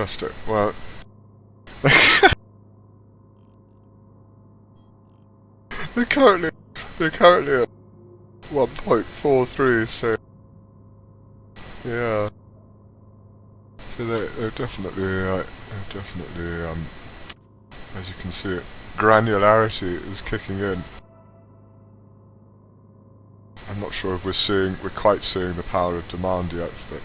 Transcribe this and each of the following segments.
fantastic. Well, they're currently at 1.43, so yeah. So they're definitely, as you can see, granularity is kicking in. I'm not sure if we're quite seeing the power of demand yet, but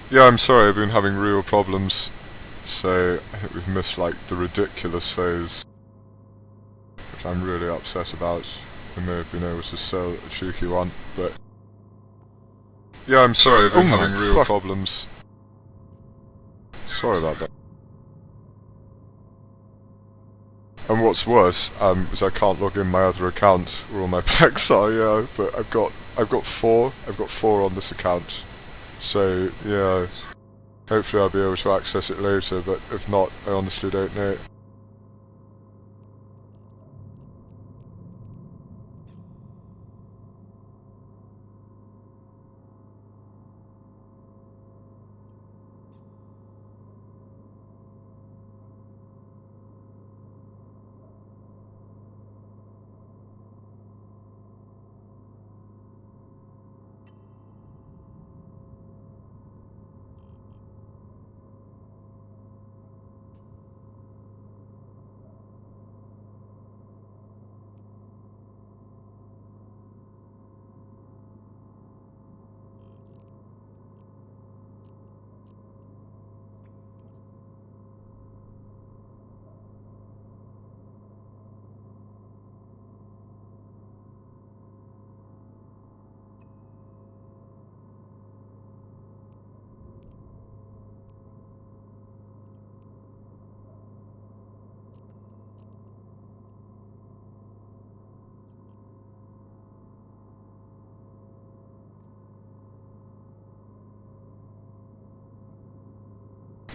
yeah, I'm sorry, I've been having real problems. So I think we've missed like the ridiculous phase, which I'm really upset about. We may have been able to sell a cheeky one, but yeah, I'm sorry, I've been having real problems. Sorry about that. And what's worse, is I can't log in my other account where all my packs are. Yeah, but I've got four on this account. So yeah, hopefully I'll be able to access it later. But if not, I honestly don't know.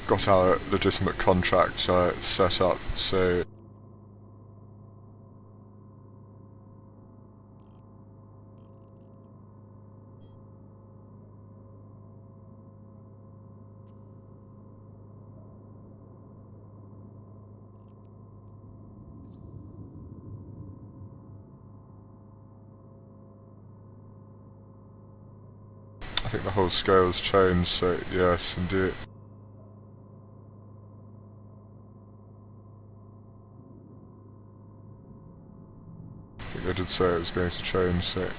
Got our legitimate contract set up, so I think the whole scale's changed, so yes, indeed. I think I did say it was going to change, so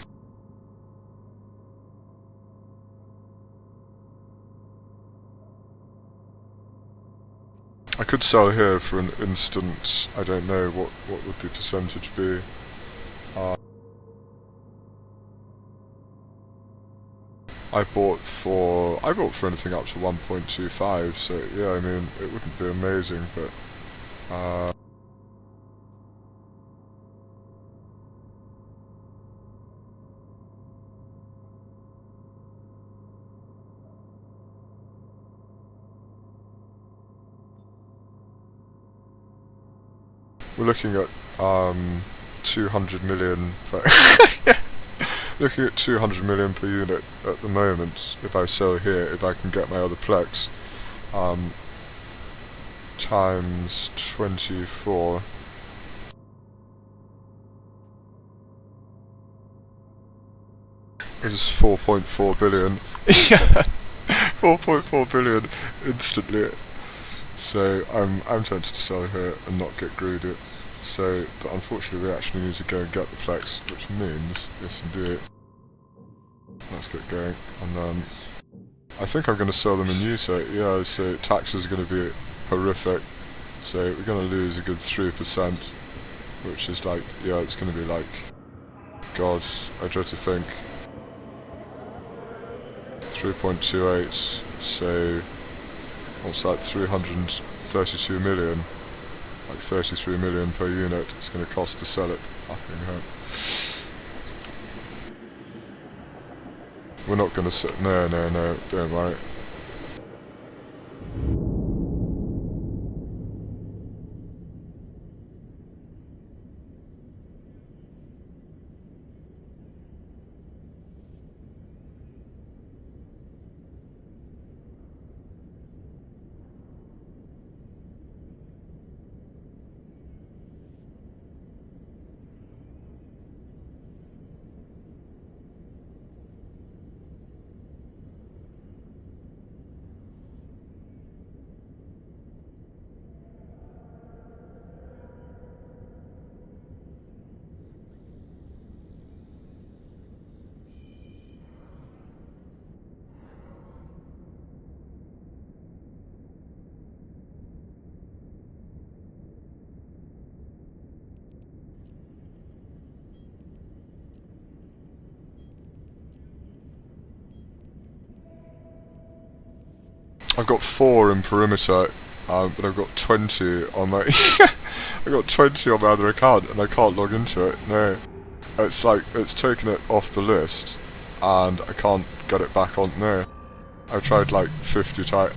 I could sell here for an instant. I don't know what would the percentage be. I bought for anything up to 1.25, so yeah, I mean it wouldn't be amazing, but we're looking at 200 million per looking at 200 million per unit at the moment. If I sell here, if I can get my other plex, times 24. It is 4.4 billion. Yeah, 4.4 billion instantly. So I'm tempted to sell here and not get greedy. So, but unfortunately we actually need to go and get the plex, which means, yes indeed, let's get going. And I think I'm going to sell them in use, so yeah, so taxes are going to be horrific. So we're going to lose a good 3%, which is like, yeah, it's going to be like, God, I dread to think. 3.28, so what's that, 332 million? Like 33 million per unit it's going to cost to sell it up in home. We're not gonna sit. No, don't worry. I've got 4 in perimeter, but I've got 20 on my. I got 20 on my other account, and I can't log into it. No, it's like it's taken it off the list, and I can't get it back on. No, I've tried like 50 times.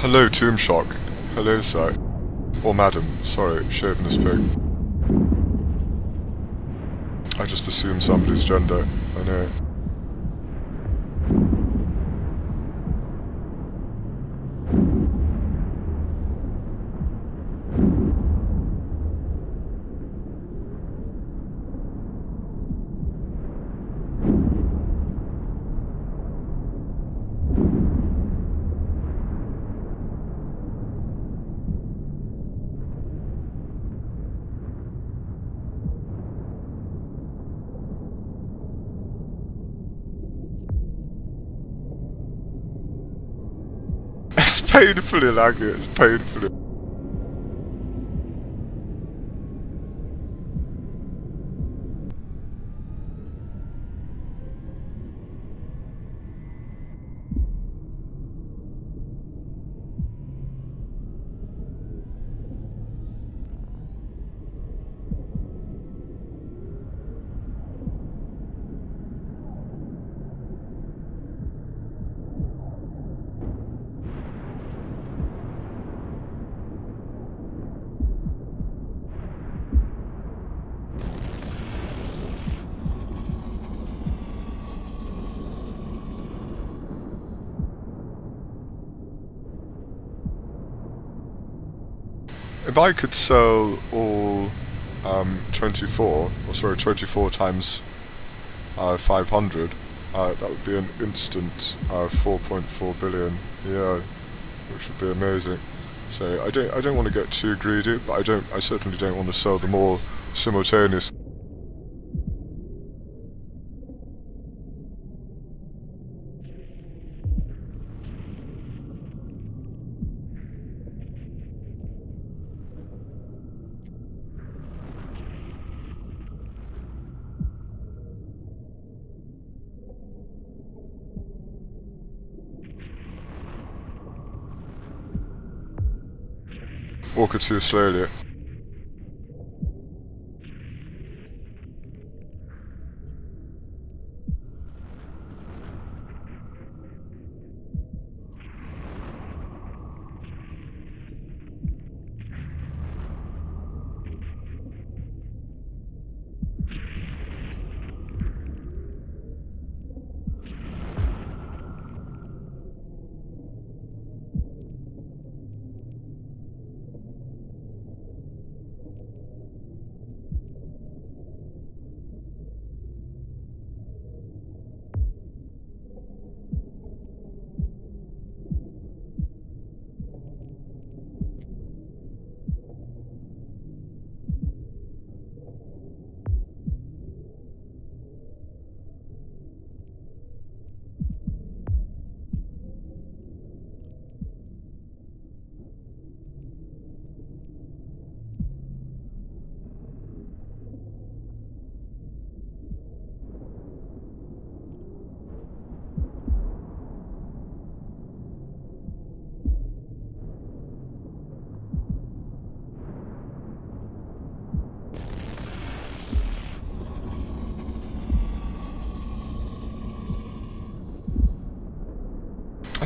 Hello, Tomb Shock. Hello, sir. Or madam. Sorry, shaveness pig. I just assumed somebody's gender. I know. It's painfully laggy, it's painfully. If I could sell all 24 times 500, that would be an instant 4.4 billion, yeah, which would be amazing. So I don't want to get too greedy, but I certainly don't want to sell them all simultaneously. Walk it too slowly.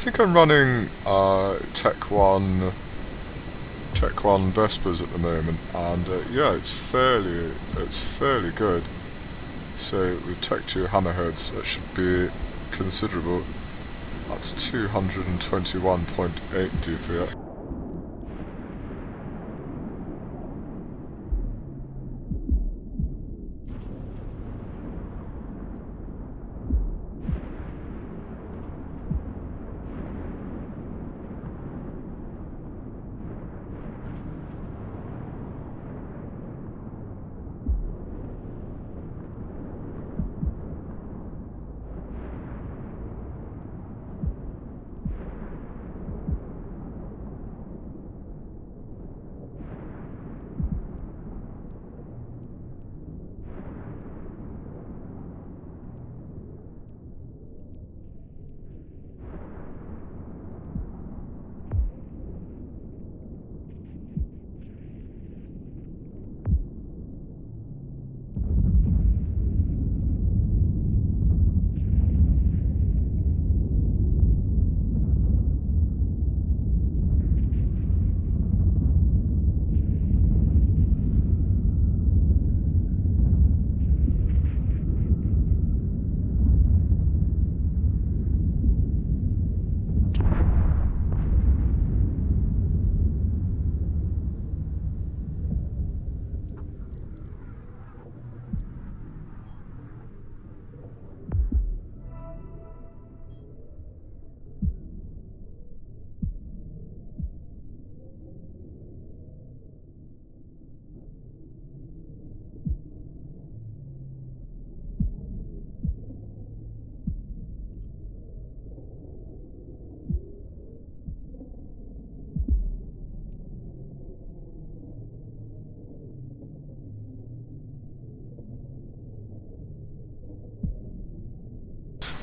think I'm running Tech 1 Vespers at the moment, and yeah, it's fairly good. So with Tech 2 Hammerheads, that should be considerable. That's 221.8 DPI.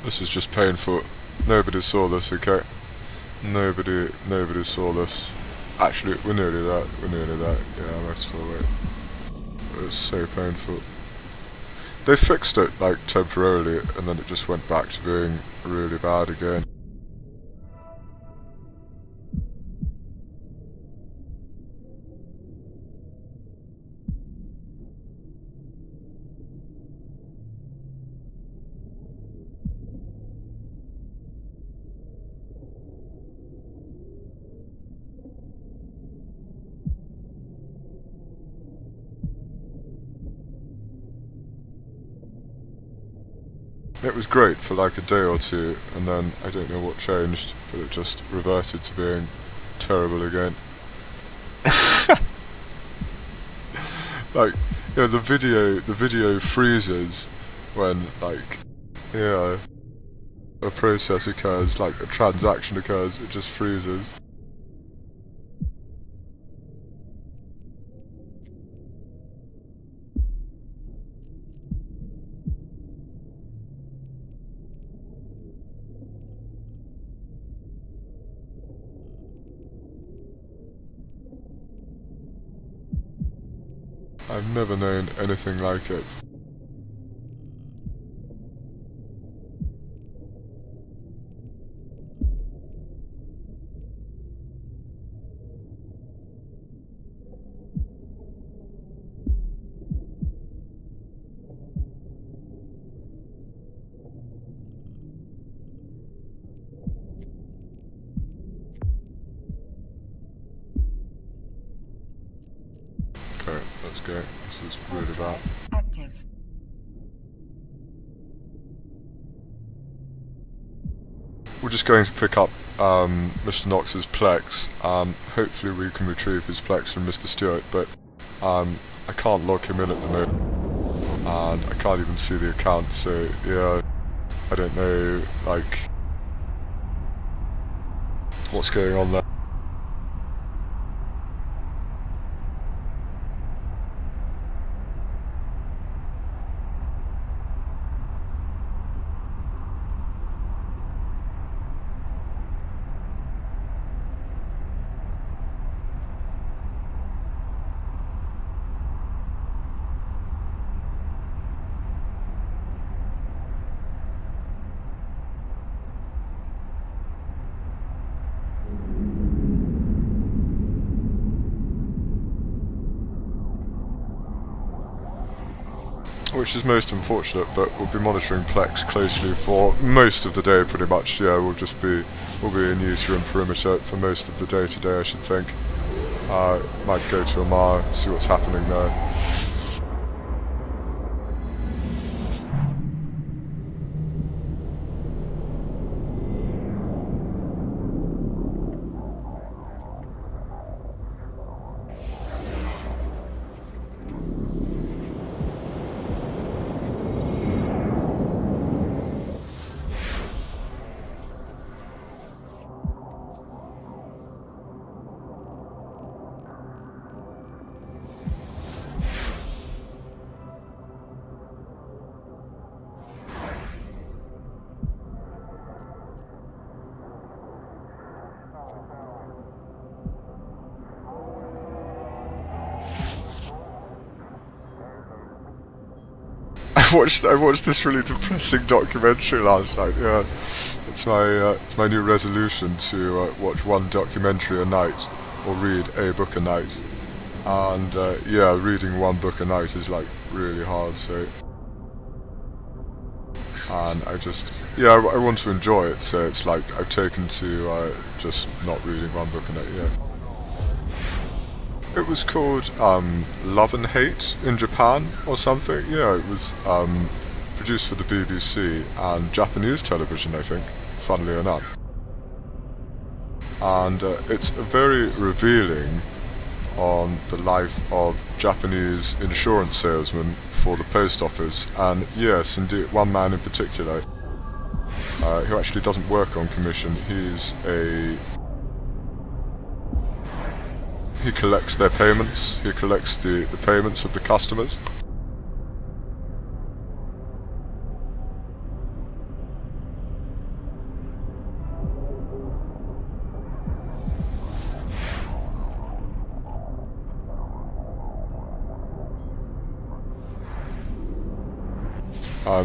This is just painful. Nobody saw this, okay? Nobody saw this. Actually, we're nearly there. Yeah, that's far away. It was so painful. They fixed it, like, temporarily, and then it just went back to being really bad again. It was great for like a day or two, and then I don't know what changed, but it just reverted to being terrible again. Like, you know, the video freezes when, like, yeah, a process occurs, like a transaction occurs, it just freezes. I've never known anything like it. Okay, let's go. This is really bad. Active. We're just going to pick up Mr. Knox's Plex. Hopefully we can retrieve his Plex from Mr. Stewart, but I can't log him in at the moment, and I can't even see the account, so yeah, I don't know, like, what's going on there. which is most unfortunate, but we'll be monitoring Plex closely for most of the day pretty much. Yeah, we'll be in use and perimeter for most of the day today, I should think. Might go to Amar, see what's happening there. I watched this really depressing documentary last night. Yeah, it's my new resolution to watch one documentary a night, or read a book a night. And yeah, reading one book a night is like really hard. So, and I want to enjoy it. So it's like I've taken to just not reading one book a night. Yeah. It was called Love and Hate in Japan or something. Yeah, it was produced for the BBC and Japanese television, I think, funnily enough. And it's very revealing on the life of Japanese insurance salesmen for the post office. And yes, indeed, one man in particular who actually doesn't work on commission. He collects their payments. He collects the payments of the customers.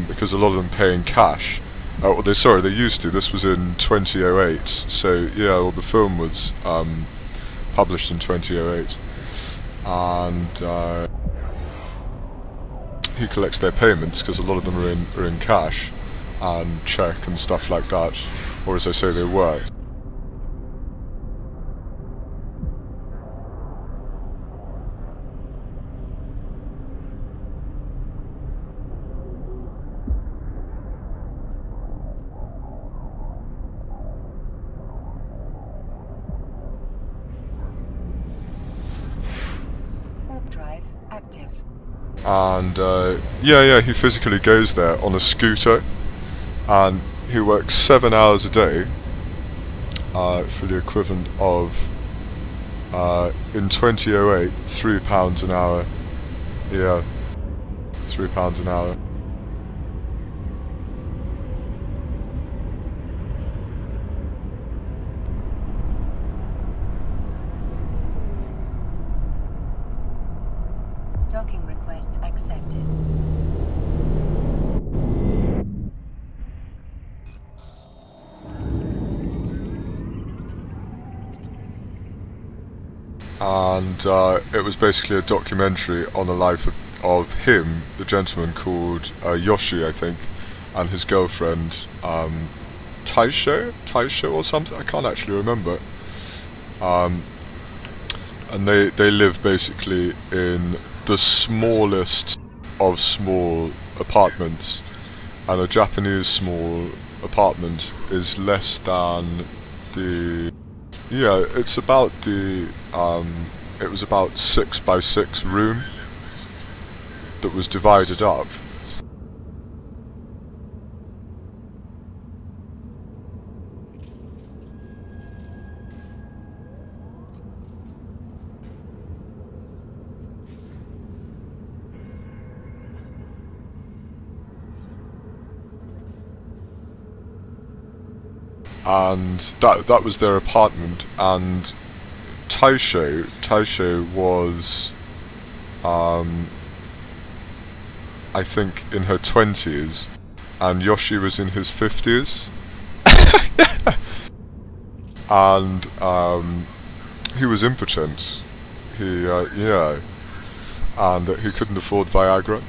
Because a lot of them pay in cash. They used to. This was in 2008. So yeah, well, the film was published in 2008, and he collects their payments because a lot of them are in cash and check and stuff like that, or as I say, they were. And yeah, he physically goes there on a scooter, and he works 7 hours a day for the equivalent of in 2008 £3 an hour. Yeah, £3 an hour. Docking request accepted. And it was basically a documentary on the life of him, the gentleman called Yoshi, I think, and his girlfriend Taisho or something. I can't actually remember. And they live basically in the smallest of small apartments, and a Japanese small apartment is less than the... Yeah, it's about the... it was about 6x6 room that was divided up. And that was their apartment, and Taisho was I think in her 20s, and Yoshi was in his 50s. And he was impotent. Yeah, and he couldn't afford Viagra.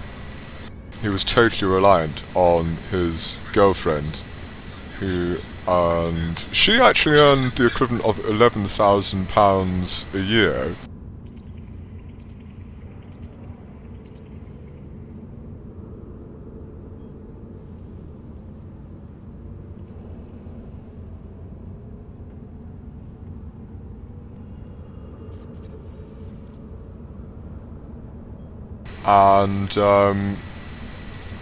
he was totally reliant on his girlfriend, who earned, she actually earned the equivalent of £11,000 a year. And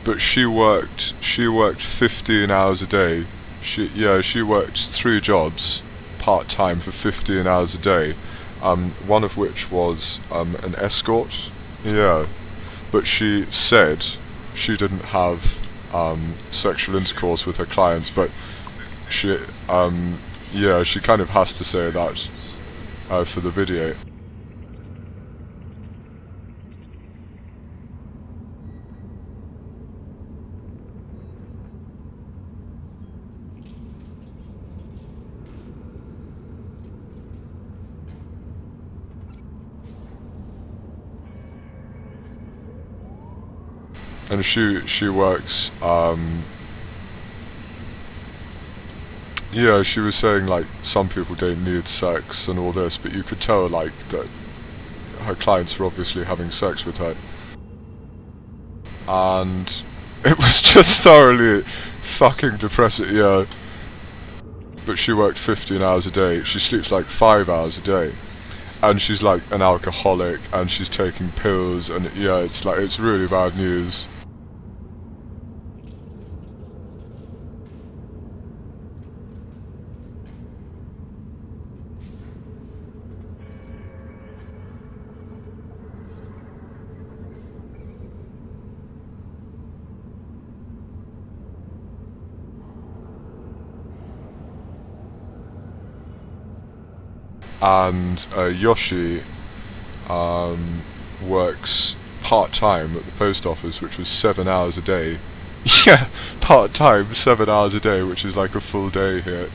but she worked 15 hours a day. She worked 3 jobs part-time for 15 hours a day, one of which was an escort. Yeah, but she said she didn't have sexual intercourse with her clients, but she she kind of has to say that for the video. And she works, she was saying like some people don't need sex and all this, but you could tell like that her clients were obviously having sex with her, and it was just thoroughly fucking depressing. Yeah, but she worked 15 hours a day. She sleeps like 5 hours a day, and she's like an alcoholic, and she's taking pills, and it's really bad news. And Yoshi works part-time at the post office, which was 7 hours a day. Yeah, part-time, 7 hours a day, which is like a full day here,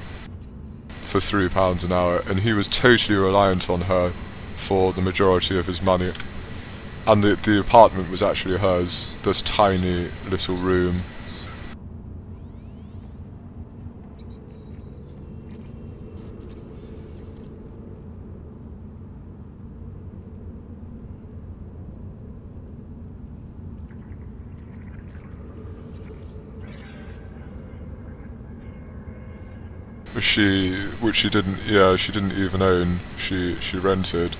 for £3 an hour, and he was totally reliant on her for the majority of his money. And the apartment was actually hers, this tiny little room. Which she didn't even own. She rented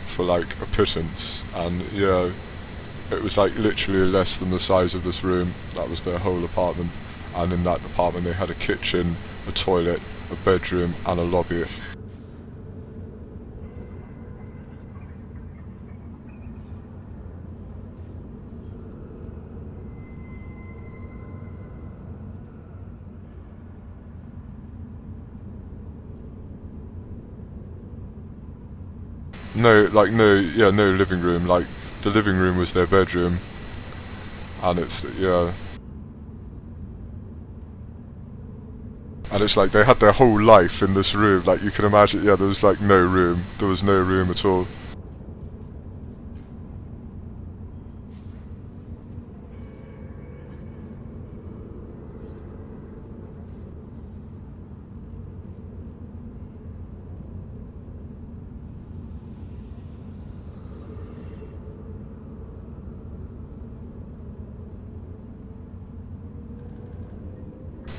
for like a pittance, and it was like literally less than the size of this room. That was their whole apartment, and in that apartment they had a kitchen, a toilet, a bedroom, and a lobby. No living room. Like, the living room was their bedroom, and it's like they had their whole life in this room. Like, you can imagine, there was like no room. There was no room at all.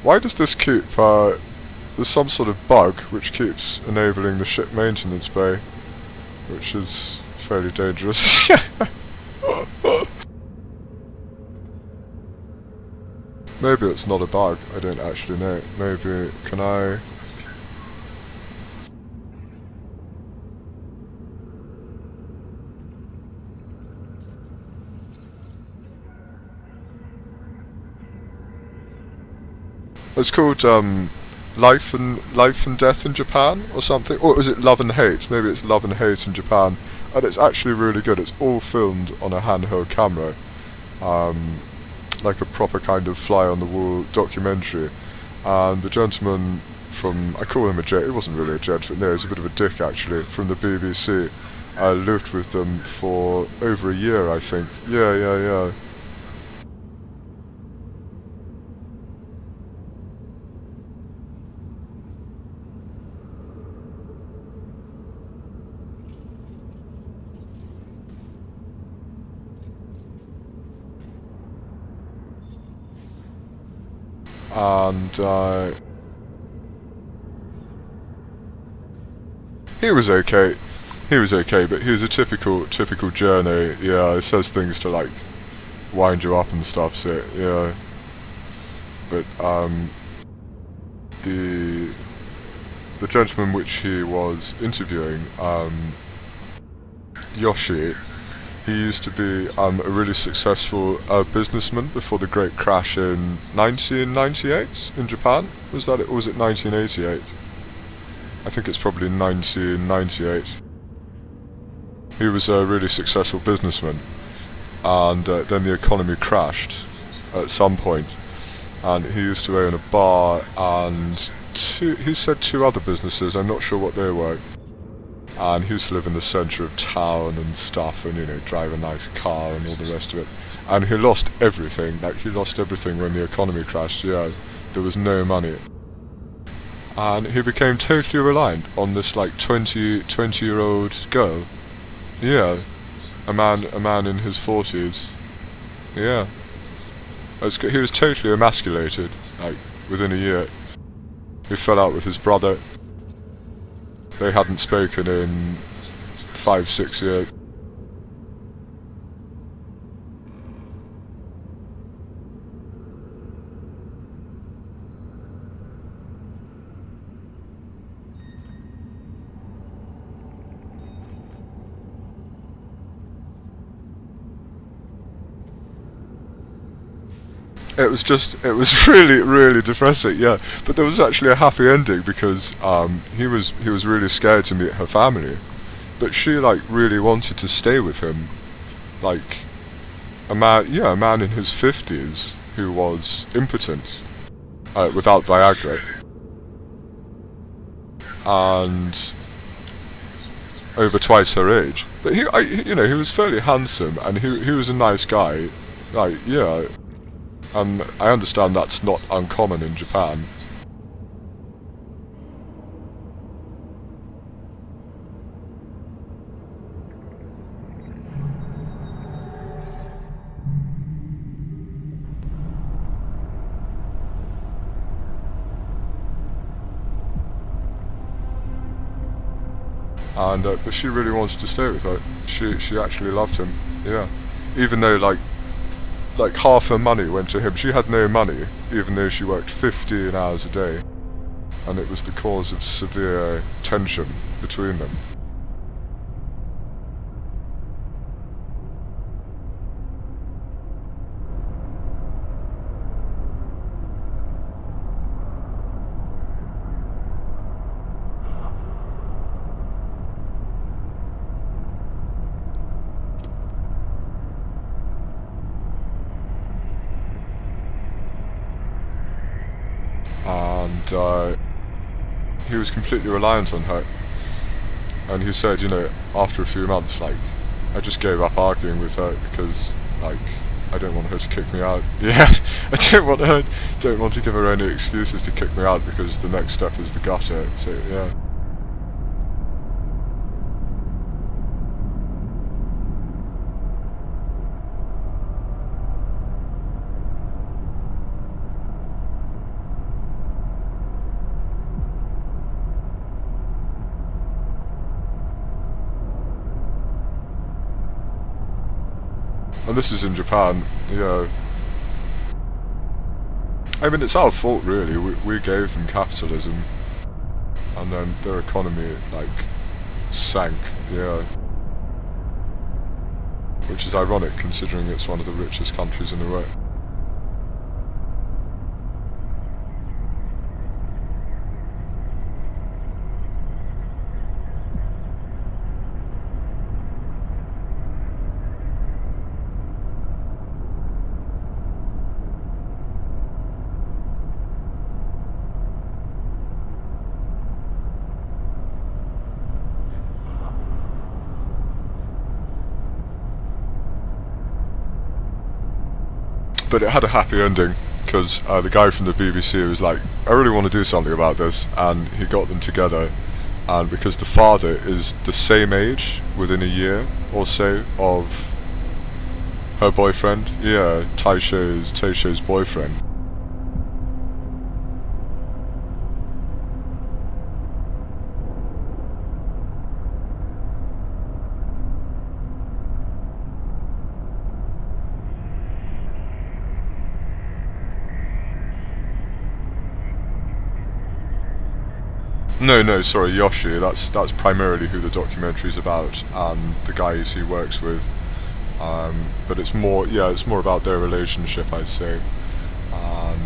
Why does this keep, there's some sort of bug which keeps enabling the ship maintenance bay, which is fairly dangerous. Maybe it's not a bug, I don't actually know. Maybe, can I... It's called Life and Death in Japan or something, or is it Love and Hate? Maybe it's Love and Hate in Japan, and it's actually really good. It's all filmed on a handheld camera, like a proper kind of fly-on-the-wall documentary. And the gentleman from, I call him a gent, he wasn't really a gentleman, no, he was a bit of a dick actually, from the BBC, lived with them for over a year, I think. Yeah. and he was okay. He was okay, but he was a typical journey. Yeah, it says things to like wind you up and stuff. So yeah, but the gentleman which he was interviewing, Yoshi, he used to be a really successful businessman before the great crash in 1998 in Japan. Was that it? Or was it 1988? I think it's probably 1998. He was a really successful businessman, and then the economy crashed at some point, and he used to own a bar and he said two other businesses. I'm not sure what they were. And he used to live in the centre of town and stuff, and drive a nice car and all the rest of it. And he lost everything. Like, he lost everything when the economy crashed. Yeah, there was no money, and he became totally reliant on this like 20-year-old girl. Yeah, a man in his 40s. Yeah, he was totally emasculated. Like, within a year, he fell out with his brother. They hadn't spoken in 5-6 years. It was really, really depressing, yeah. But there was actually a happy ending because he was really scared to meet her family, but she like really wanted to stay with him, like a man in his 50s who was impotent, without Viagra, and over twice her age. But he was fairly handsome, and he was a nice guy, like yeah. I understand that's not uncommon in Japan. And but she really wanted to stay with her. She actually loved him. Yeah, even though like half her money went to him. She had no money, even though she worked 15 hours a day, and it was the cause of severe tension between them. And he was completely reliant on her. And he said, after a few months, like, I just gave up arguing with her because, like, I don't want her to kick me out. Yeah, I don't want to give her any excuses to kick me out because the next step is the gutter. So yeah. And this is in Japan, I mean, it's our fault, really. We gave them capitalism, and then their economy, like, sank, yeah. Which is ironic, considering it's one of the richest countries in the world. But it had a happy ending, because the guy from the BBC was like, I really want to do something about this, and he got them together, and because the father is the same age, within a year or so, of her boyfriend, Taisho's boyfriend, No, sorry, Yoshi. That's primarily who the documentary's about, and the guys he works with. But it's more, yeah, it's more about their relationship, I'd say. And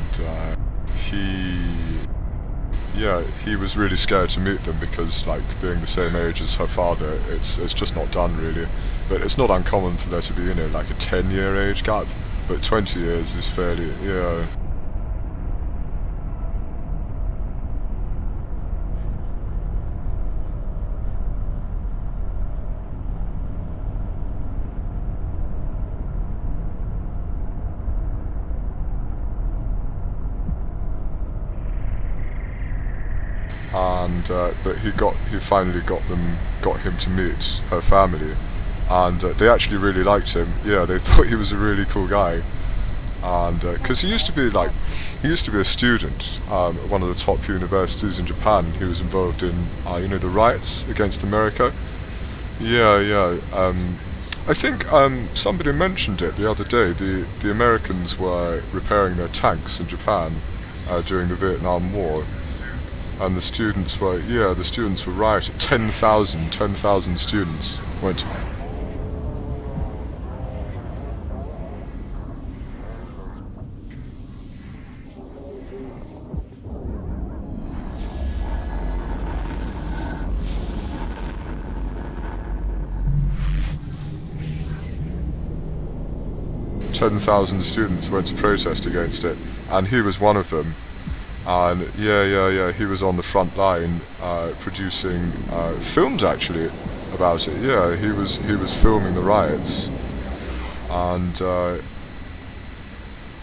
he was really scared to meet them because, like, being the same age as her father, it's just not done really. But it's not uncommon for there to be, like a 10-year age gap. But 20 years is fairly, yeah. And but he finally got him to meet her family, and they actually really liked him. Yeah, they thought he was a really cool guy, and because he used to be a student at one of the top universities in Japan. He was involved in the riots against America. Yeah. I think somebody mentioned it the other day. The Americans were repairing their tanks in Japan during the Vietnam War. And the students were rioting. 10,000 students went. 10,000 students went to protest against it, and he was one of them. And he was on the front line producing films actually about it. Yeah, he was filming the riots, and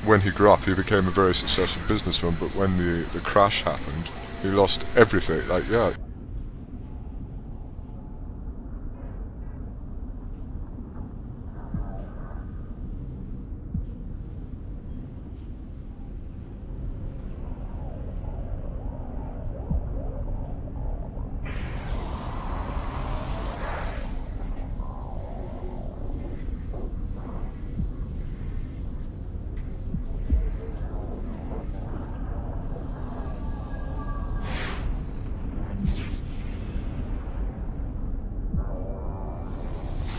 when he grew up, he became a very successful businessman. But when the crash happened, he lost everything. Like, yeah.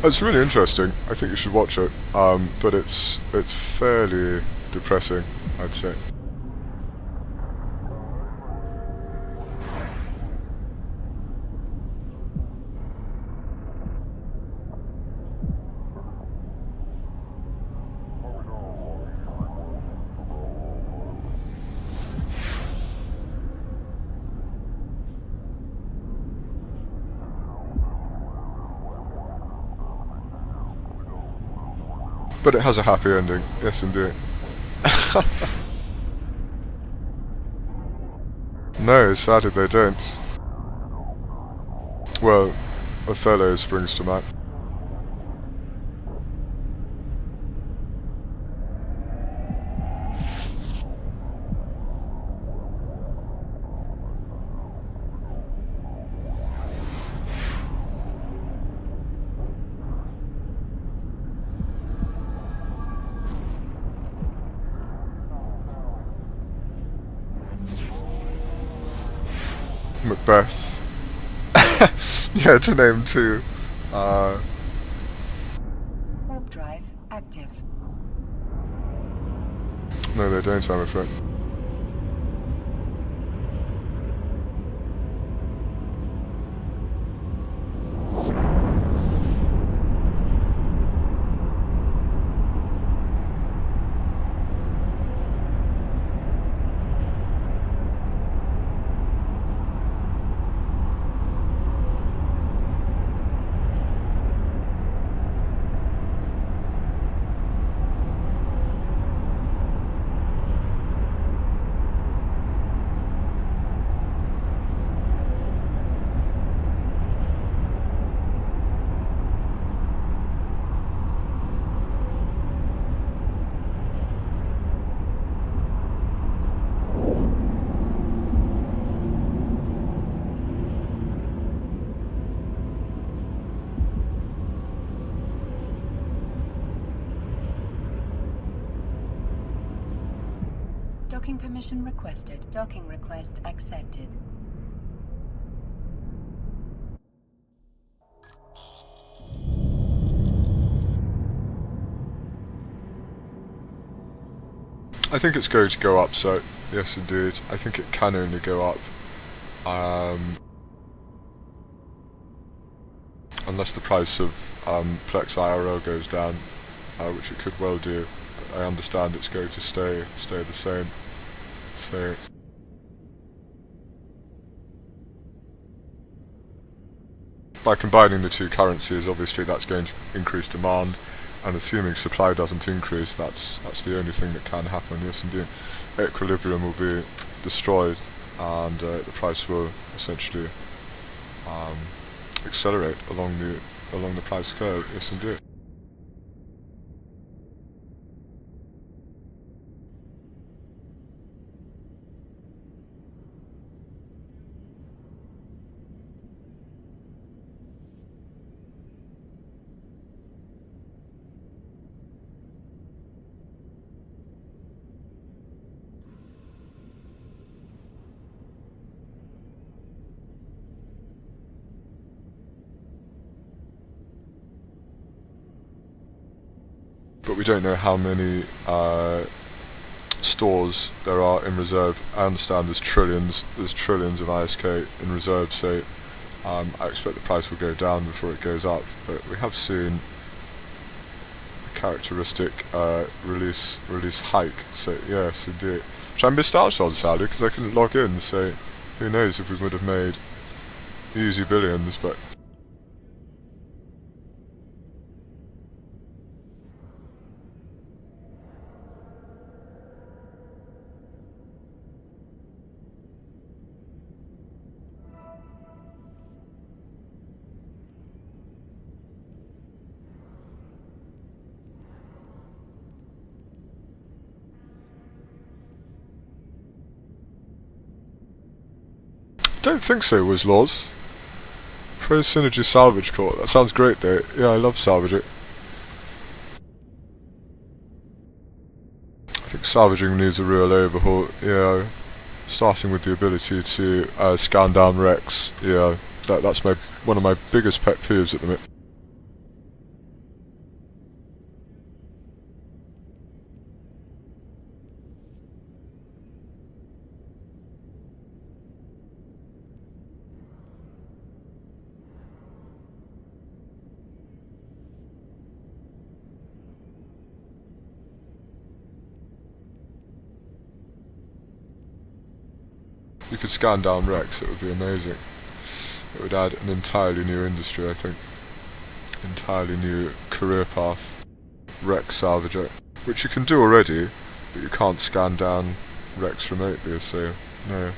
It's really interesting. I think you should watch it. But it's fairly depressing, I'd say. But it has a happy ending. Yes, indeed. No, sadly they don't. Well, Othello springs to mind. Macbeth. Yeah, to name two. Warp drive active. No, they don't, I'm afraid. Docking permission requested. Docking request accepted. I think it's going to go up, so yes indeed. I think it can only go up. Unless the price of Plex IRL goes down, which it could well do. But I understand it's going to stay the same. So by combining the two currencies, obviously that's going to increase demand, and assuming supply doesn't increase, that's the only thing that can happen. Yes indeed, equilibrium will be destroyed, and the price will essentially accelerate along the price curve. Yes indeed. But we don't know how many stores there are in reserve. I understand there's trillions of ISK in reserve, so I expect the price will go down before it goes up. But we have seen a characteristic release hike. So yes, indeed. Which I missed out on sadly because I couldn't log in. So who knows if we would have made easy billions, but. Don't think so, was Laws. Pro Synergy Salvage Court. That sounds great though. Yeah, I love salvaging. I think salvaging needs a real overhaul. Yeah, starting with the ability to scan down wrecks. Yeah, that's one of my biggest pet peeves at the minute. You could scan down wrecks, it would be amazing. It would add an entirely new industry, I think. Entirely new career path. Wreck salvager. Which you can do already, but you can't scan down wrecks remotely, so no.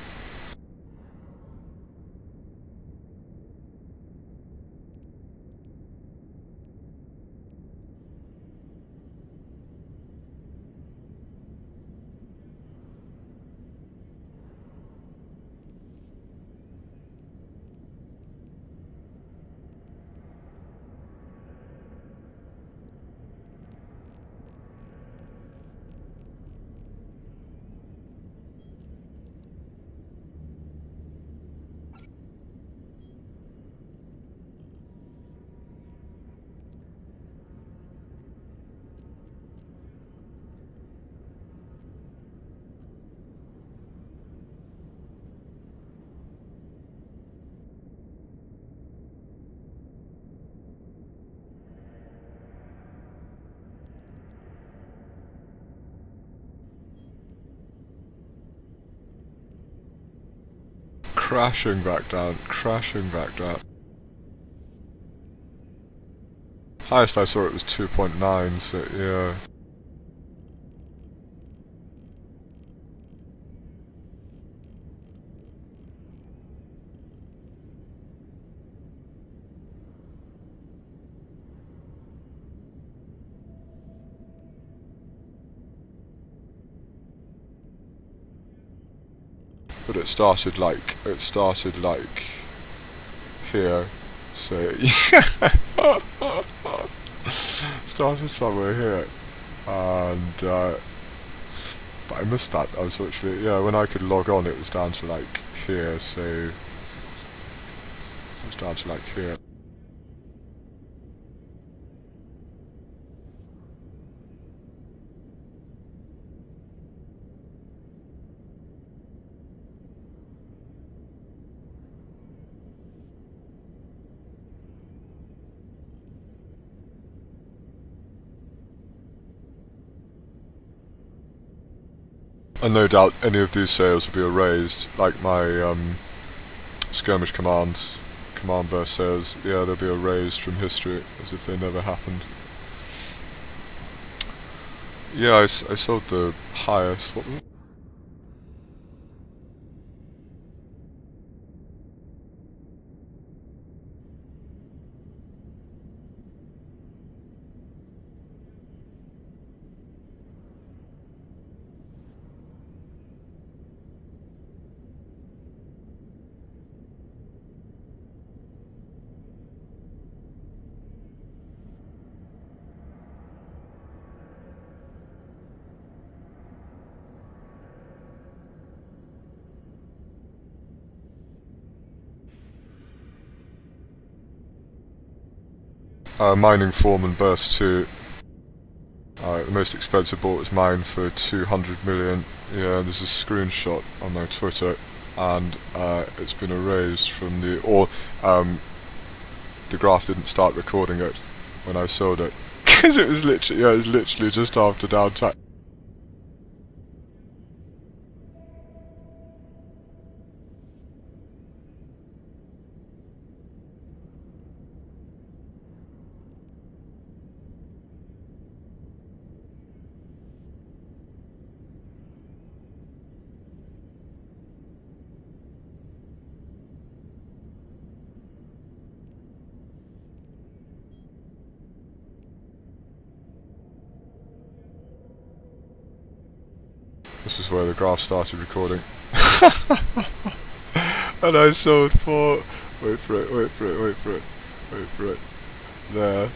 Crashing back down, crashing back down. Highest I saw it was 2.9, so yeah. But it started like here, so yeah. Started somewhere here, and but I missed that unfortunately. Yeah, when I could log on, it was down to like here, so it was down to like here. And no doubt any of these sails will be erased, like my skirmish command burst sails. Yeah, they'll be erased from history as if they never happened. Yeah, I sold the highest. What was it? Mining Foreman Burst 2. The most expensive bought was mine for 200 million. Yeah, there's a screenshot on my Twitter, and it's been erased from the the graph didn't start recording it when I sold it because it was literally just after downtime. This is where the graph started recording. And I sold for... Wait for it. There.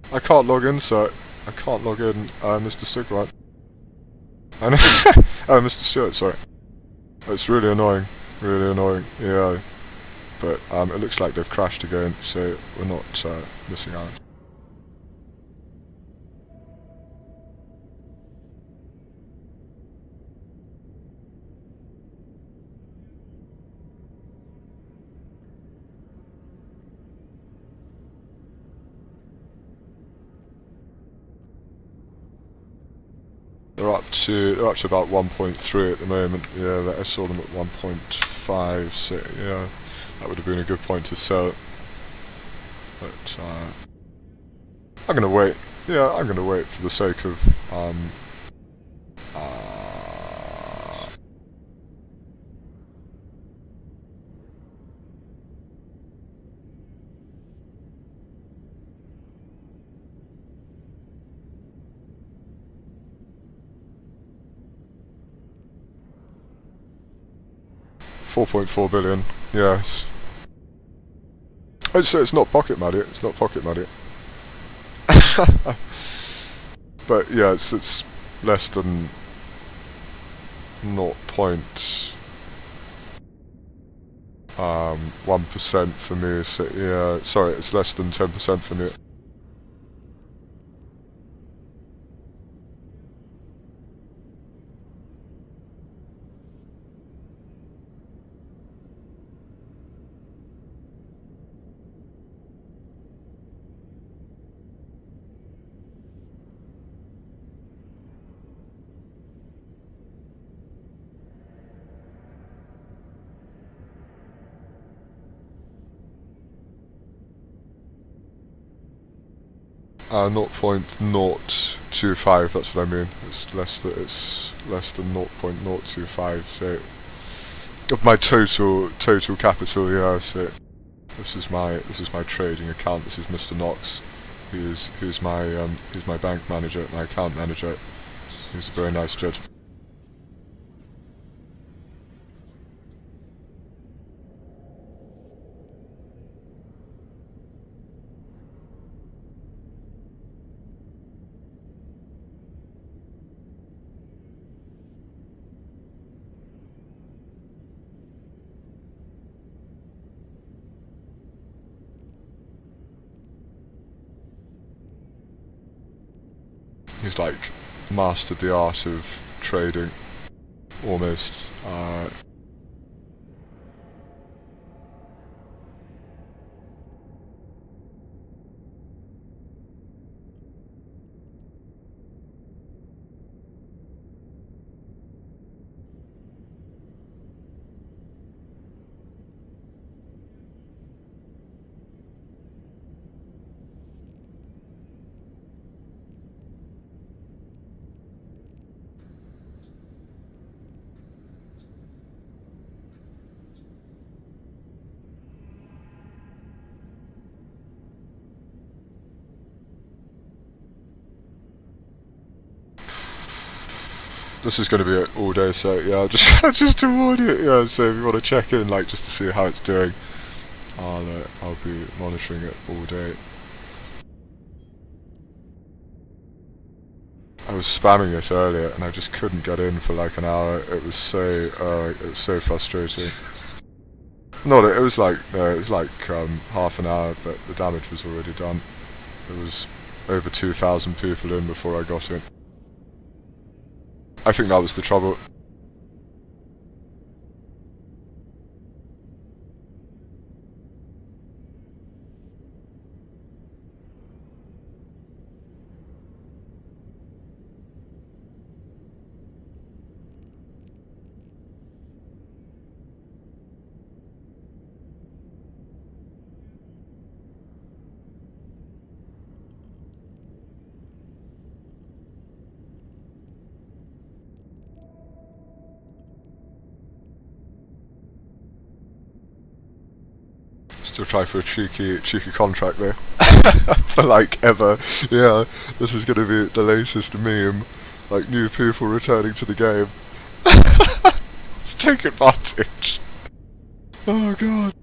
'I can't log in, sir. I can't log in, Mr. Stigwright. I know. Oh, Mr. Stewart, sorry. It's really annoying. Yeah. But it looks like they've crashed again, so we're not missing out. They're up to about 1.3 at the moment. Yeah, I saw them at 1.5. So yeah, that would have been a good point to sell. But I'm gonna wait. Yeah, I'm gonna wait for the sake of 4.4 billion. Yes. It's not pocket money. It's not pocket money. But yeah, it's less than 0.1% for me. So yeah, sorry, it's less than 10% for me. 0.025. That's what I mean. It's less than 0.025. So of my total capital, yeah. So this is my trading account. This is Mr. Knox. Who's my bank manager, my account manager. He's a very nice gentleman. He's like mastered the art of trading, almost. This is going to be it all day, so yeah, just to warn you, yeah. So if you want to check in, like, just to see how it's doing, I'll be monitoring it all day. I was spamming it earlier, and I just couldn't get in for like an hour. It was so frustrating. Not it was like half an hour, but the damage was already done. There was over 2,000 people in before I got in. I think that was the trouble. Still try for a cheeky contract there. For like ever. Yeah, this is gonna be the latest meme. Like new people returning to the game. Let's take advantage. Oh god.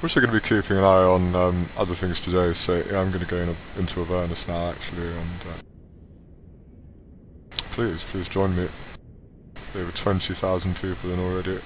We're also going to be keeping an eye on other things today, so yeah, I'm going to go into Avernus now actually, and please join me. Over 20,000 people in already.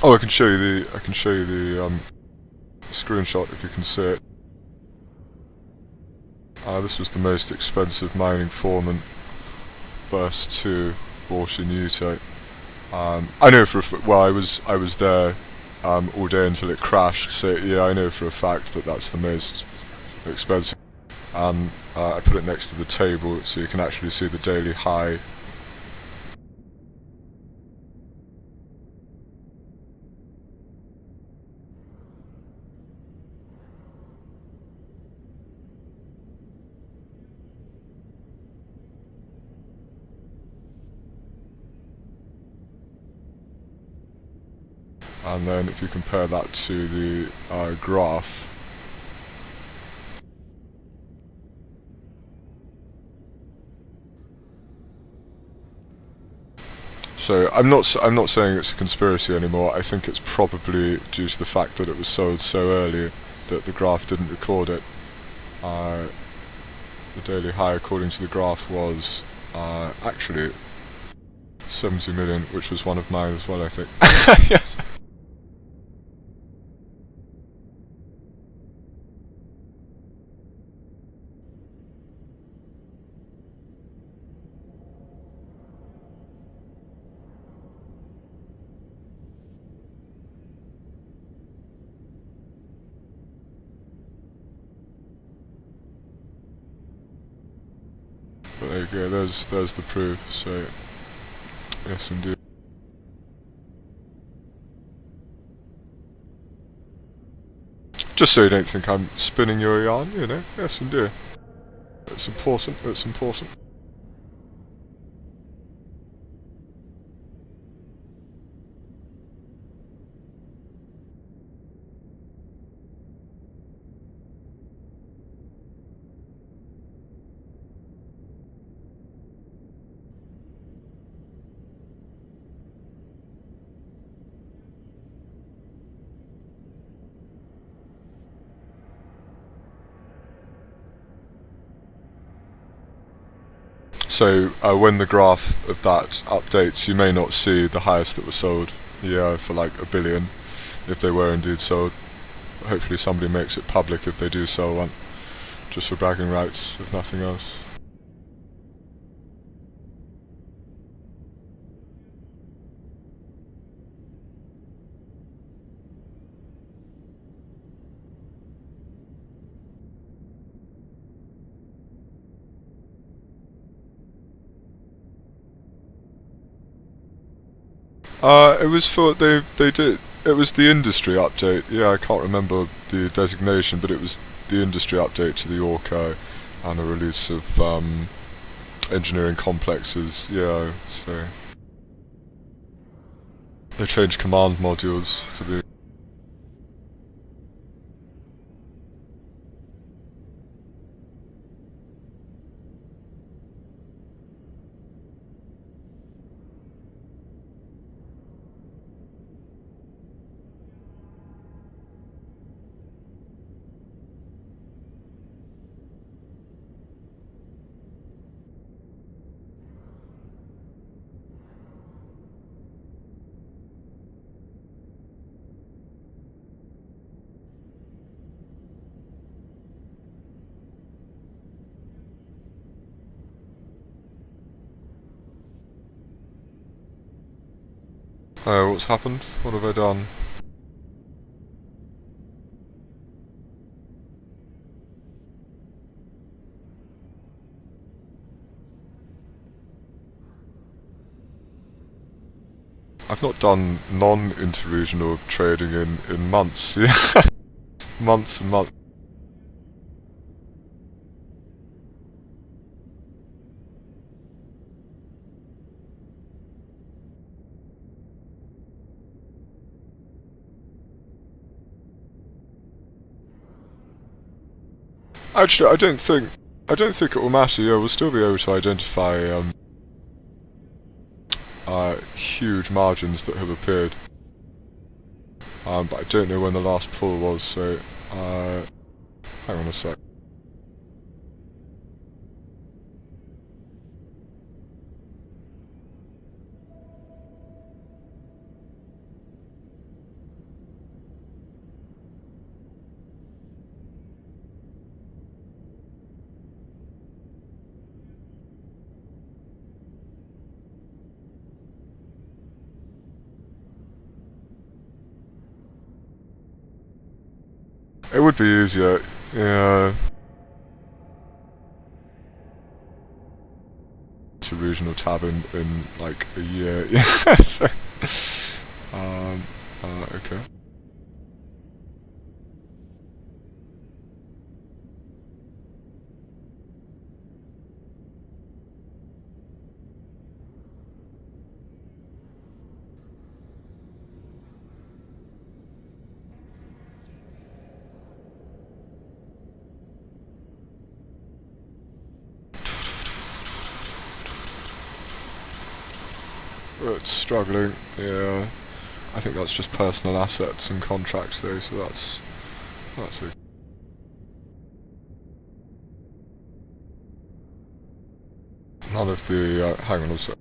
Oh, I can show you the screenshot if you can see it. This was the most expensive mining foreman burst 2 bought in Utah. I know for I was there all day until it crashed. So yeah, I know for a fact that that's the most expensive. and I put it next to the table so you can actually see the daily high. And then if you compare that to the graph, so I'm not saying it's a conspiracy anymore. I think it's probably due to the fact that it was sold so early that the graph didn't record it. The daily high, according to the graph, was actually 70 million, which was one of mine as well, I think. Yeah. But there you go, there's the proof, so yes indeed. Just so you don't think I'm spinning your yarn, you know, yes indeed. It's important, it's important. So when the graph of that updates, you may not see the highest that was sold, yeah, for like $1 billion, if they were indeed sold. Hopefully somebody makes it public if they do sell one, just for bragging rights, if nothing else. It was for they did. It was the industry update. Yeah, I can't remember the designation, but it was the industry update to the Orco and the release of engineering complexes. Yeah, so they changed command modules for the. Oh, what's happened? What have I done? I've not done non-interregional trading in months. Yeah, months and months. Actually, I don't think it will matter. Yeah, we'll still be able to identify huge margins that have appeared. But I don't know when the last pull was, so hang on a sec. It would be easier. Yeah. regional tab in like a year. Yeah, so, okay. It's struggling, yeah. I think that's just personal assets and contracts though, so that's okay. None of the, hang on a sec.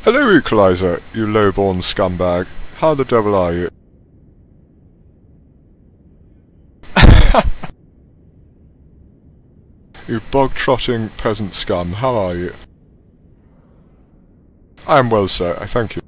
Hello, Equalizer, you low-born scumbag. How the devil are you? You bog-trotting peasant scum, how are you? I am well, sir, I thank you.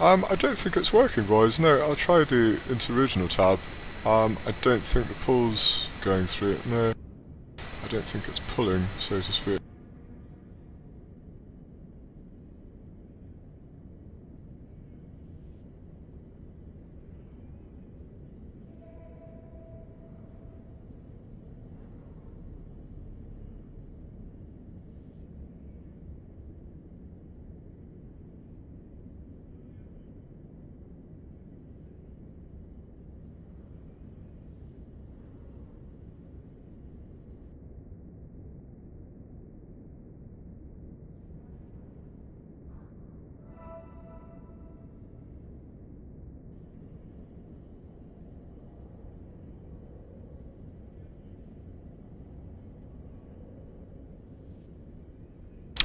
I don't think it's working, boys. No, I'll try the inter-regional tab. I don't think the pull's going through it, no. I don't think it's pulling, so to speak.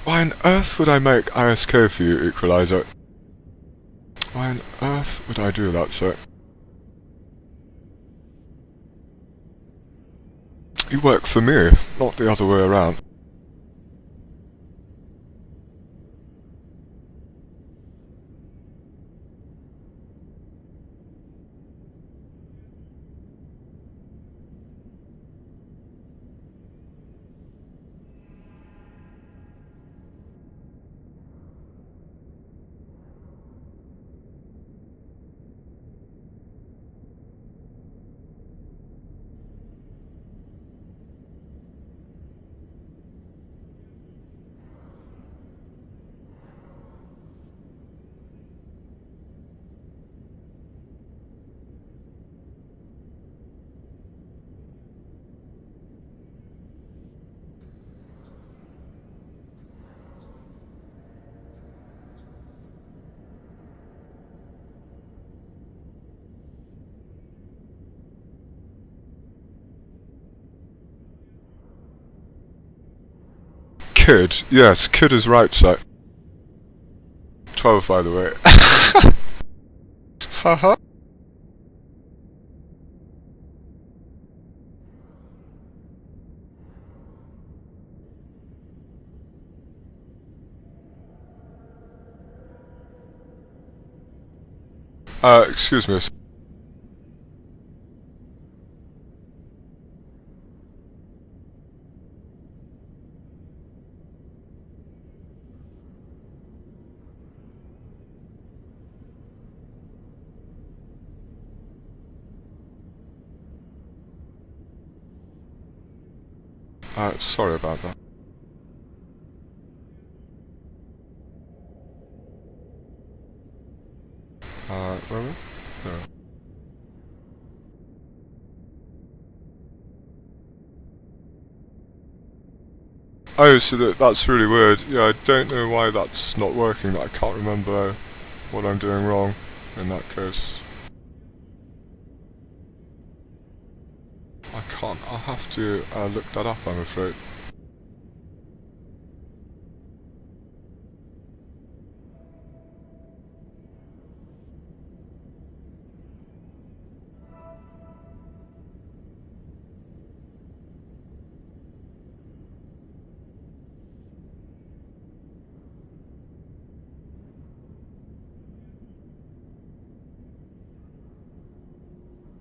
Why on earth would I make ISK for you, Equalizer? Why on earth would I do that, sir? You work for me, not the other way around. Kid, yes, Kid is right, so 12 by the way. Haha. Excuse me. Sorry about that. Where were we? No. Oh, so that's really weird. Yeah, I don't know why that's not working. I can't remember what I'm doing wrong in that case. I can't. I'll have to look that up, I'm afraid.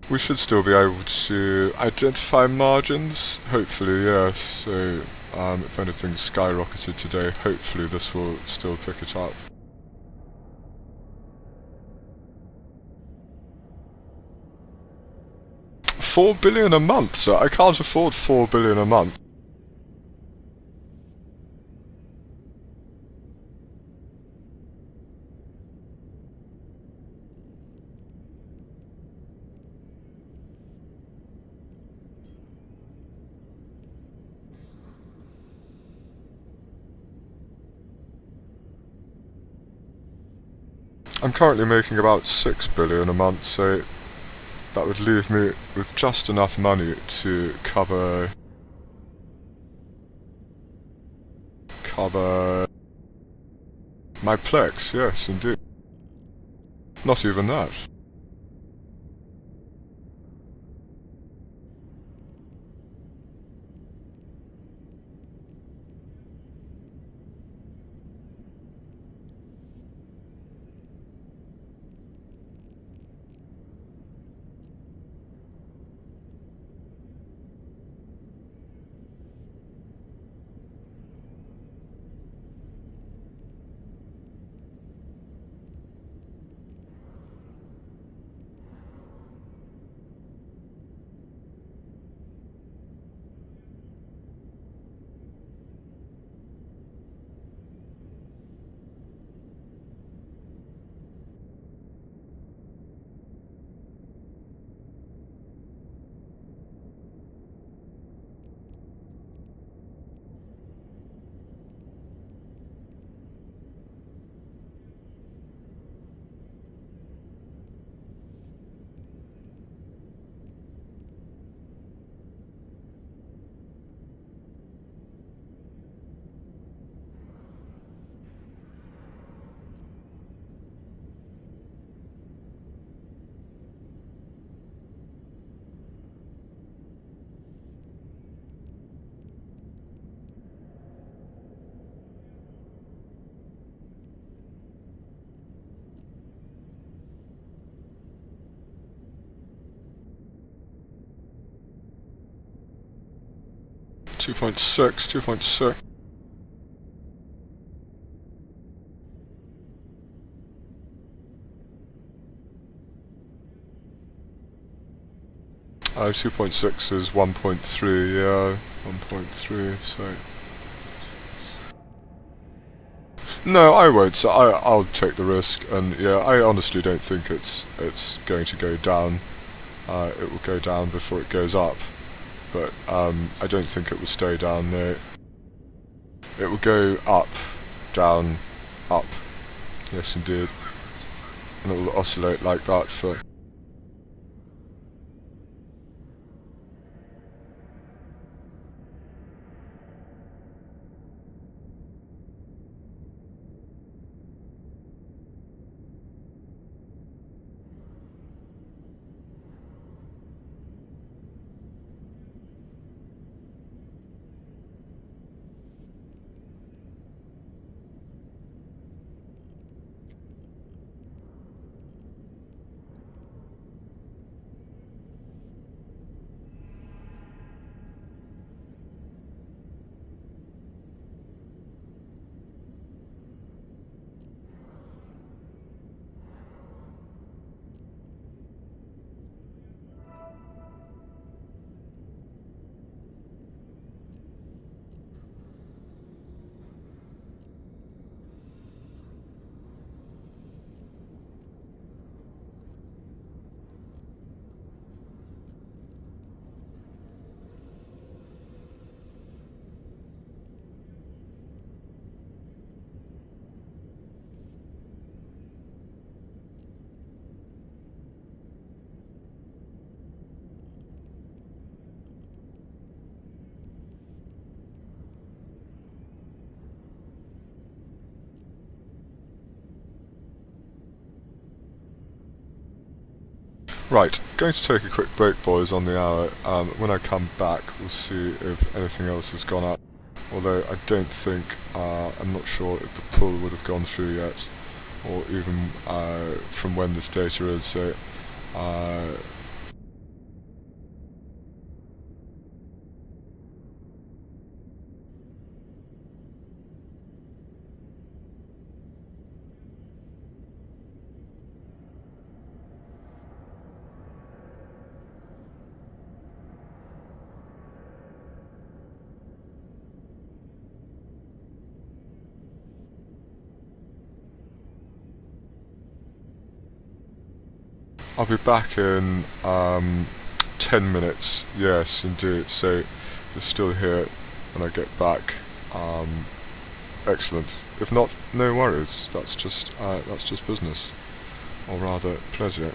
We should still be able to identify margins, hopefully, yes. So, if anything skyrocketed today, hopefully this will still pick it up. $4 billion a month, so I can't afford $4 billion a month. I'm currently making about $6 billion a month, so that would leave me with just enough money to cover my Plex, yes, indeed. Not even that. Two point six. 2.6 is 1.3, yeah, 1.3, so... No, I won't, so I'll take the risk, and yeah, I honestly don't think it's going to go down. It will go down before it goes up, but I don't think it will stay down there. It will go up, down, up, yes indeed, and it will oscillate like that for... Right, going to take a quick break, boys, on the hour. When I come back, we'll see if anything else has gone up. Although I don't think, I'm not sure if the pull would have gone through yet, or even from when this data is. So, I'll be back in 10 minutes. Yes, indeed. So, you're still here when I get back. Excellent. If not, no worries. That's just business, or rather, pleasure.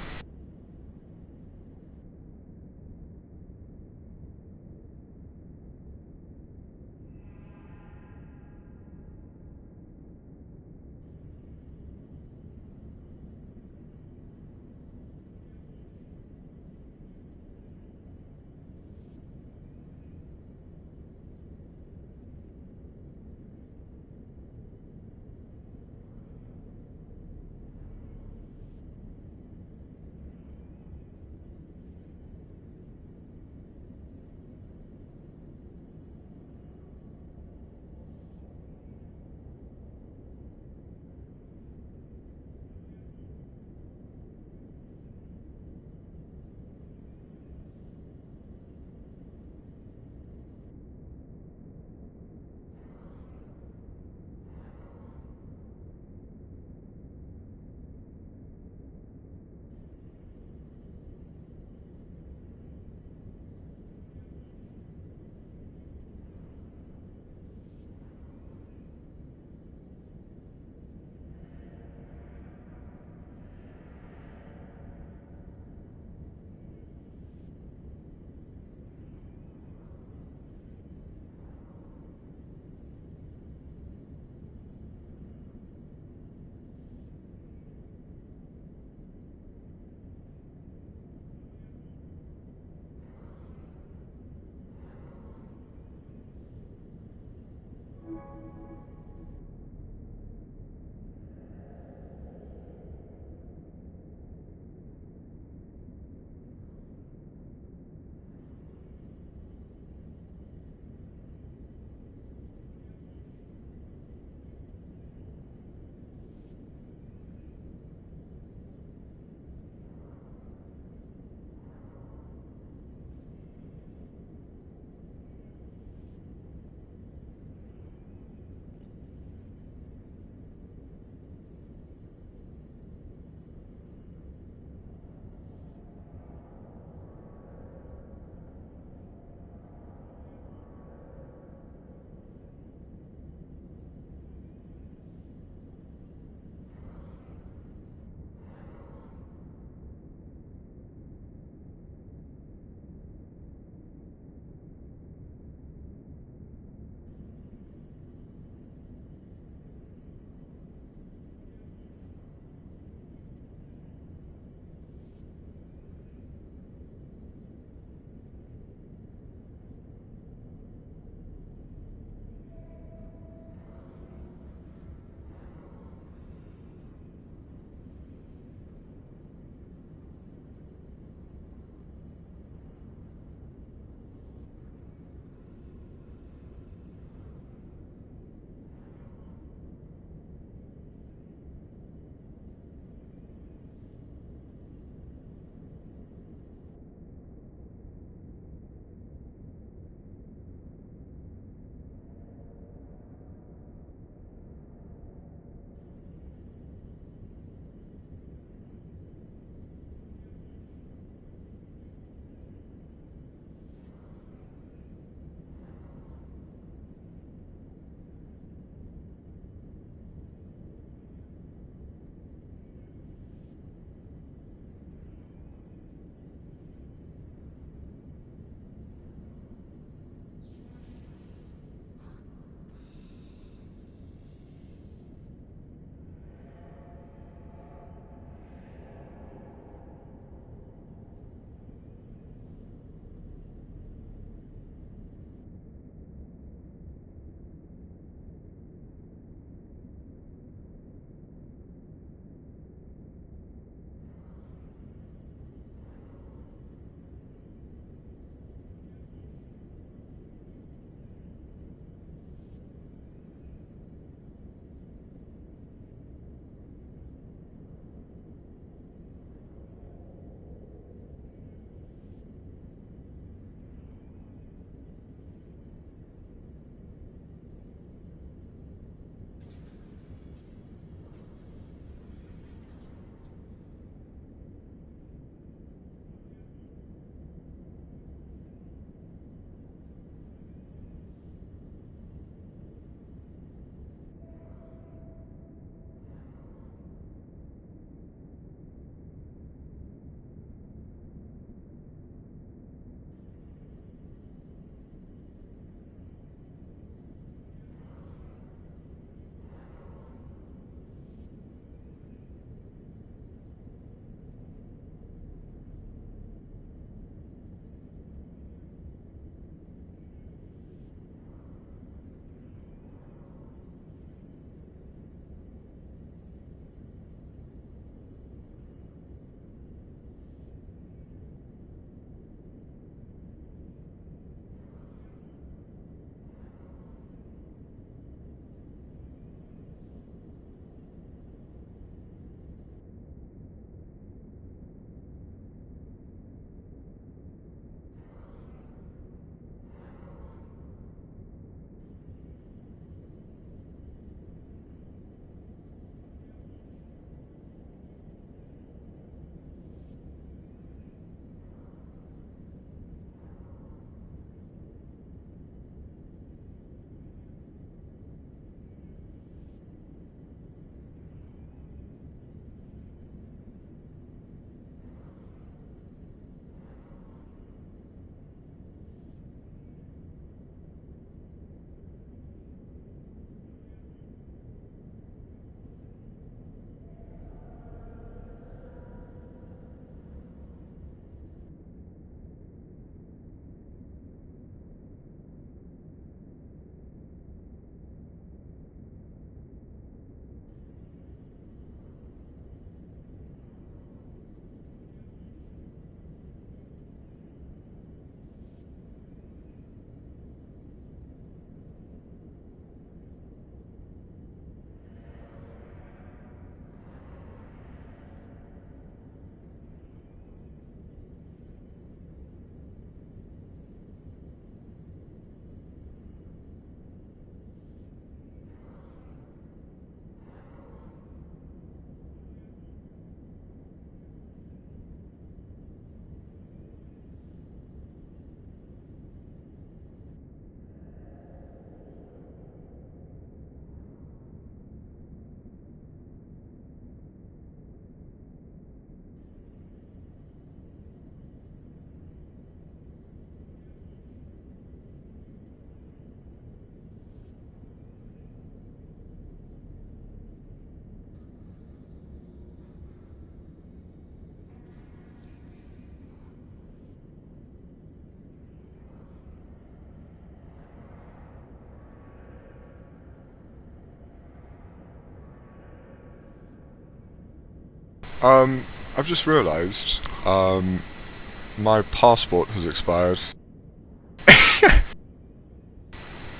I've just realised, my passport has expired.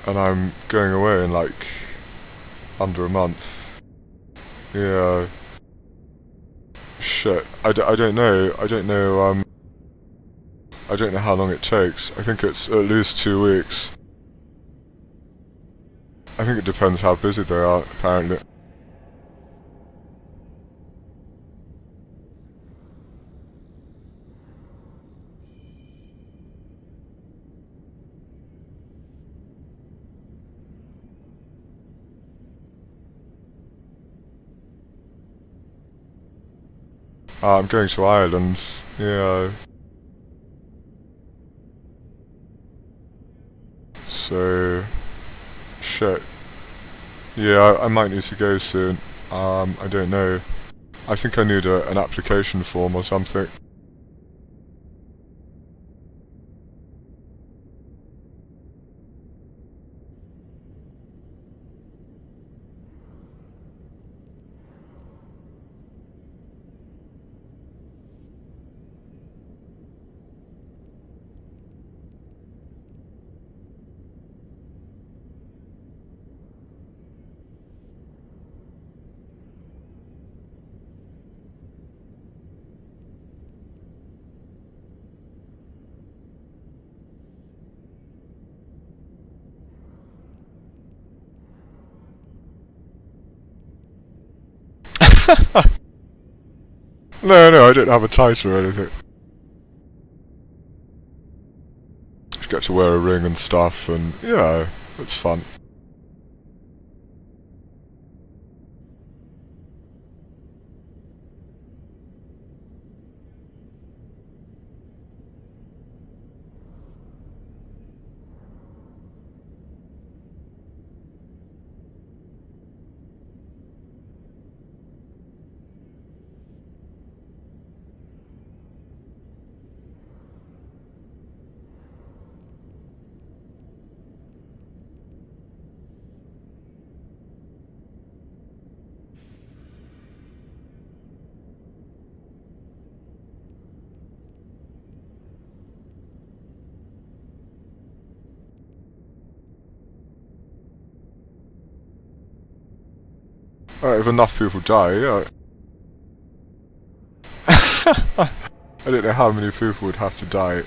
And I'm going away in like under a month. Yeah. Shit. I don't know. I don't know, I don't know how long it takes. I think it's at least 2 weeks. I think it depends how busy they are, apparently. I'm going to Ireland. Yeah. So... Shit. Yeah, I might need to go soon. I don't know. I think I need an application form or something. No, I don't have a title or anything. Just get to wear a ring and stuff, and yeah, it's fun. If enough people die, yeah. I don't know how many people would have to die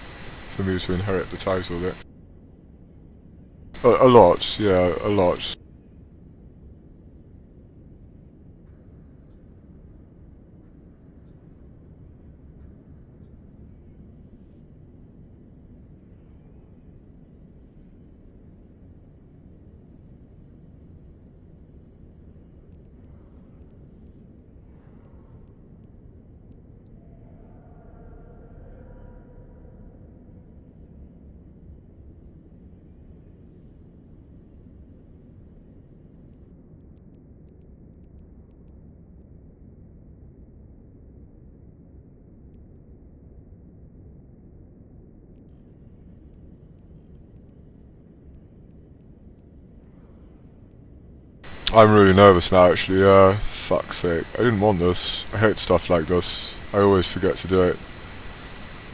for me to inherit the title there. A lot, yeah, a lot. I'm really nervous now, actually, yeah. Fuck's sake. I didn't want this. I hate stuff like this. I always forget to do it.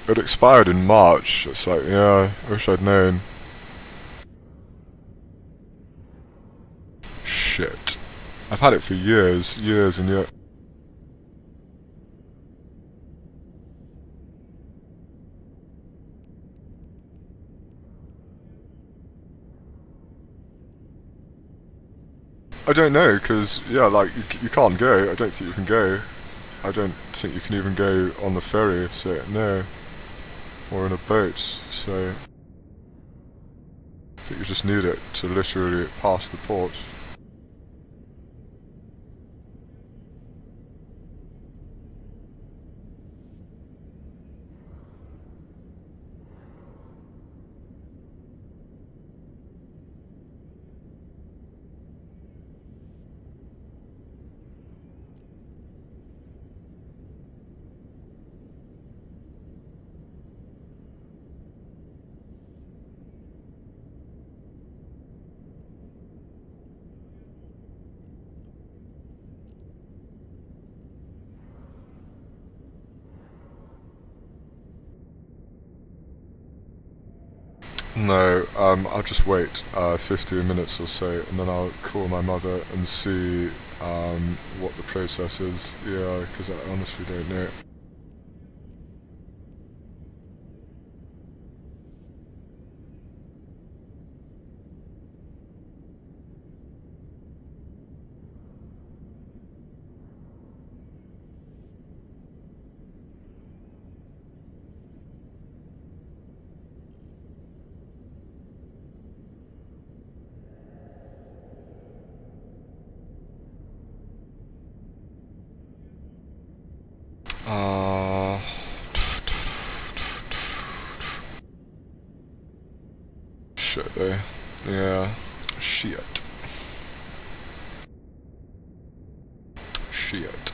It expired in March. It's like, yeah, I wish I'd known. Shit. I've had it for years and years. I don't know, because, yeah, like, you can't go. I don't think you can go. I don't think you can even go on the ferry, so, no. Or in a boat, so... I think you just need it to literally pass the port. No, I'll just wait 15 minutes or so, and then I'll call my mother and see what the process is. Yeah, because I honestly don't know. Uh, shit though. Yeah. Shit. Shit.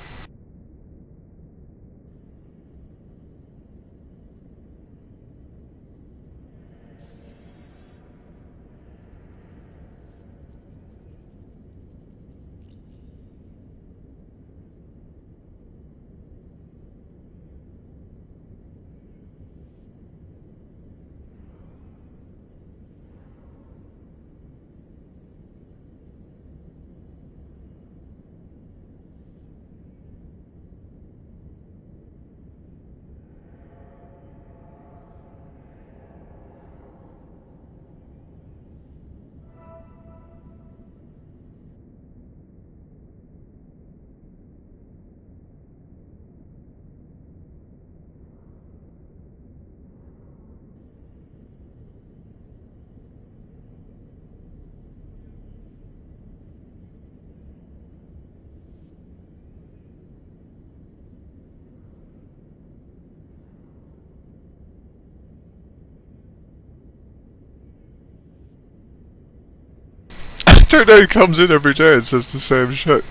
I don't know, he comes in every day and says the same shit.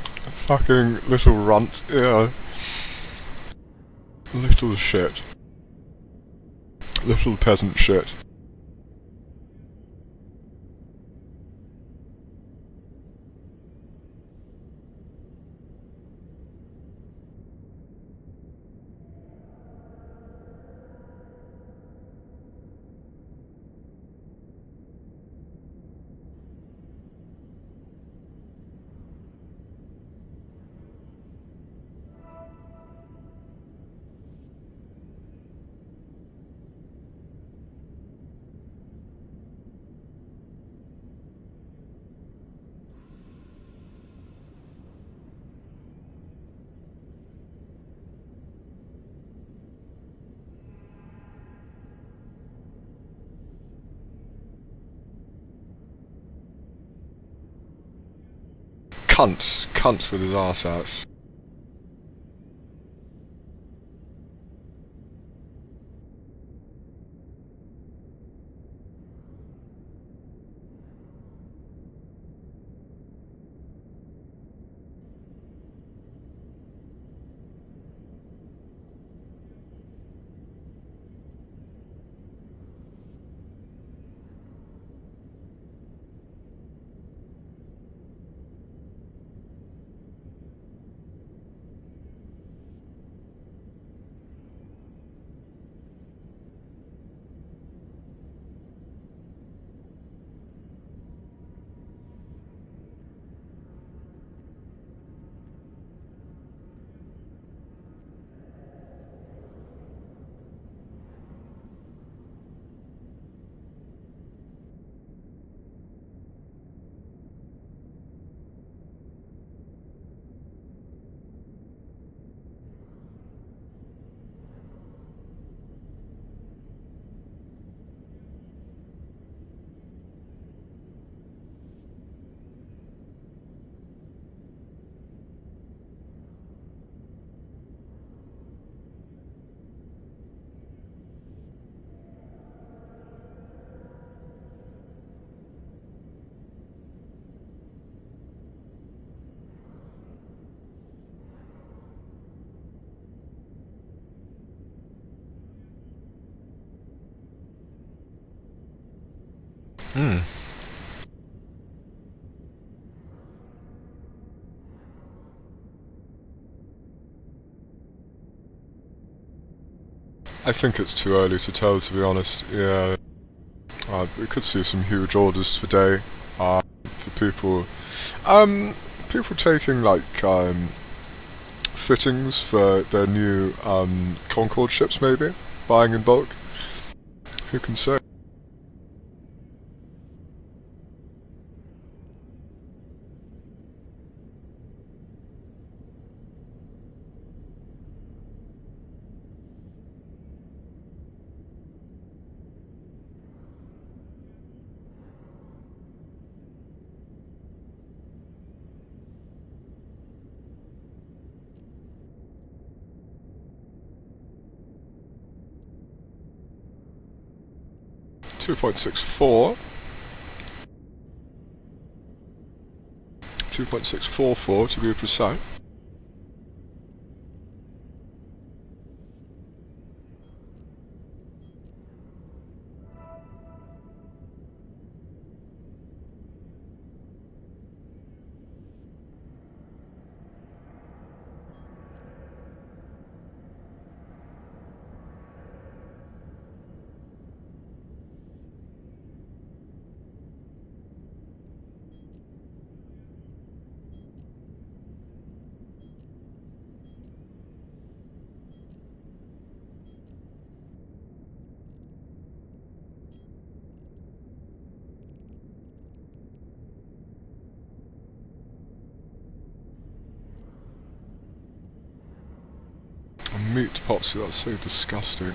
Fucking little runt, yeah. Little shit. Little peasant shit. Cunt with his arse out. Hmm. I think it's too early to tell, to be honest. Yeah, we could see some huge orders today for people. People taking like fittings for their new Concorde ships, maybe buying in bulk. Who can say? .64, 2.644 to be precise. Meat popsy, that's so disgusting.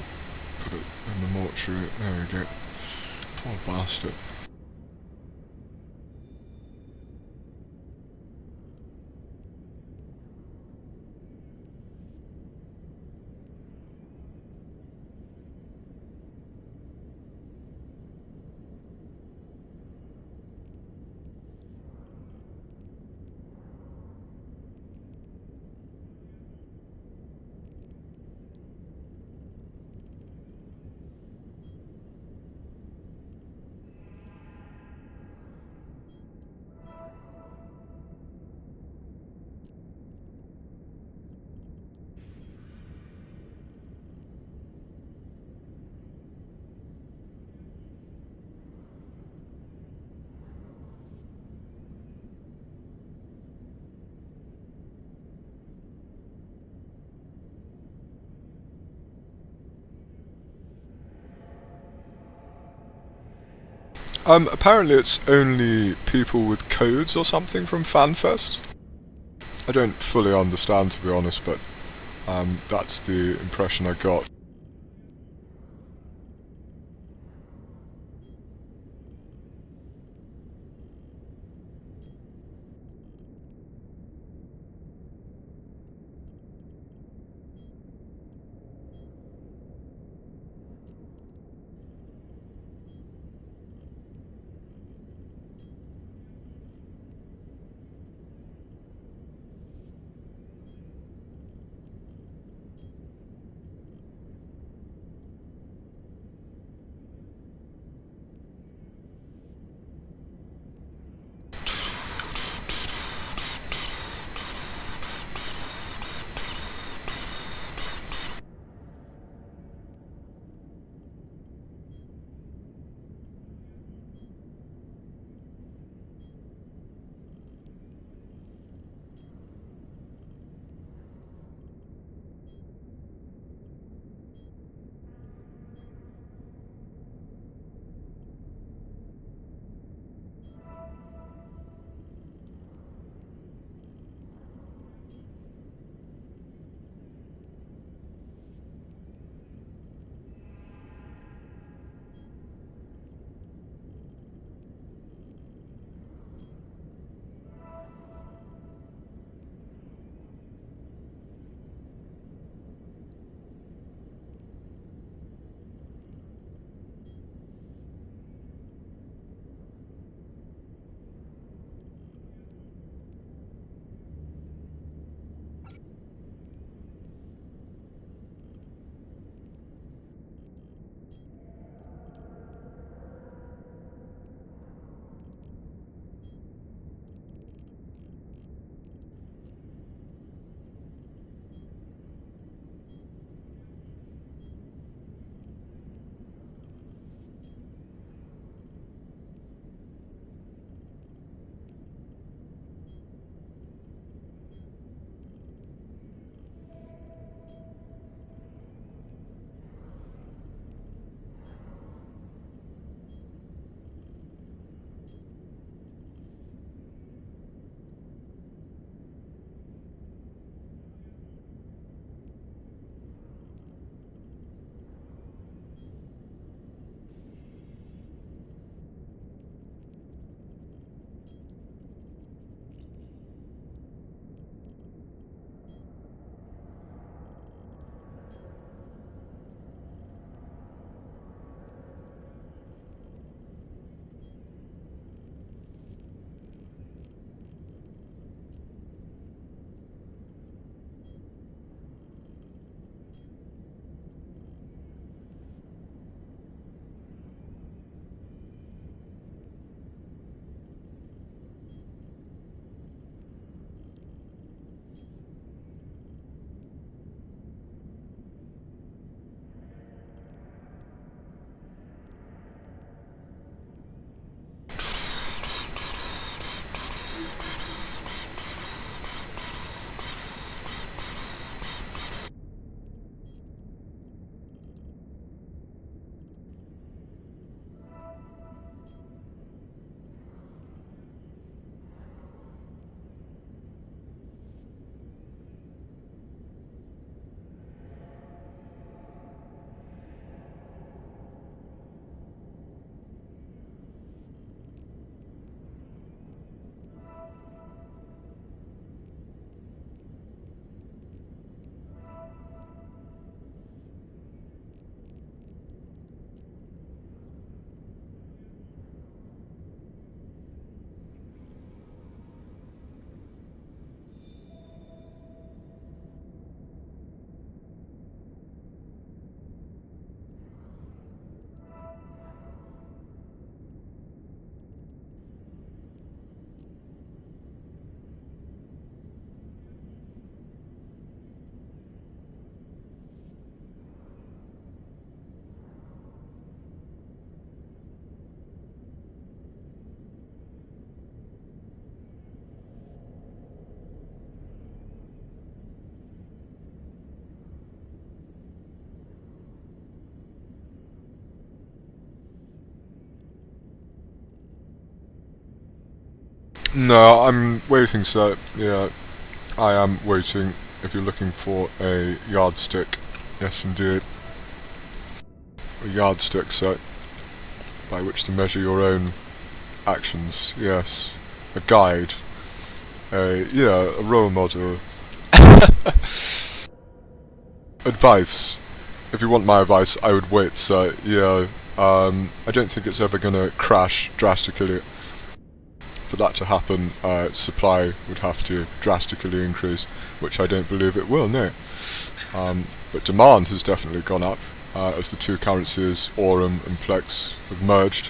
Put it in the mortuary. There we go. Poor bastard. Apparently it's only people with codes or something from FanFest. I don't fully understand, to be honest, but that's the impression I got. No, I'm waiting, sir. Yeah, I am waiting. If you're looking for a yardstick, yes, indeed, a yardstick, sir, by which to measure your own actions. Yes, a guide, a role model. Advice. If you want my advice, I would wait, sir. Yeah, I don't think it's ever gonna crash drastically. For that to happen, supply would have to drastically increase, which I don't believe it will, no. But demand has definitely gone up, as the two currencies, Aurum and Plex, have merged.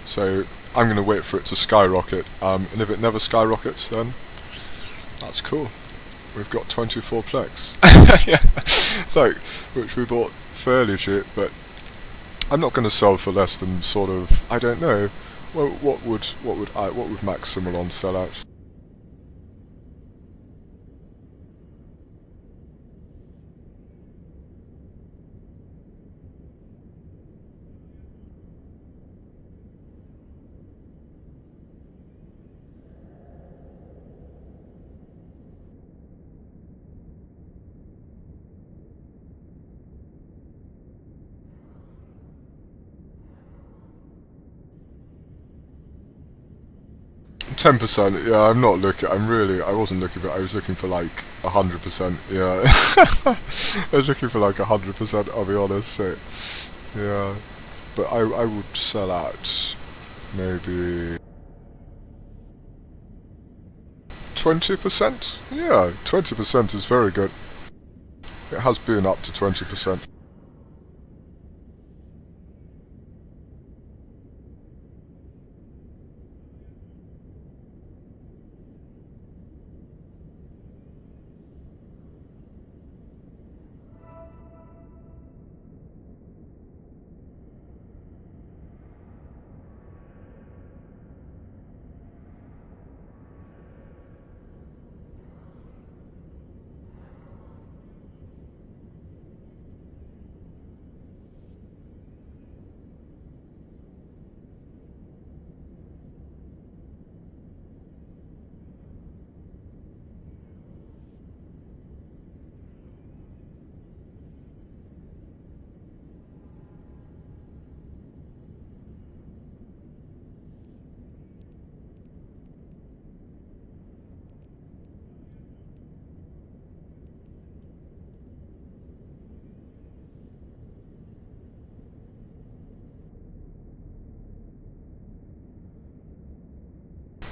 So I'm going to wait for it to skyrocket, and if it never skyrockets, then that's cool. We've got 24 Plex. Yeah, like, which we bought fairly cheap, but I'm not going to sell for less than sort of, I don't know. Well, what would Max Simulon sell at? $10%, yeah, I'm not looking, I wasn't looking for, I was looking for like 100%, yeah. I was looking for like 100%, I'll be honest, so, yeah. But I would sell out maybe 20%? Yeah, 20% is very good. It has been up to 20%.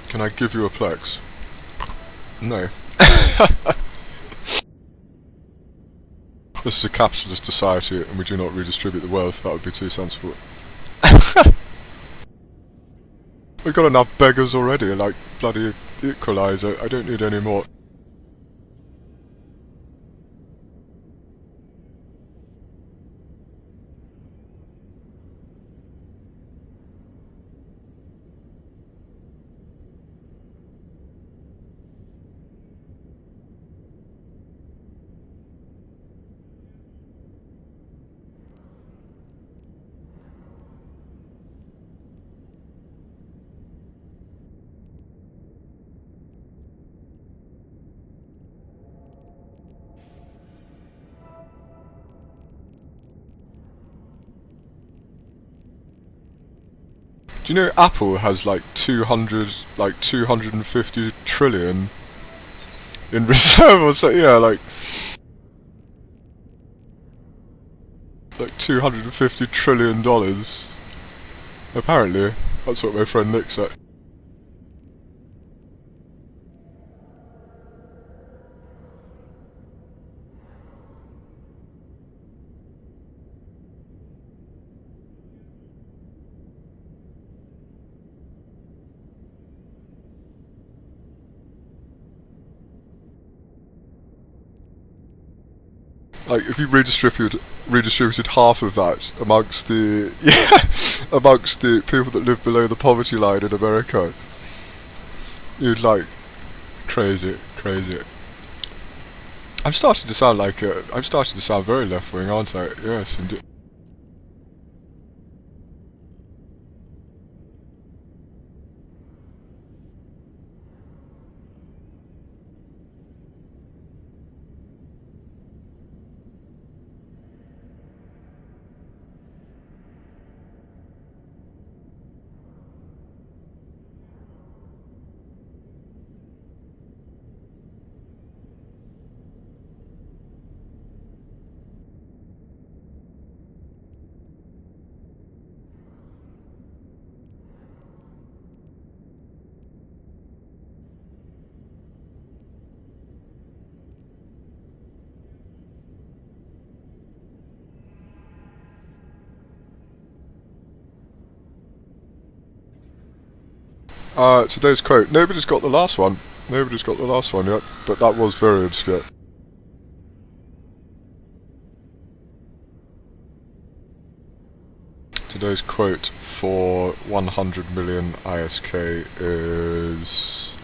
Can I give you a Plex? No. This is a capitalist society and we do not redistribute the wealth, that would be too sensible. We've got enough beggars already, like bloody equalizer, I don't need any more. Do you know Apple has like 250 trillion in reserve or so? Yeah, like 250 trillion dollars. Apparently, that's what my friend Nick said. Like if you redistributed half of that amongst the amongst the people that live below the poverty line in America, you'd like crazy. I'm starting to sound like I'm starting to sound very left wing, aren't I? Yes, indeed. Today's quote. Nobody's got the last one. Nobody's got the last one yet, but that was very obscure. Today's quote for 100 million ISK is...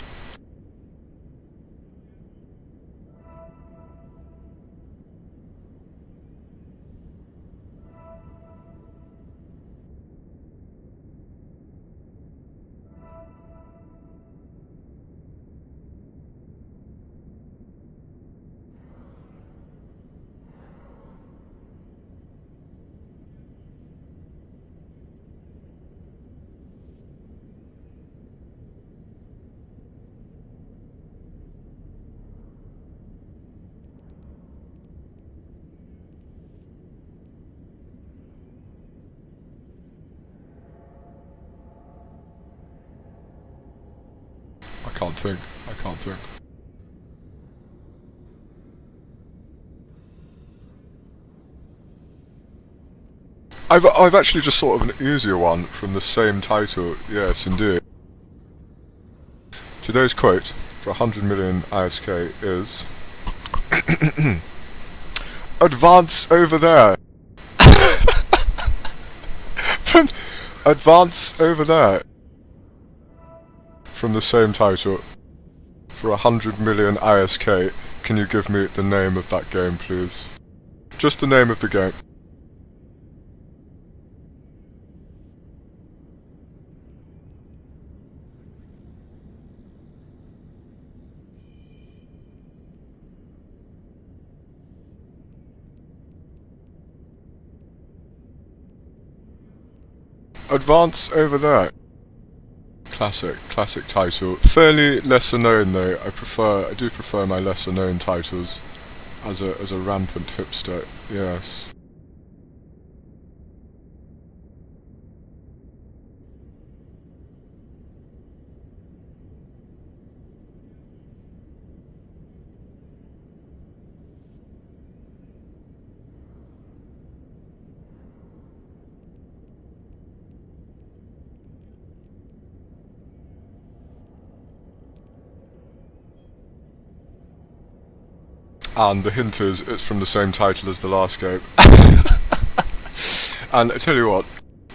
I can't think. I've actually just thought of an easier one from the same title. Yes, indeed. Today's quote for 100 million ISK is... Advance over there! From Advance over there! From the same title. For 100 million ISK, can you give me the name of that game, please? Just the name of the game. Advance over there. Classic title. Fairly lesser known though. I do prefer my lesser known titles as a rampant hipster. Yes. And the hint is, it's from the same title as the last game. And I tell you what,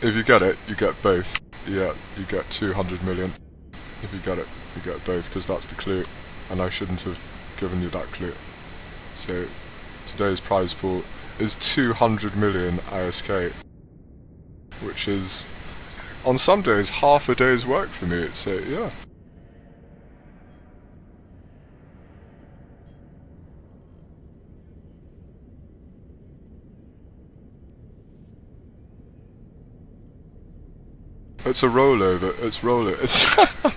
if you get it, you get both. Yeah, you get 200 million. If you get it, you get both, because that's the clue. And I shouldn't have given you that clue. So, today's prize pool is 200 million ISK. Which is, on some days, half a day's work for me. So, yeah. It's a rollover. It's rollover.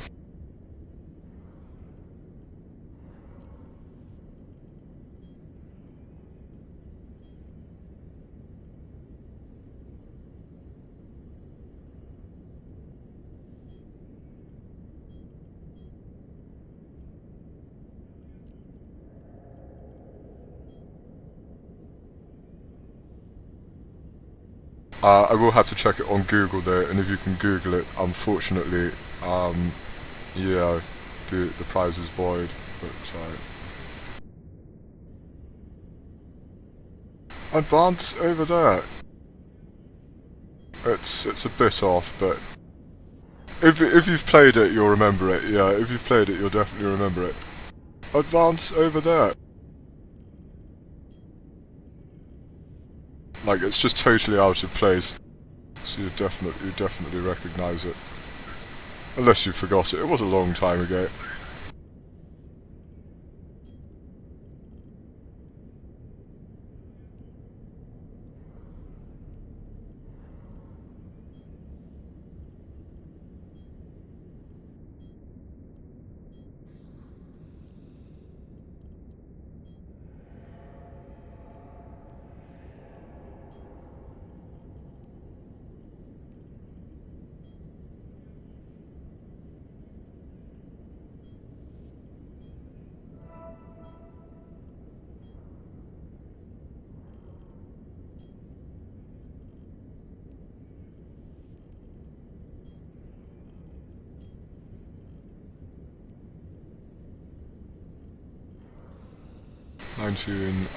I will have to check it on Google though, and if you can Google it, unfortunately, yeah, the prize is void. But Advance over there. It's a bit off, but if you've played it, you'll remember it. Yeah, if you've played it, you'll definitely remember it. Advance over there. Like, it's just totally out of place. So you definitely recognise it. Unless you forgot it. It was a long time ago.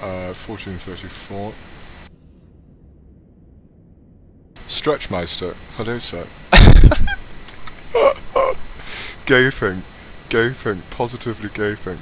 Uh, 1434. Stretchmeister, hello sir. Gaping, gaping, positively gaping.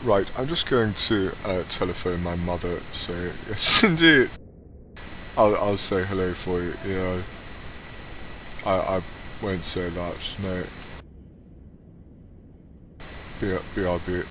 Right, I'm just going to telephone my mother, so yes indeed. I'll say hello for you, yeah. I won't say that, no. BRB.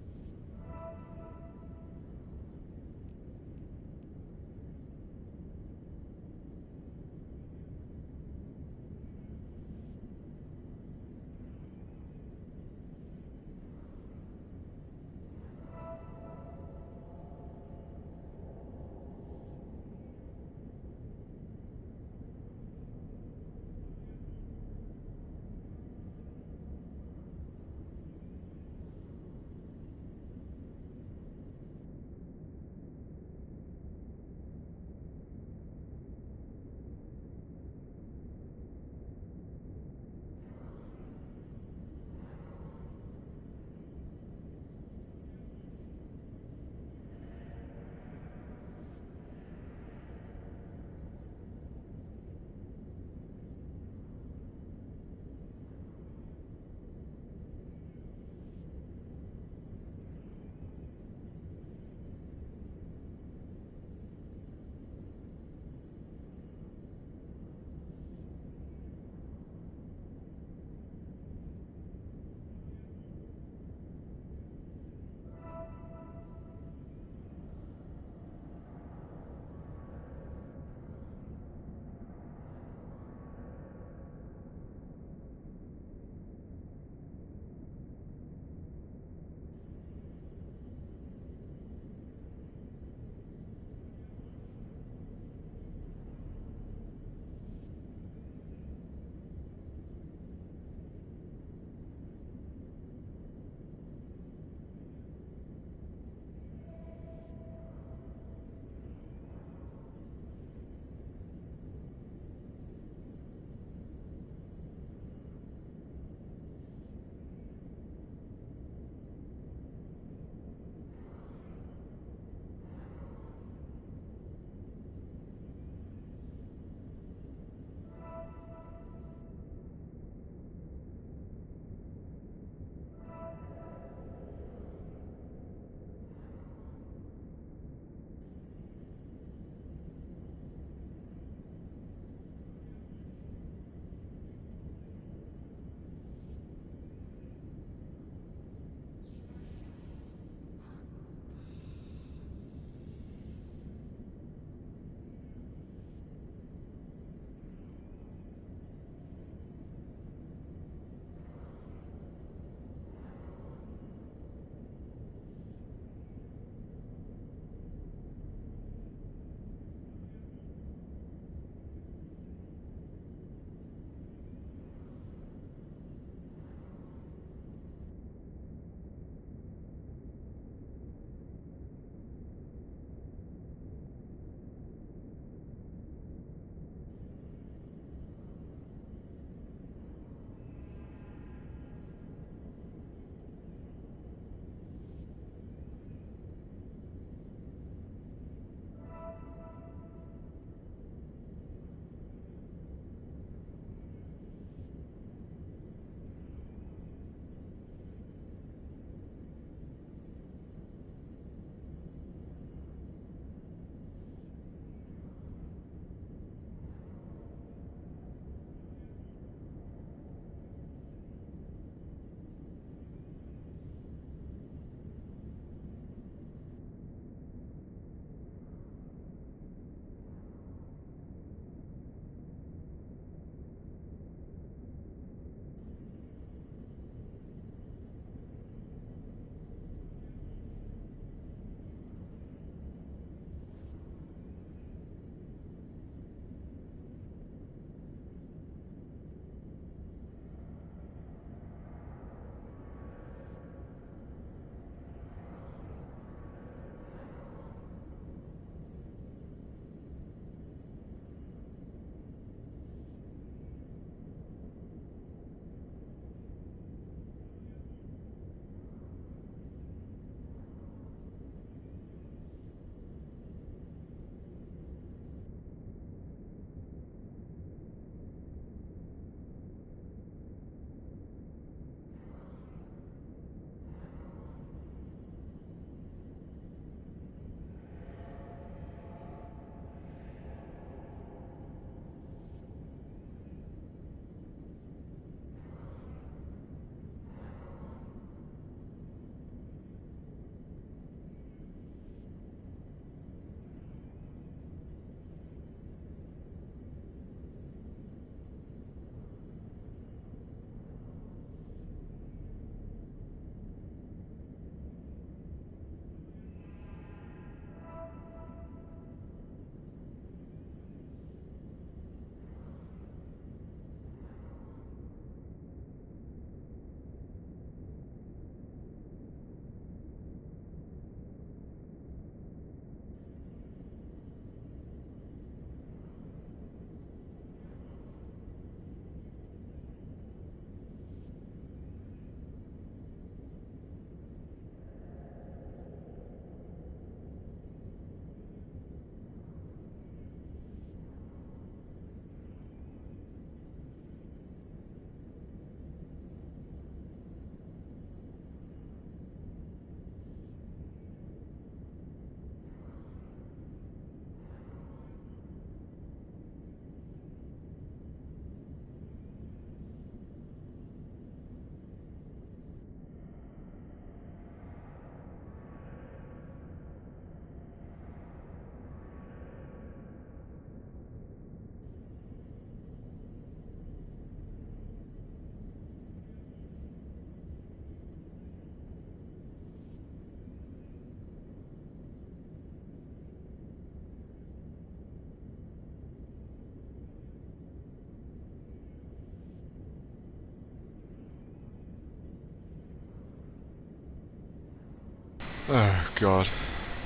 Oh god.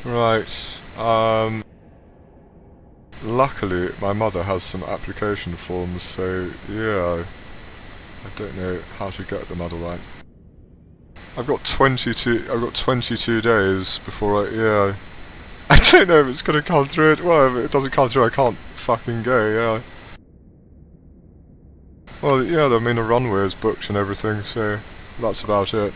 Right. Luckily, my mother has some application forms, so yeah, I don't know how to get them otherwise. I've got 22 days before yeah. I don't know if it's gonna come through. Well, if it doesn't come through, I can't fucking go, yeah. Well, yeah, I mean, the runway is booked and everything, so that's about it.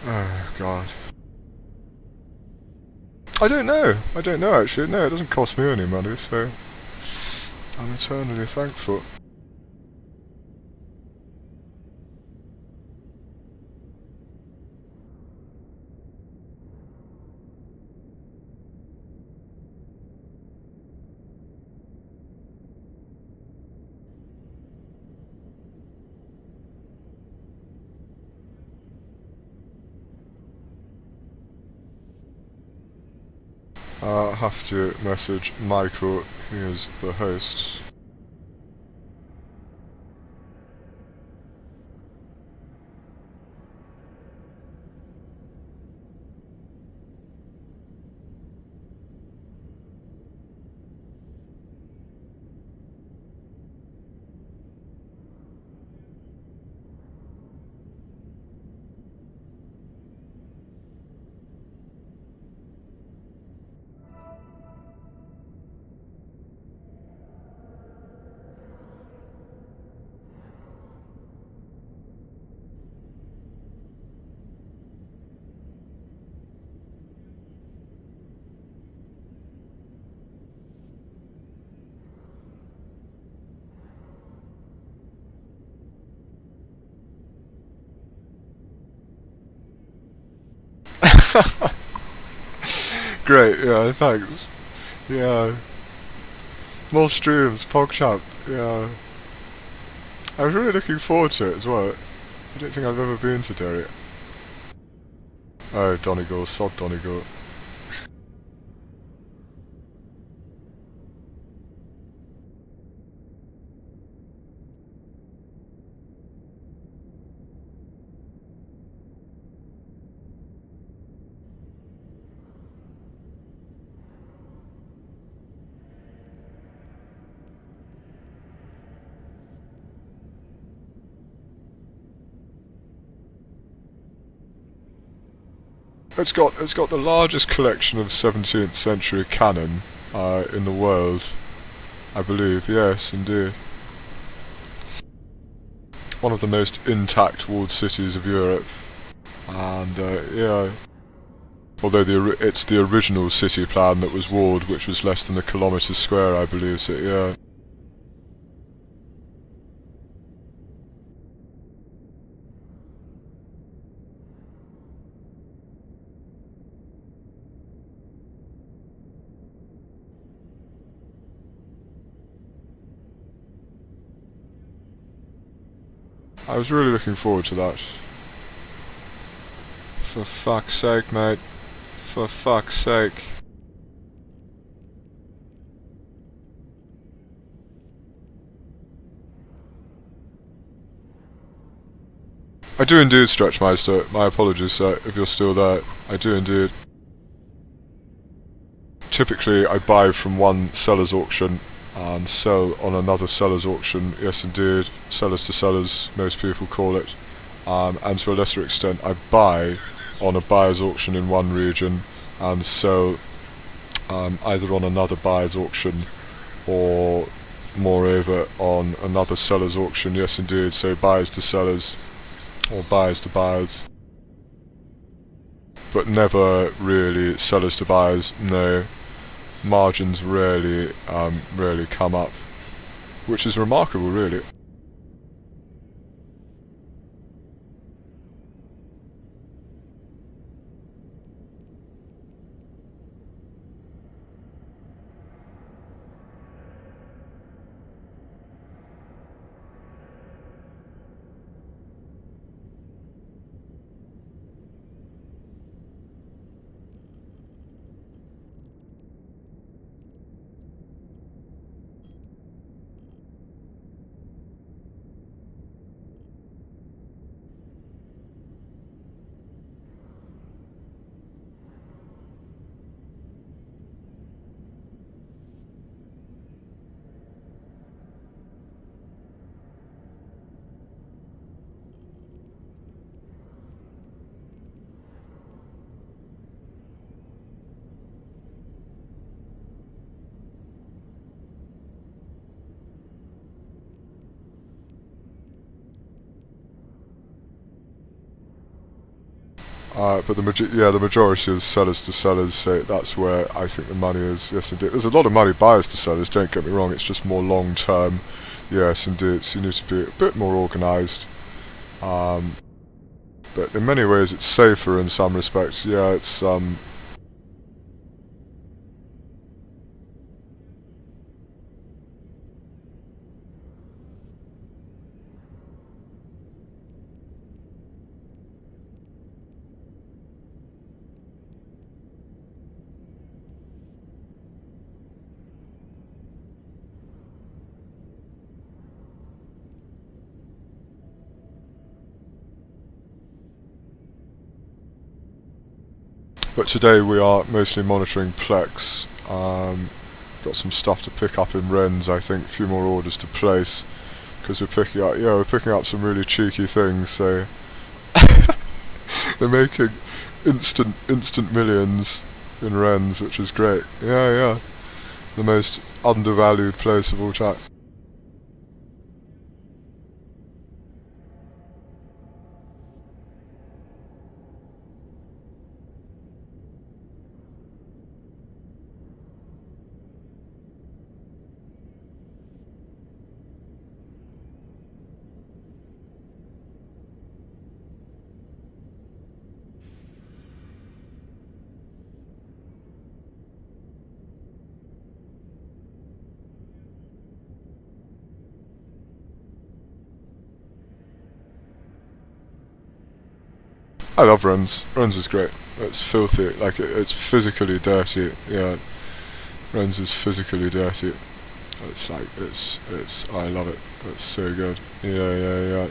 Oh, God. I don't know, actually. No, it doesn't cost me any money, so I'm eternally thankful. I'll have to message Michael, who is the host. Great, yeah, thanks. Yeah. More streams, PogChamp, yeah. I was really looking forward to it as well. I don't think I've ever been to Derry. Oh, Donegal, sod Donegal. It's got the largest collection of 17th century cannon in the world, I believe. Yes, indeed. One of the most intact walled cities of Europe, and yeah. Although it's the original city plan that was walled, which was less than a kilometre square, I believe. So yeah. I was really looking forward to that. For fuck's sake, mate. For fuck's sake. I do indeed, Stretchmeister. My apologies, sir, if you're still there. I do indeed. Typically, I buy from one seller's auction and sell on another seller's auction. Yes, indeed. Sellers to sellers, most people call it. And to a lesser extent, I buy on a buyer's auction in one region and sell either on another buyer's auction or moreover on another seller's auction. Yes, indeed. So buyers to sellers or buyers to buyers. But never really sellers to buyers, no. Margins rarely come up, which is remarkable, really. But the majority is sellers to sellers, so that's where I think the money is. Yes, indeed. There's a lot of money buyers to sellers. Don't get me wrong. It's just more long term. Yes, indeed. So you need to be a bit more organised. But in many ways, it's safer in some respects. Yeah, it's But today we are mostly monitoring Plex. Got some stuff to pick up in Rennes. I think a few more orders to place because we're picking up some really cheeky things. So they're making instant millions in Rennes, which is great. Yeah, the most undervalued place of all time. I love Rennes. Rennes is great. It's filthy. Like it's physically dirty. Yeah, Rennes is physically dirty. It's like it's. I love it. It's so good. Yeah.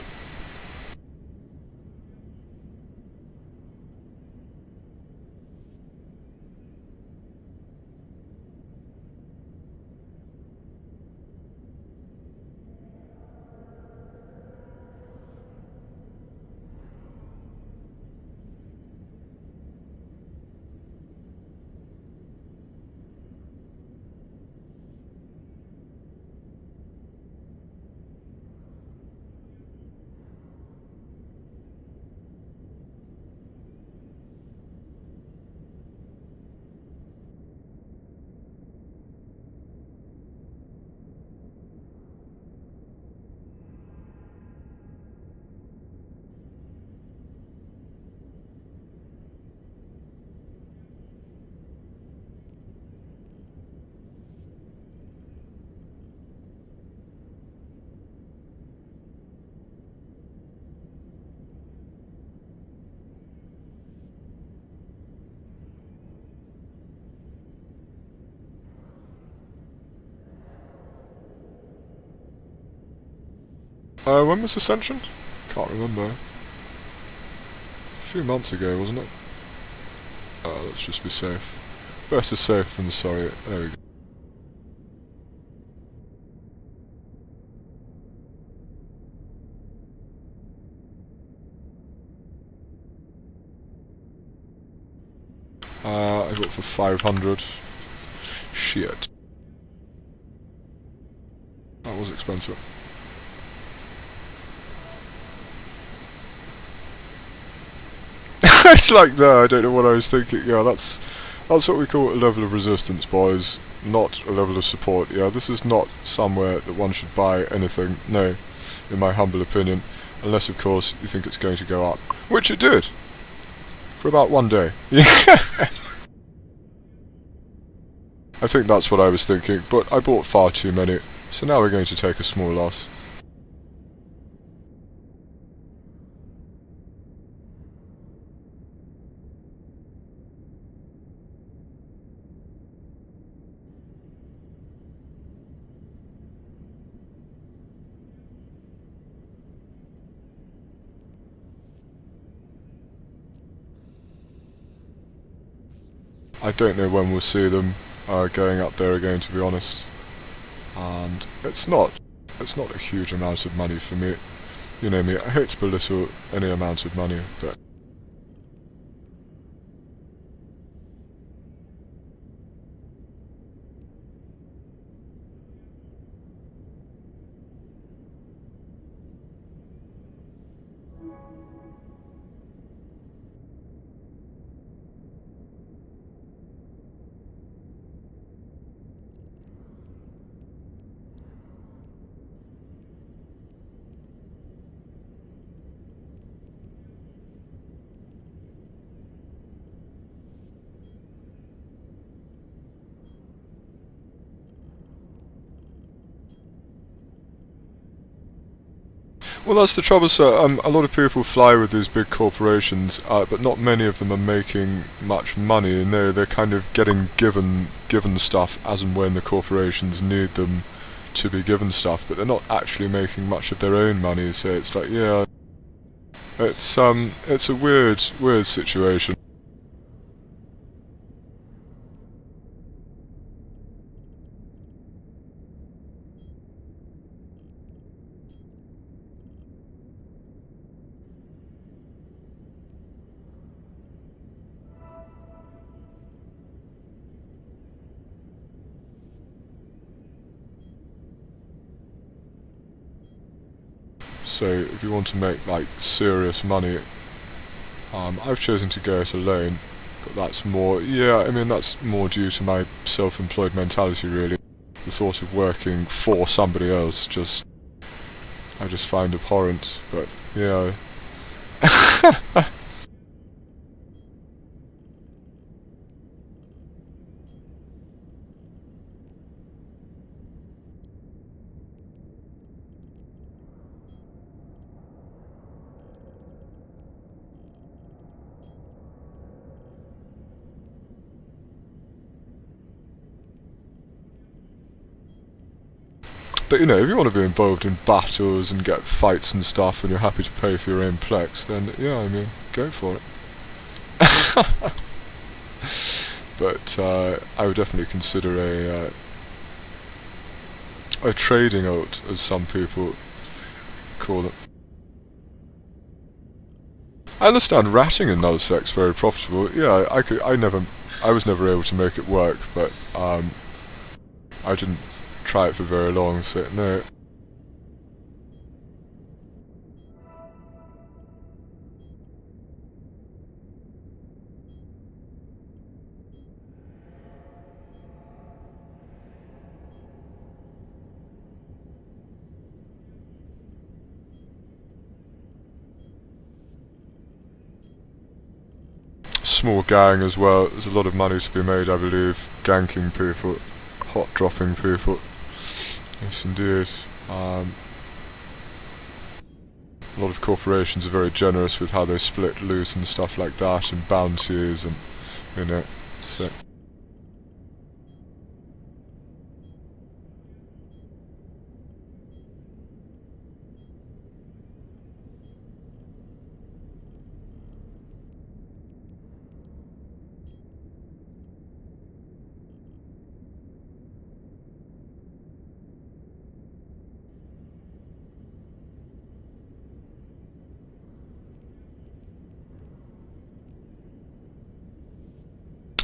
When was Ascension? Can't remember. A few months ago, wasn't it? Let's just be safe. Better safe than sorry. There we go. I got for 500. Shit. That was expensive. It's like there, I don't know what I was thinking. Yeah, that's what we call a level of resistance, boys. Not a level of support. Yeah, this is not somewhere that one should buy anything. No, in my humble opinion. Unless, of course, you think it's going to go up. Which it did. For about one day. I think that's what I was thinking, but I bought far too many. So now we're going to take a small loss. I don't know when we'll see them going up there again, to be honest. And it's not a huge amount of money for me. You know me, I hate to belittle any amount of money, but Well, that's the trouble, sir. A lot of people fly with these big corporations, but not many of them are making much money. And they're kind of getting given stuff as and when the corporations need them to be given stuff, but they're not actually making much of their own money. So it's like, yeah, it's a weird situation. So if you want to make like serious money, I've chosen to go it alone, but that's more, yeah, I mean that's more due to my self-employed mentality really. The thought of working for somebody else I just find abhorrent, but yeah. But you know, if you want to be involved in battles and get fights and stuff and you're happy to pay for your own plex, then yeah, I mean, go for it. But I would definitely consider a trading alt, as some people call it. I understand ratting in nullsec's very profitable. Yeah, I was never able to make it work, but I didn't try it for very long, so no. Small gang as well, there's a lot of money to be made, I believe, ganking people, hot dropping people. Yes indeed. A lot of corporations are very generous with how they split loot and stuff like that, and bounties, and you know, so.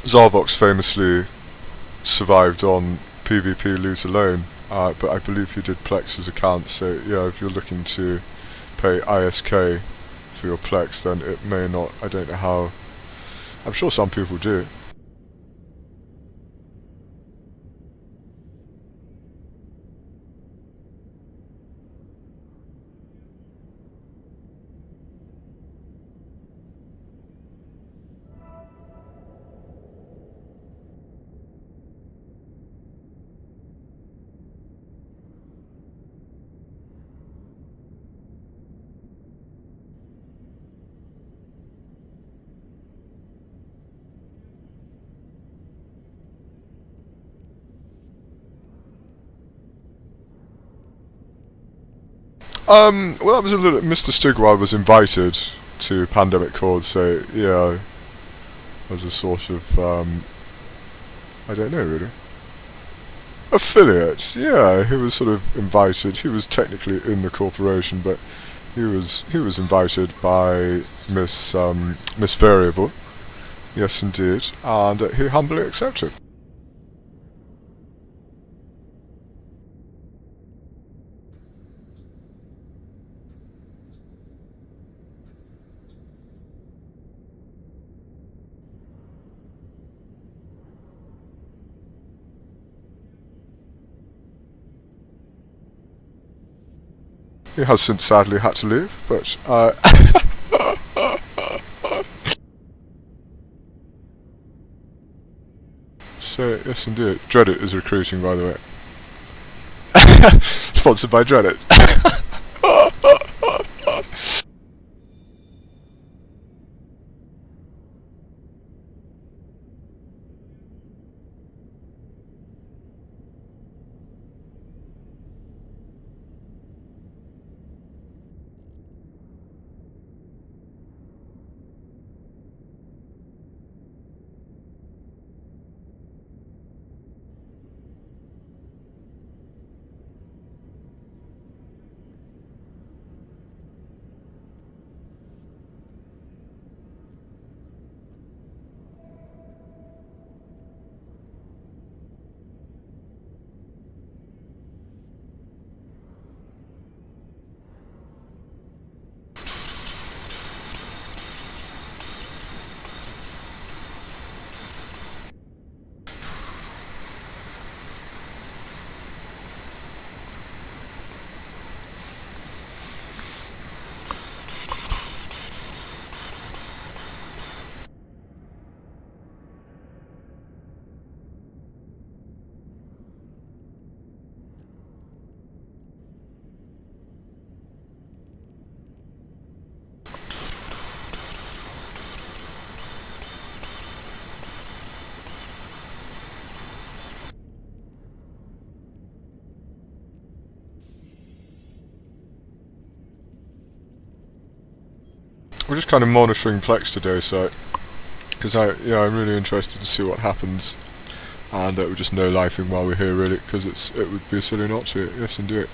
Zarvox famously survived on PvP loot alone, but I believe he did Plex's account, so yeah, if you're looking to pay ISK for your Plex, then it may not, I don't know how, I'm sure some people do. Well, that was a little. Mr. Stigwell was invited to Pandemic Chord, so yeah, as a sort of I don't know really. Affiliate, yeah, he was sort of invited. He was technically in the corporation, but he was invited by Miss Variable. Yes, indeed, and he humbly accepted. He has since sadly had to leave, but so yes indeed. Dreadit is recruiting, by the way. Sponsored by Dreadit. we're just kind of monitoring Plex today, so because I'm really interested to see what happens, and we're just no lifing while we're here really, because it would be silly not to. Yes, indeed.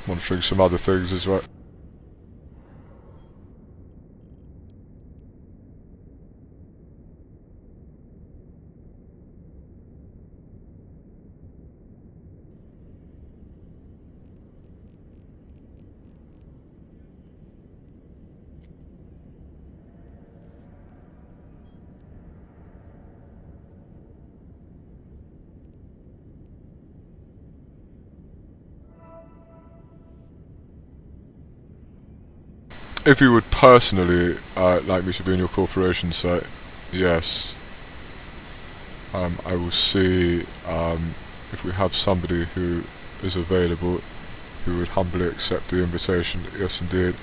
Monitoring some other things as well. If you would personally like me to be in your corporation site, yes. I will see if we have somebody who is available who would humbly accept the invitation. Yes, indeed.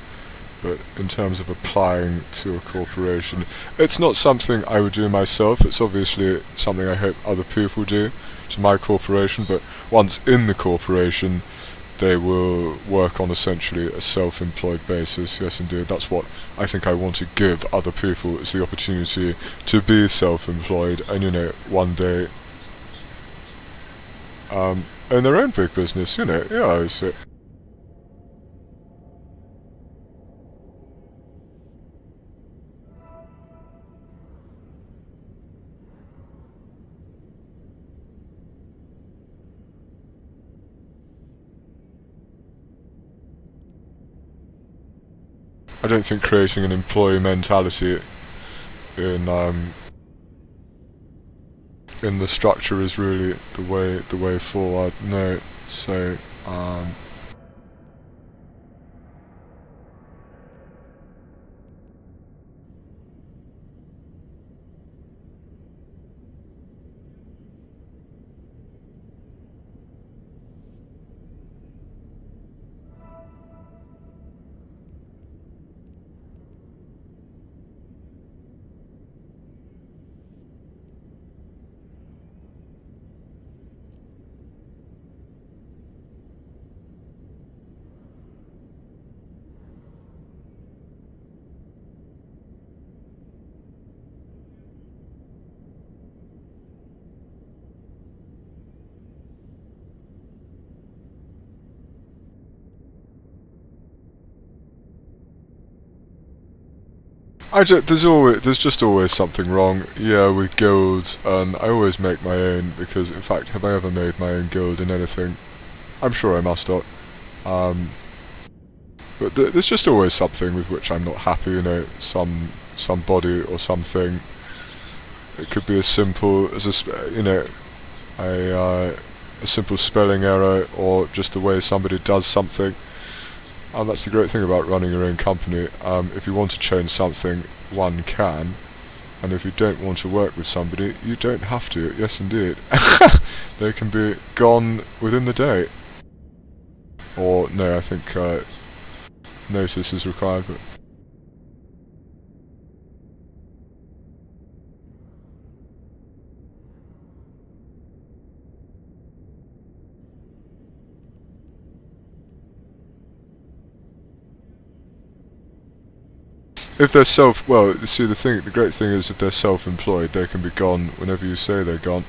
But in terms of applying to a corporation, it's not something I would do myself. It's obviously something I hope other people do to my corporation, but once in the corporation, they will work on essentially a self-employed basis. Yes, indeed. That's what I think I want to give other people, is the opportunity to be self-employed and, one day own their own big business, yeah, so I don't think creating an employee mentality in in the structure is really the way forward. No, so there's just always something wrong. Yeah, with guilds, and I always make my own because, in fact, have I ever made my own guild in anything? I'm sure I must not. But there's just always something with which I'm not happy. Somebody or something. It could be as simple as a simple spelling error, or just the way somebody does something. And that's the great thing about running your own company. If you want to change something, one can. And if you don't want to work with somebody, you don't have to. Yes, indeed. They can be gone within the day. Or, no, I think notice is required. But if they're well, see, the great thing is if they're self-employed, they can be gone whenever you say they're gone.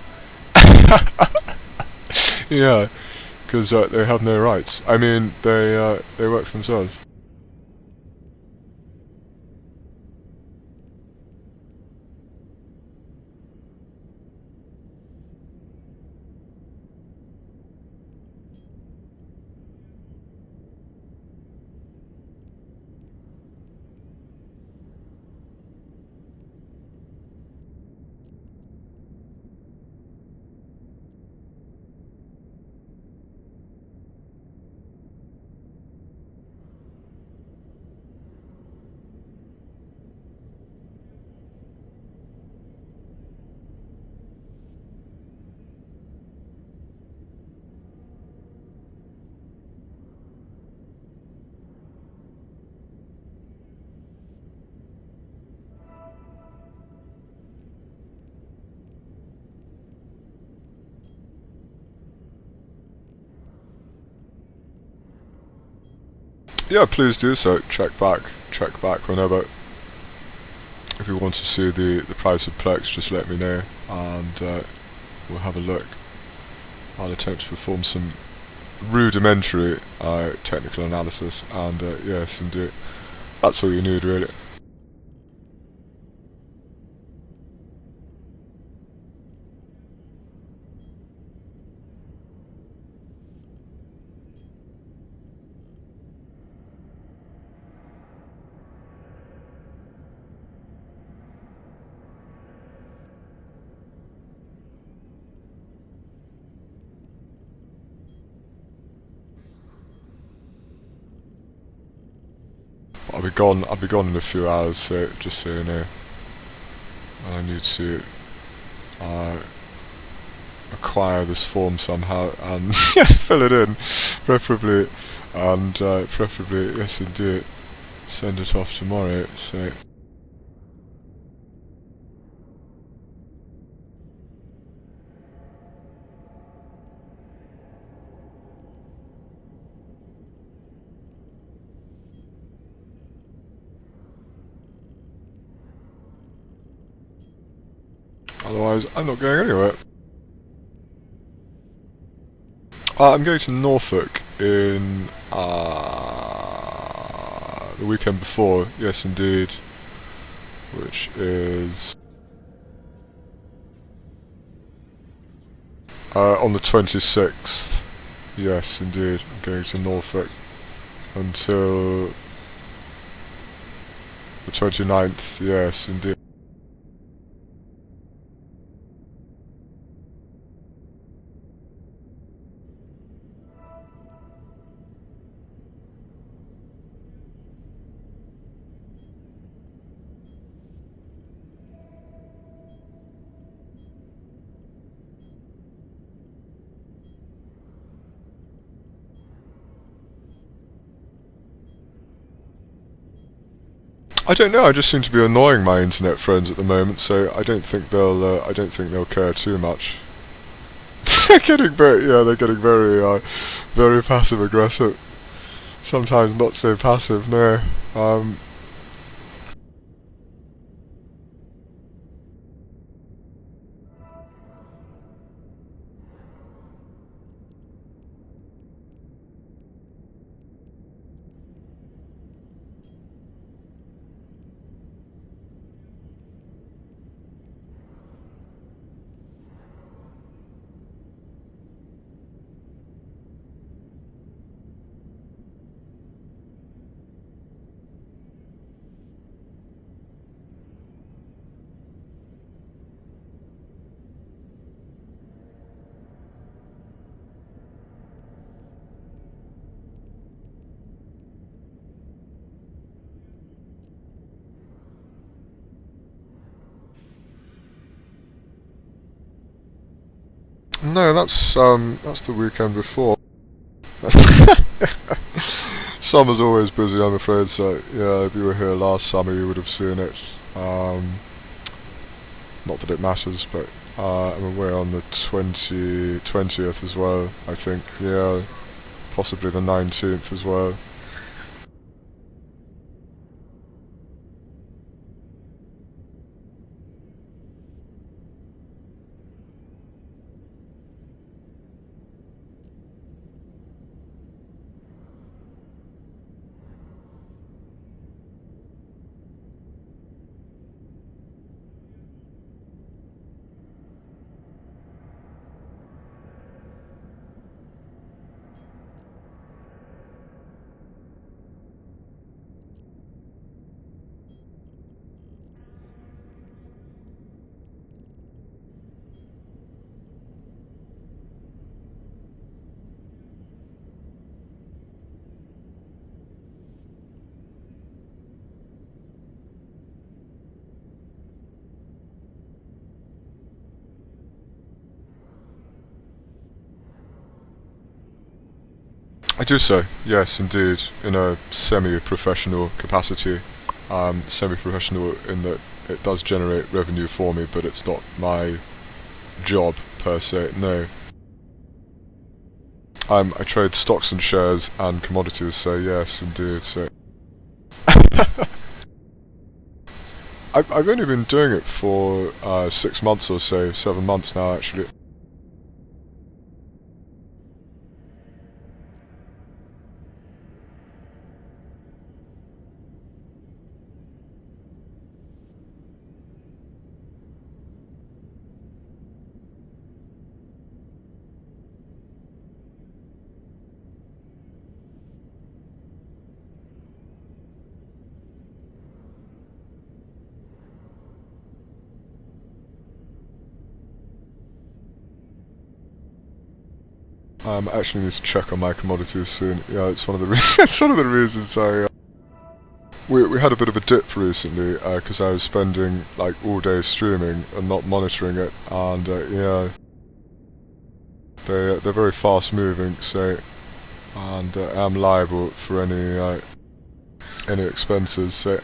Yeah, because they have no rights. I mean, they work for themselves. yeah, please do so. Check back whenever. If you want to see the price of Plex, just let me know, and we'll have a look. I'll attempt to perform some rudimentary technical analysis, and yes, indeed, that's all you need, really. I'll be gone in a few hours, so just so you know. I need to acquire this form somehow and fill it in, preferably, and preferably, yes indeed, send it off tomorrow, so... Otherwise, I'm not going anywhere. I'm going to Norfolk in the weekend before, yes indeed, which is on the 26th. Yes indeed, I'm going to Norfolk until the 29th, yes indeed. I don't know. I just seem to be annoying my internet friends at the moment, so I don't think they'll care too much. They're getting very passive aggressive. Sometimes not so passive. No. No, that's the weekend before. Summer's always busy, I'm afraid. So yeah, if you were here last summer, you would have seen it. Not that it matters, but I'm away on the 20th as well. I think, yeah, possibly the 19th as well. I do so, yes, indeed, in a semi-professional capacity. Semi-professional in that it does generate revenue for me, but it's not my job per se. No. I trade stocks and shares and commodities, so yes, indeed. So I've only been doing it for 6 months or so, 7 months now actually. I actually need to check on my commodities soon. Yeah, it's one of the it's one of the reasons I. We had a bit of a dip recently because I was spending like all day streaming and not monitoring it, and yeah, they're very fast moving. So, and I'm liable for any expenses. So.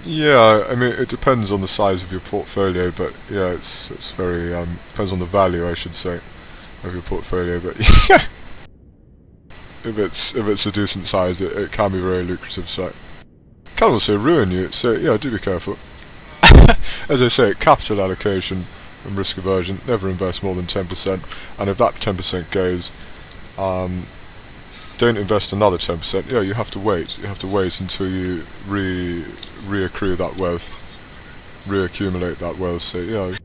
Yeah, I mean, it depends on the size of your portfolio, but yeah, it's very, depends on the value, I should say, of your portfolio, but yeah, if it's a decent size, it can be very lucrative, so it can also ruin you, so yeah, do be careful. As I say, capital allocation and risk aversion, never invest more than 10%, and if that 10% goes, don't invest another 10%. Yeah, you have to wait. You have to wait until you reaccrue that wealth, reaccumulate that wealth. So yeah.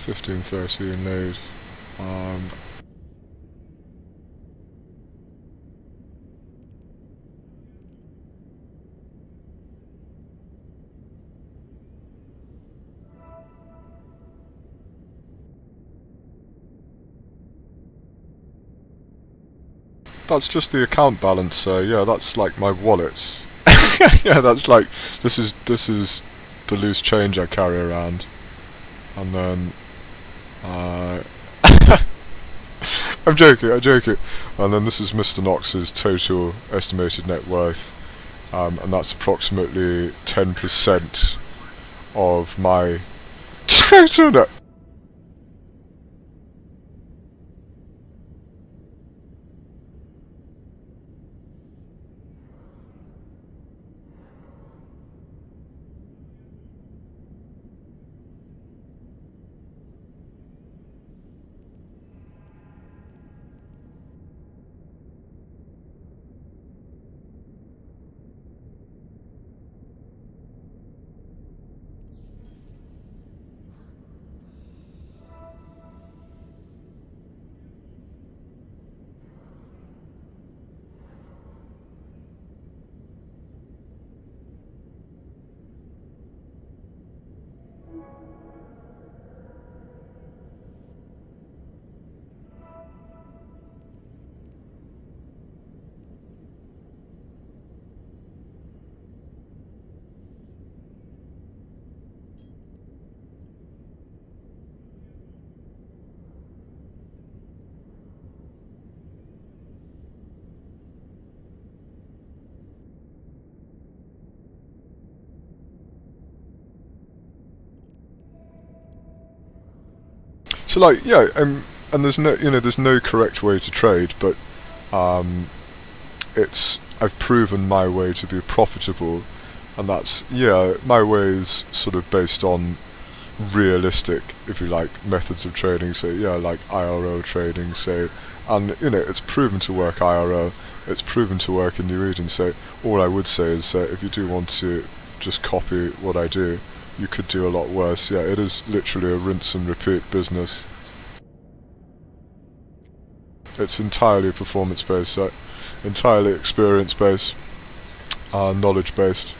Fifteen, 13 load. Um, that's just the account balance. Yeah, that's like my wallet. Yeah, that's like this is the loose change I carry around, and then uh, I'm joking, I'm joking. And then this is Mr. Knox's total estimated net worth, and that's approximately 10% of my total net. So like, yeah, and there's no, there's no correct way to trade, but I've proven my way to be profitable, and that's, yeah, my way is sort of based on realistic, if you like, methods of trading. So yeah, like IRO trading. So, and it's proven to work IRO. It's proven to work in New Eden. So all I would say is if you do want to just copy what I do, you could do a lot worse. Yeah, it is literally a rinse and repeat business. It's entirely performance based, so entirely experience based, knowledge based.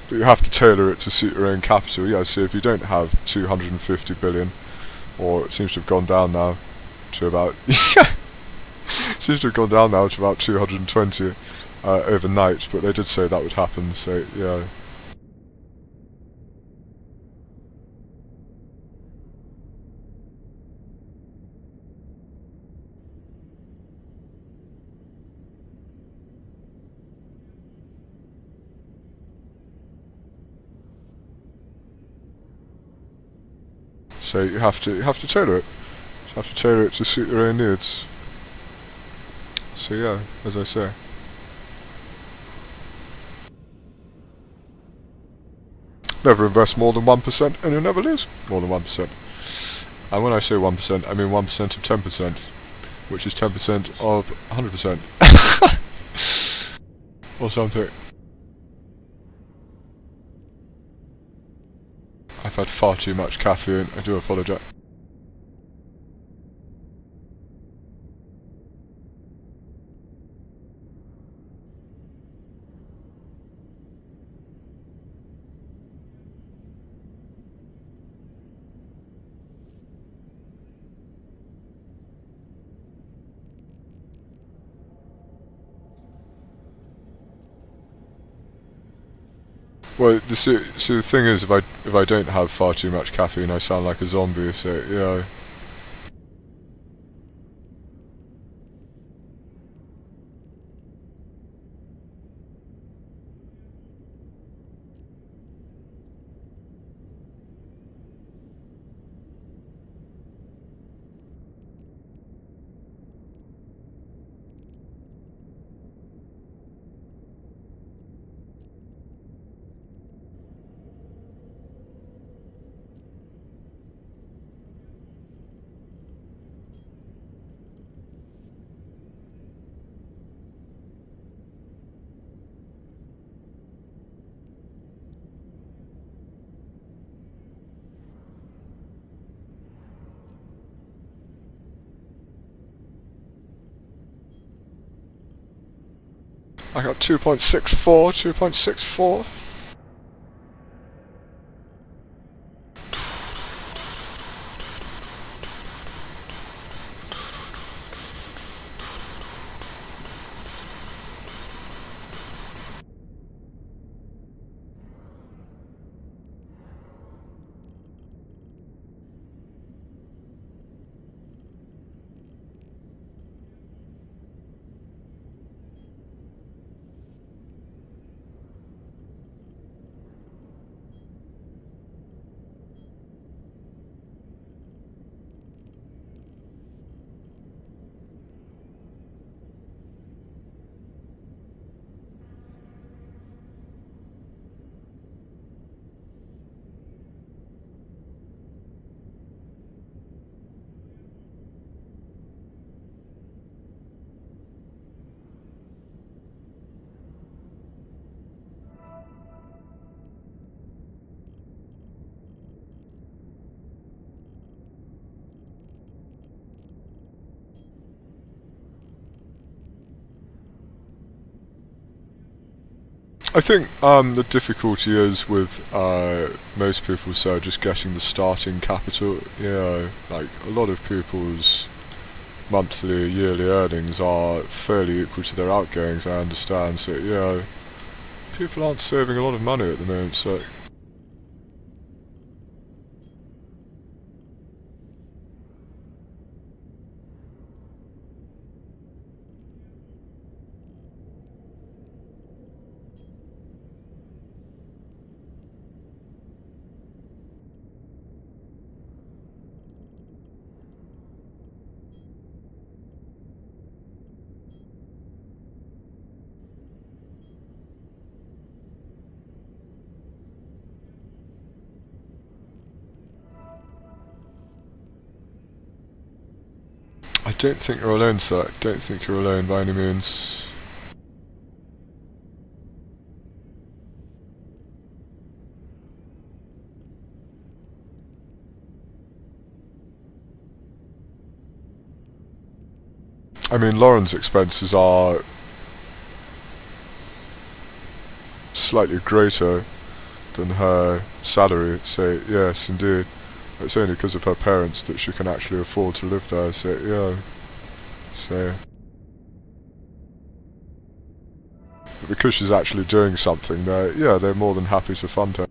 But you have to tailor it to suit your own capital. Yeah, so if you don't have 250 billion, or it seems to have gone down now to about seems to have gone down now to about 220 overnight, but they did say that would happen, so yeah. So you have to tailor it. You have to tailor it to suit your own needs. So yeah, as I say. Never invest more than 1% and you'll never lose more than 1%. And when I say 1%, I mean 1% of 10%, which is 10% of 100%. Or something. I've had far too much caffeine, I do apologise. Well, so the thing is, if I don't have far too much caffeine, I sound like a zombie. So yeah. I got 2.64, 2.64. I think the difficulty is with most people, so just getting the starting capital. You know, like a lot of people's monthly, yearly earnings are fairly equal to their outgoings. I understand, so you know, people aren't saving a lot of money at the moment. So I don't think you're alone, sir. I don't think you're alone by any means. I mean, Lauren's expenses are slightly greater than her salary, so yes, indeed. It's only because of her parents that she can actually afford to live there, so yeah. So, but because she's actually doing something, they're more than happy to fund her.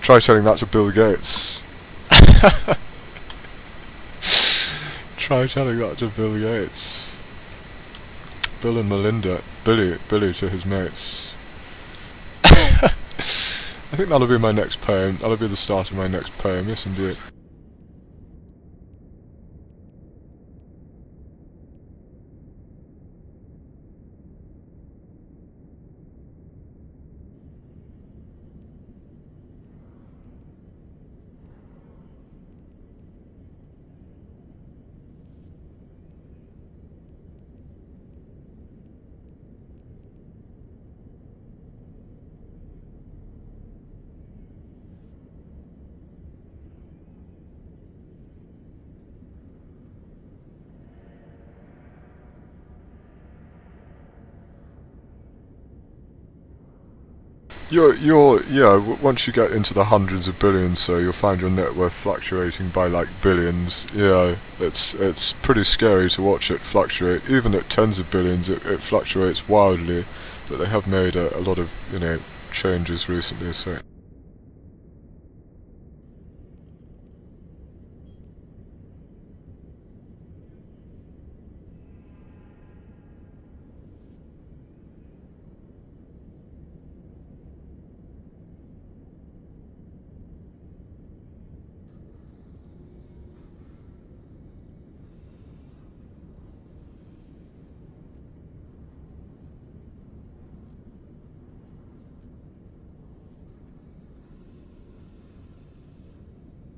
Try telling that to Bill Gates. Try telling that to Bill Gates. Bill and Melinda. Billy to his mates. I think that'll be my next poem. That'll be the start of my next poem, yes indeed. Once you get into the hundreds of billions, so you'll find your net worth fluctuating by like billions. Yeah, it's pretty scary to watch it fluctuate. Even at tens of billions, it fluctuates wildly. But they have made a lot of, you know, changes recently, so.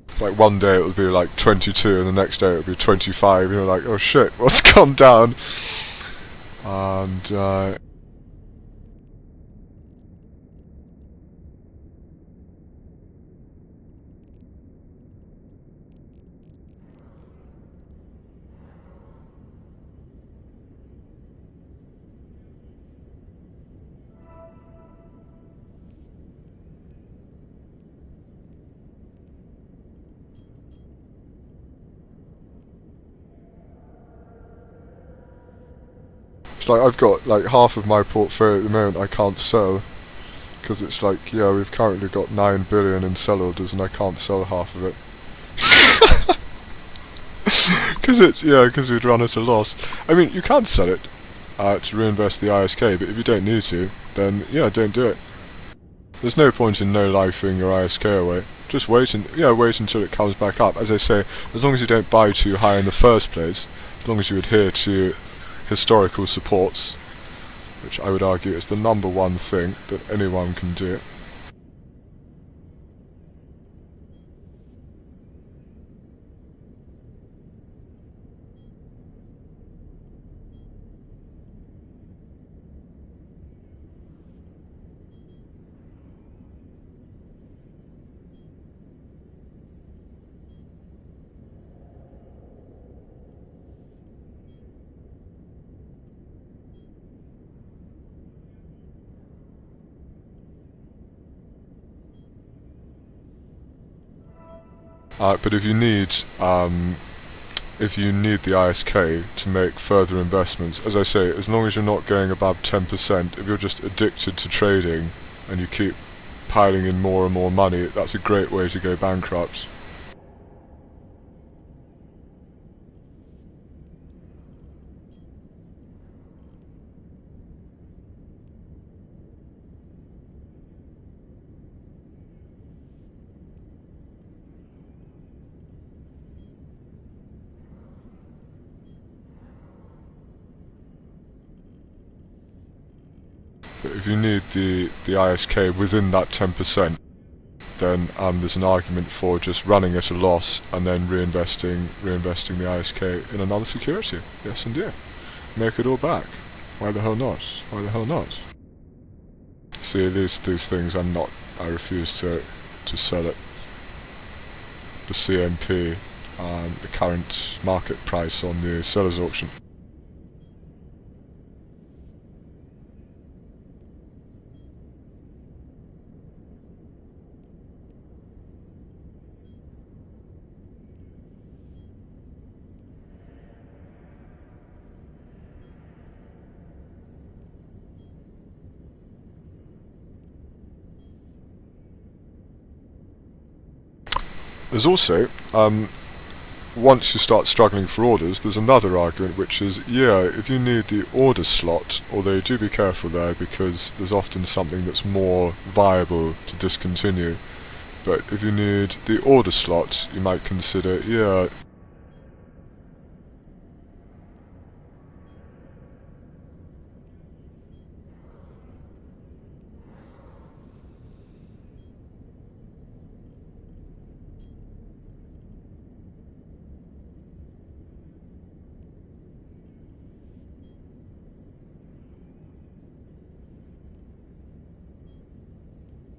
It's like one day it would be like 22 and the next day it would be 25. You're like, oh shit, what's gone down? And it's like I've got like half of my portfolio at the moment I can't sell. Because it's like, yeah, we've currently got 9 billion in sell orders and I can't sell half of it. Because we'd run at a loss. I mean, you can sell it to reinvest the ISK, but if you don't need to, then yeah, don't do it. There's no point in no-lifing your ISK away. Just wait until it comes back up. As I say, as long as you don't buy too high in the first place, as long as you adhere to historical supports, which I would argue is the number one thing that anyone can do. But if you need the ISK to make further investments, as I say, as long as you're not going above 10%, if you're just addicted to trading and you keep piling in more and more money, that's a great way to go bankrupt. But if you need the ISK within that 10%, then there's an argument for just running at a loss and then reinvesting the ISK in another security. Yes, indeed. Make it all back. Why the hell not? Why the hell not? See, these things I refuse to sell at the CMP, the current market price on the seller's auction. There's also, once you start struggling for orders, there's another argument, which is, yeah, if you need the order slot, although do be careful there, because there's often something that's more viable to discontinue, but if you need the order slot, you might consider, yeah,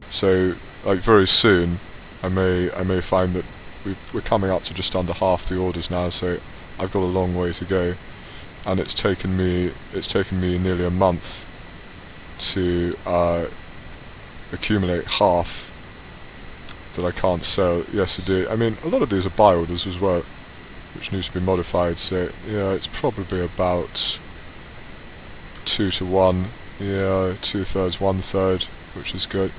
so, like, very soon, I may find that we're coming up to just under half the orders now, so I've got a long way to go, and it's taken me nearly a month to accumulate half that I can't sell. Yes, indeed. I mean, a lot of these are buy orders as well, which needs to be modified. So yeah, it's probably about 2 to 1. Yeah, 2/3, 1/3, which is good.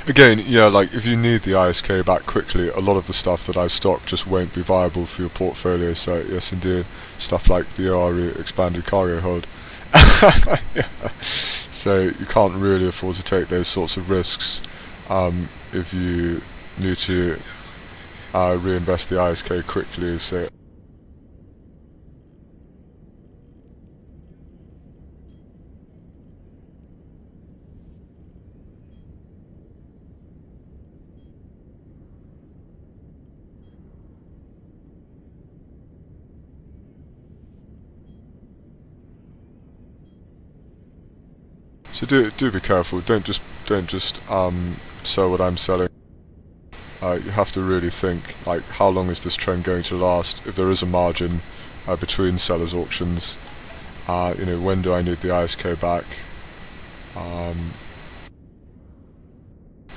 Again, yeah, like if you need the ISK back quickly, a lot of the stuff that I stock just won't be viable for your portfolio. So yes, indeed, stuff like the RE expanded cargo hold. Yeah. So you can't really afford to take those sorts of risks if you need to reinvest the ISK quickly, so do be careful. Don't just sell what I'm selling. You have to really think, like, how long is this trend going to last? If there is a margin between sellers' auctions, when do I need the ISK back?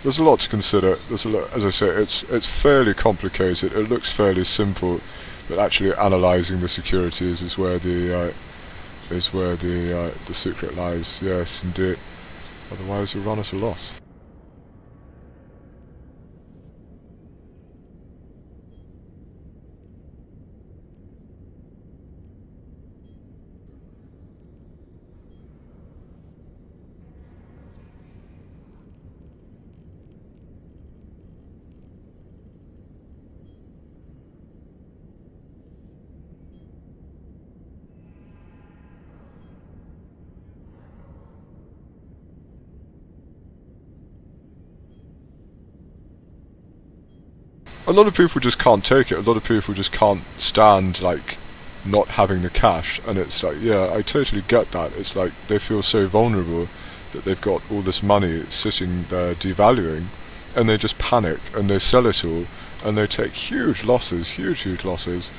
There's a lot to consider. There's a lot, as I say, it's fairly complicated. It looks fairly simple, but actually analysing the securities is where the secret lies. Yes, indeed. Otherwise, you'll run at a loss. A lot of people just can't take it. A lot of people just can't stand, like, not having the cash, and it's like, yeah, I totally get that. It's like they feel so vulnerable that they've got all this money sitting there devaluing, and they just panic and they sell it all, and they take huge losses, huge losses.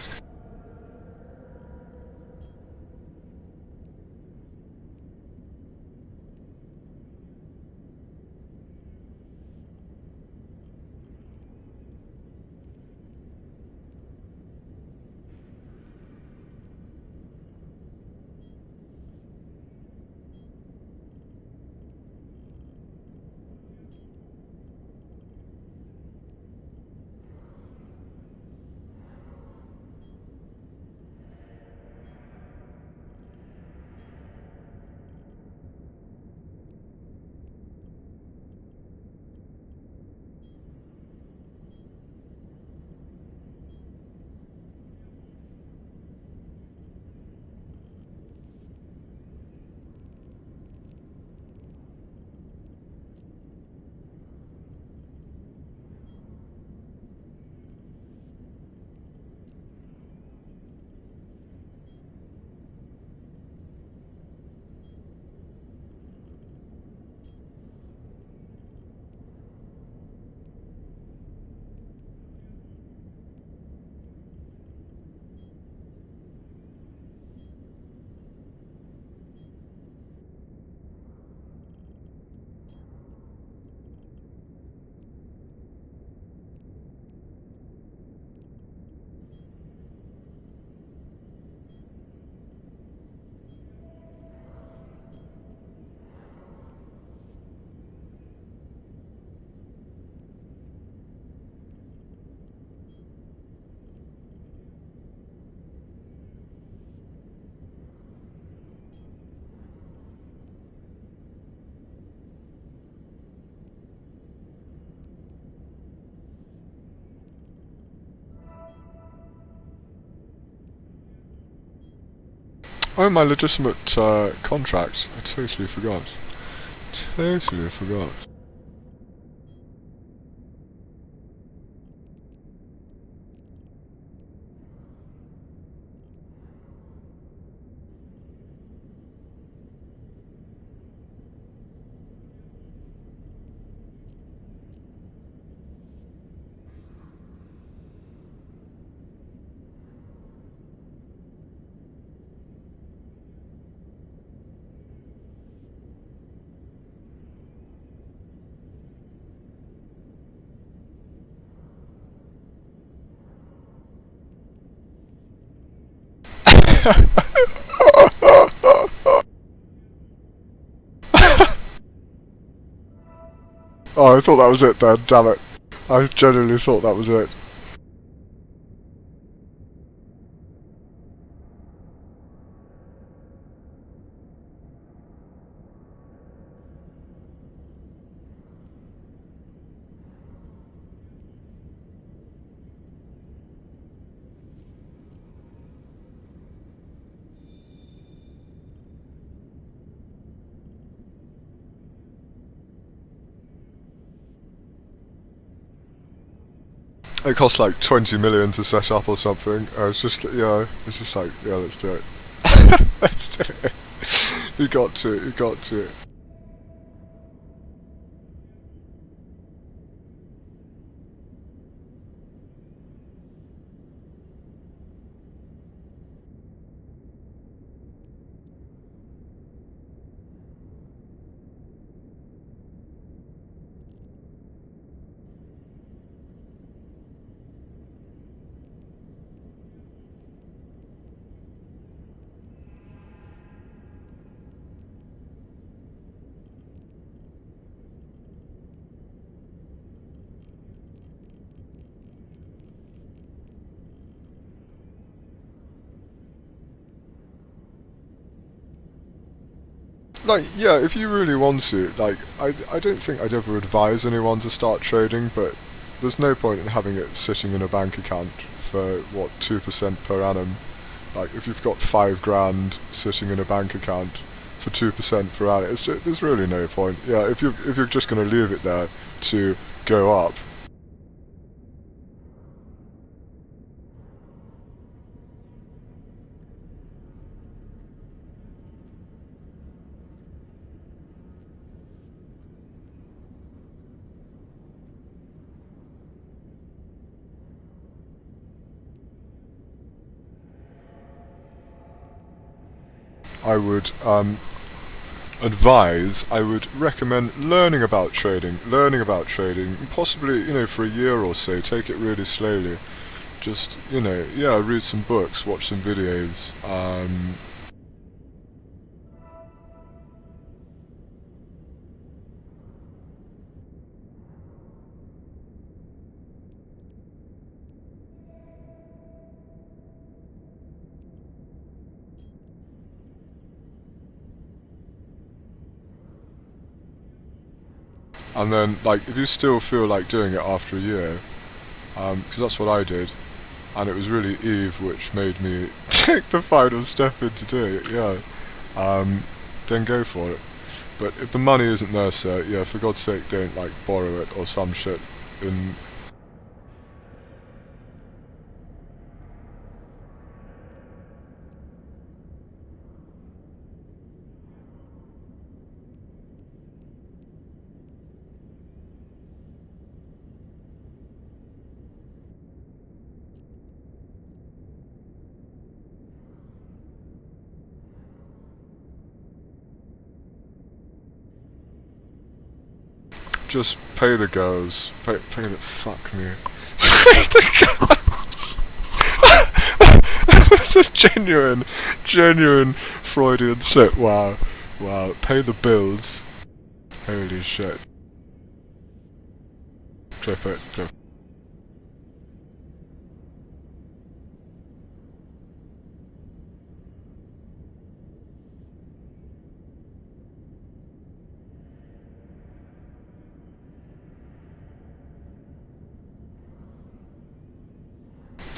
Oh, my legitimate contract. I totally forgot. Totally forgot. Oh, I thought that was it then, damn it. I genuinely thought that was it. it costs like 20 million to set up or something. It's just like, yeah, let's do it. Let's do it. You got to. Like, yeah, if you really want to, like, I don't think I'd ever advise anyone to start trading, but there's no point in having it sitting in a bank account for, what, 2% per annum. Like, if you've got 5 grand sitting in a bank account for 2% per annum, there's really no point. Yeah, if you're just going to leave it there to go up, I would I would recommend learning about trading, possibly, for a year or so, take it really slowly. Just, yeah, read some books, watch some videos, and then, like, if you still feel like doing it after a year, because that's what I did, and it was really Eve which made me take the final step into doing it, yeah, then go for it. But if the money isn't there, sir, yeah, for God's sake, don't, like, borrow it or some shit, and just pay the girls. Pay the fuck me. Pay the girls. This is genuine Freudian slip. Wow. Pay the bills. Holy shit. Clip it.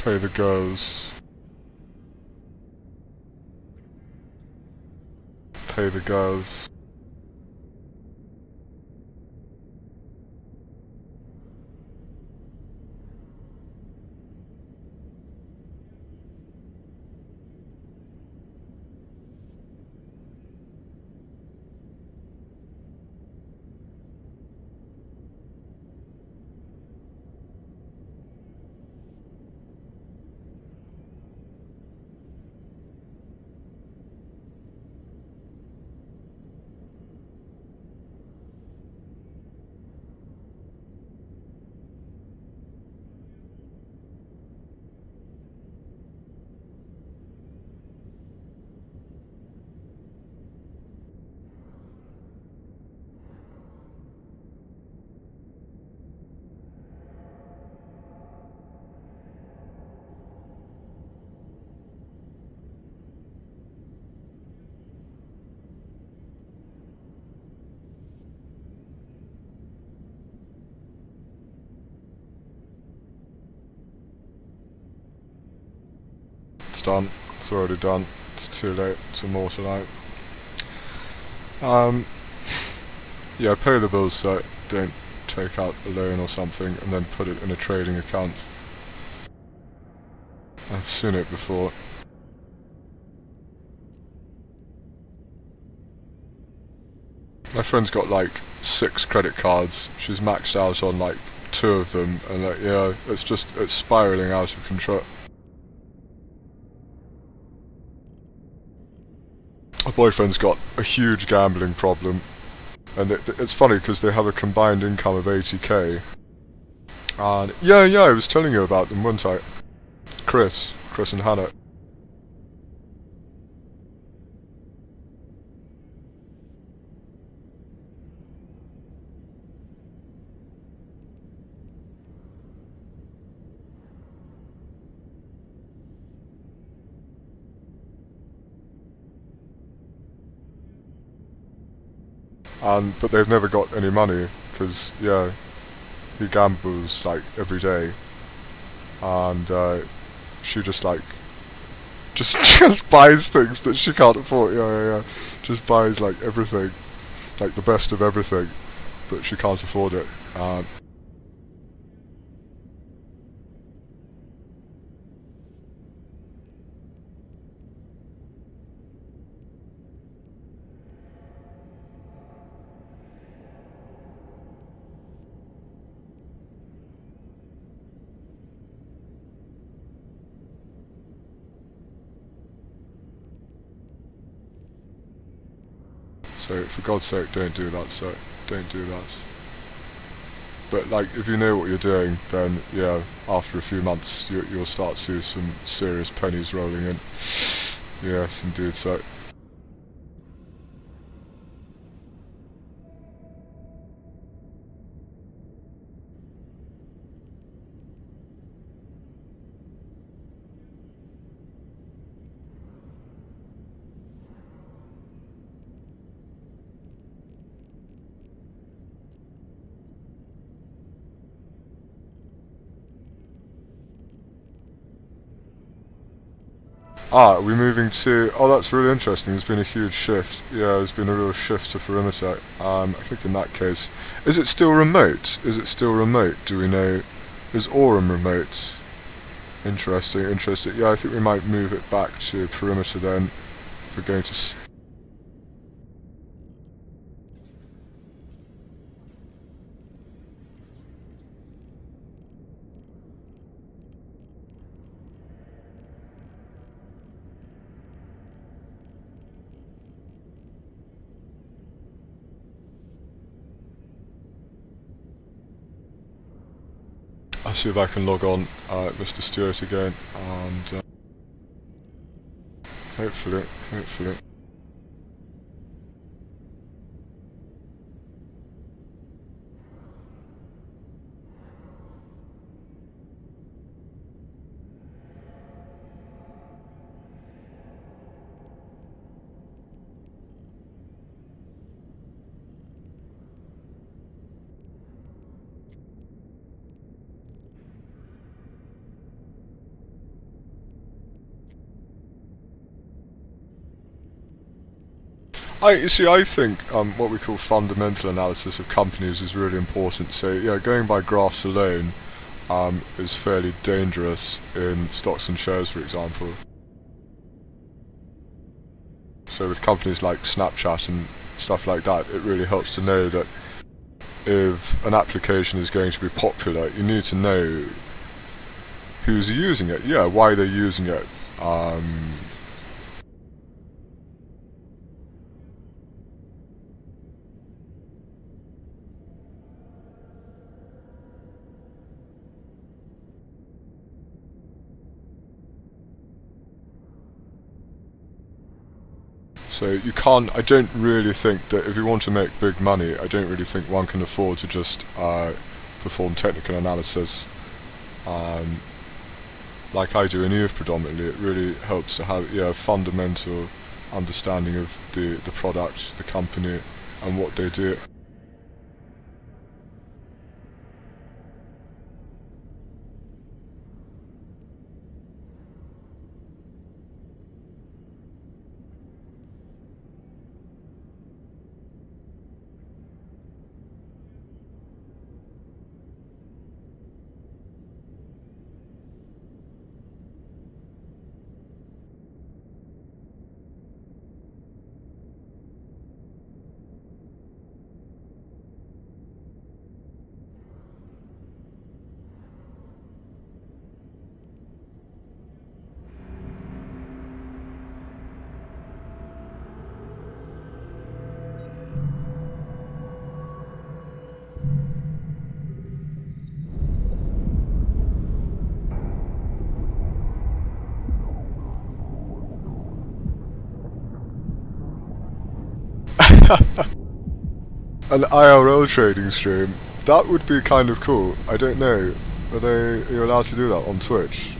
Pay the girls. Pay the girls. It's done. It's already done. It's too late to immortalise. Yeah, pay the bills, so don't take out a loan or something and then put it in a trading account. I've seen it before. My friend's got like 6 credit cards. She's maxed out on like 2 of them, and like, yeah, it's spiraling out of control. My boyfriend's got a huge gambling problem, and it's funny because they have a combined income of 80k. And yeah, I was telling you about them, weren't I? Chris and Hannah. But they've never got any money because yeah, he gambles like every day, and she just like just buys things that she can't afford. Yeah. Just buys like everything, like the best of everything, but she can't afford it. So for God's sake, don't do that. So don't do that. But like, if you know what you're doing, then yeah, after a few months, you'll start to see some serious pennies rolling in. Yes, indeed. So. We're moving to... Oh, that's really interesting. There's been a huge shift. Yeah, there's been a real shift to perimeter. I think in that case... Is it still remote? Do we know... Is Aurum remote? Interesting. Yeah, I think we might move it back to perimeter then. If we're going to... I'll see if I can log on Mr. Stewart again, and hopefully. I think what we call fundamental analysis of companies is really important. So yeah, going by graphs alone is fairly dangerous in stocks and shares, for example. So with companies like Snapchat and stuff like that, it really helps to know that if an application is going to be popular, you need to know who's using it, yeah, why they're using it. So you can't, I don't really think that if you want to make big money, I don't really think one can afford to just perform technical analysis like I do in EVE predominantly. It really helps to have a fundamental understanding of the product, the company, and what they do. An IRL trading stream. That would be kind of cool. I don't know. Are you allowed to do that on Twitch?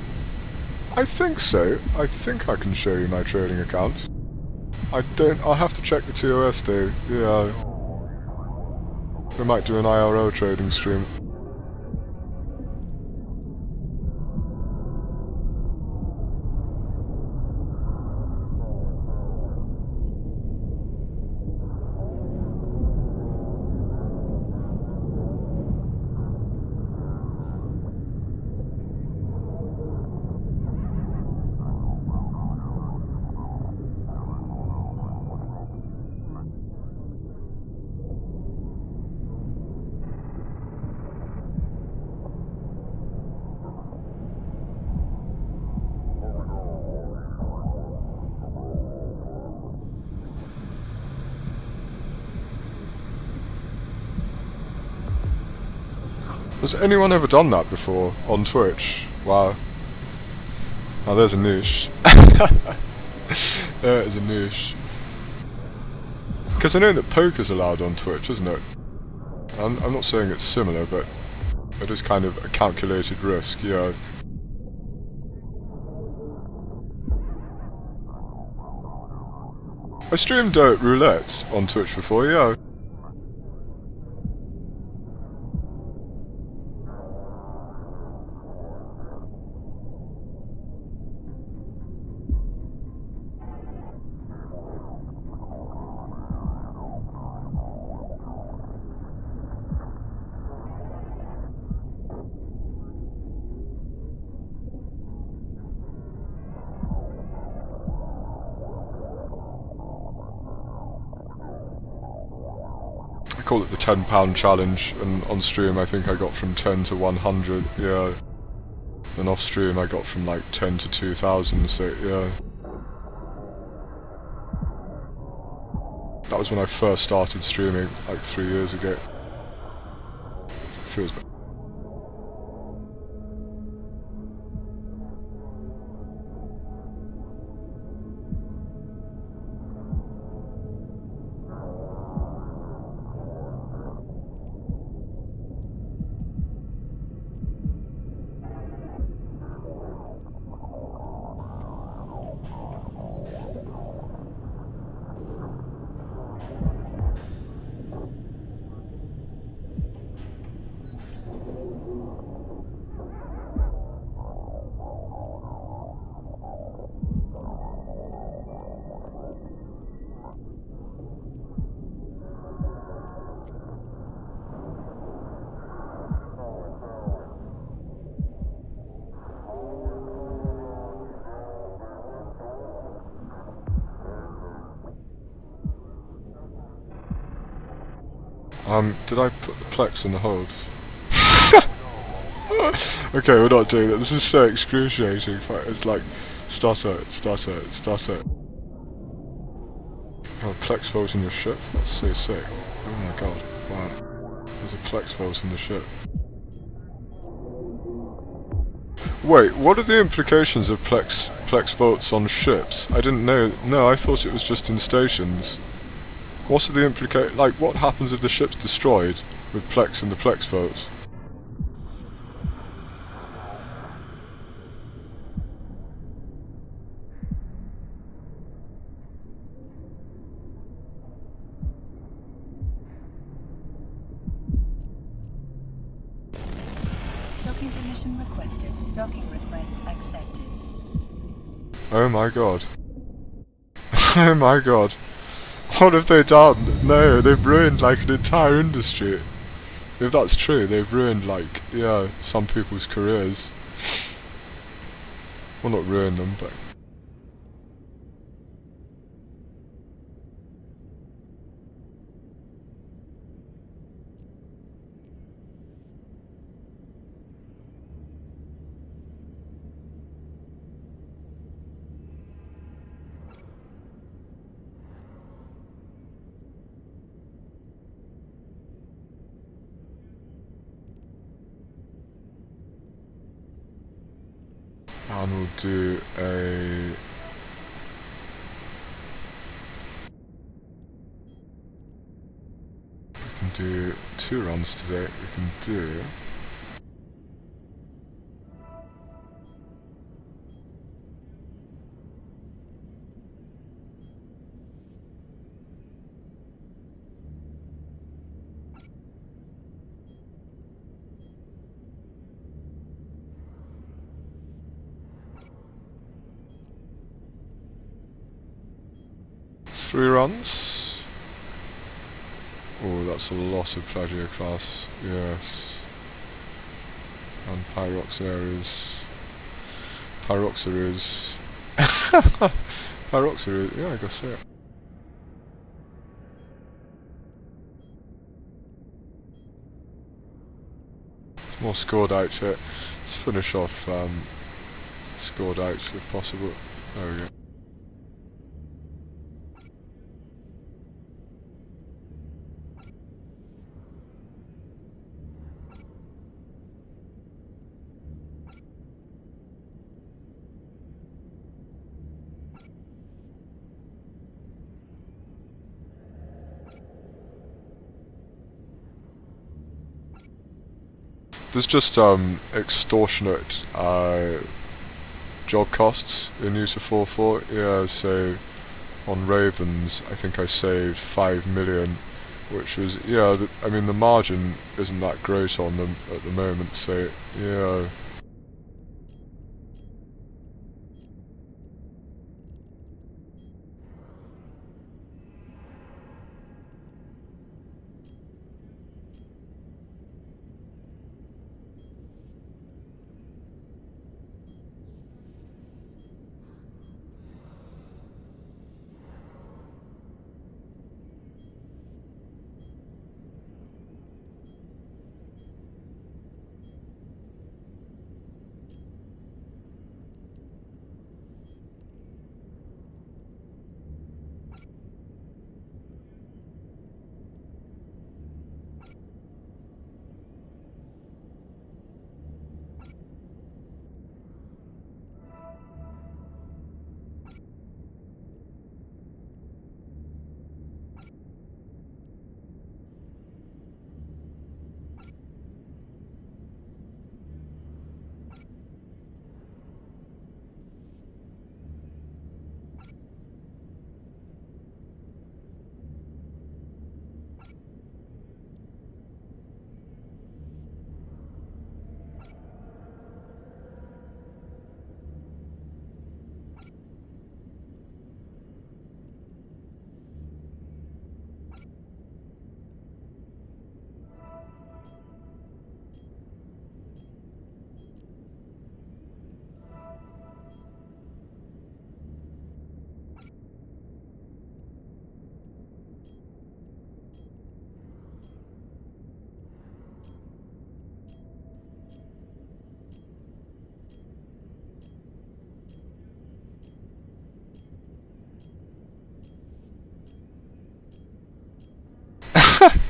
I think so. I think I can show you my trading account. I'll have to check the TOS though. Yeah. We might do an IRL trading stream. Has anyone ever done that before on Twitch? Wow. Now there's a niche. There is a niche. Because I know that poker's allowed on Twitch, isn't it? I'm not saying it's similar, but it is kind of a calculated risk, yeah. I streamed roulette on Twitch before, yeah. I call it the £10 challenge, and on stream I think I got from 10 to 100, yeah. And off stream I got from like 10 to 2000, so yeah. That was when I first started streaming, like 3 years ago. Feels bad. Did I put the Plex in the hold? Okay, we're not doing that. This is so excruciating. It's like, stutter. Oh, Plex vault in your ship? That's so sick. Oh my god, wow. There's a Plex vault in the ship. Wait, what are the implications of Plex vaults on ships? I didn't know. No, I thought it was just in stations. What are the like, what happens if the ship's destroyed with Plex and the Plex vault? Docking permission requested. Docking request accepted. Oh my god. Oh my god. What have they done? No, they've ruined like an entire industry. If that's true, they've ruined like, yeah, some people's careers. Well, not ruined them, but... And we'll do a... do 2 runs today. We can do... Three runs. Oh, that's a lot of Plagiar class. Yes. And Pyrox areas. Pyroxer is... Pyroxer is... yeah, I guess so. More scored out here. Let's finish off scored out if possible. There we go. There's just extortionate job costs in use of 4.4. Yeah, so on Ravens I think I saved 5 million, which was, yeah, I mean the margin isn't that great on them at the moment, so yeah.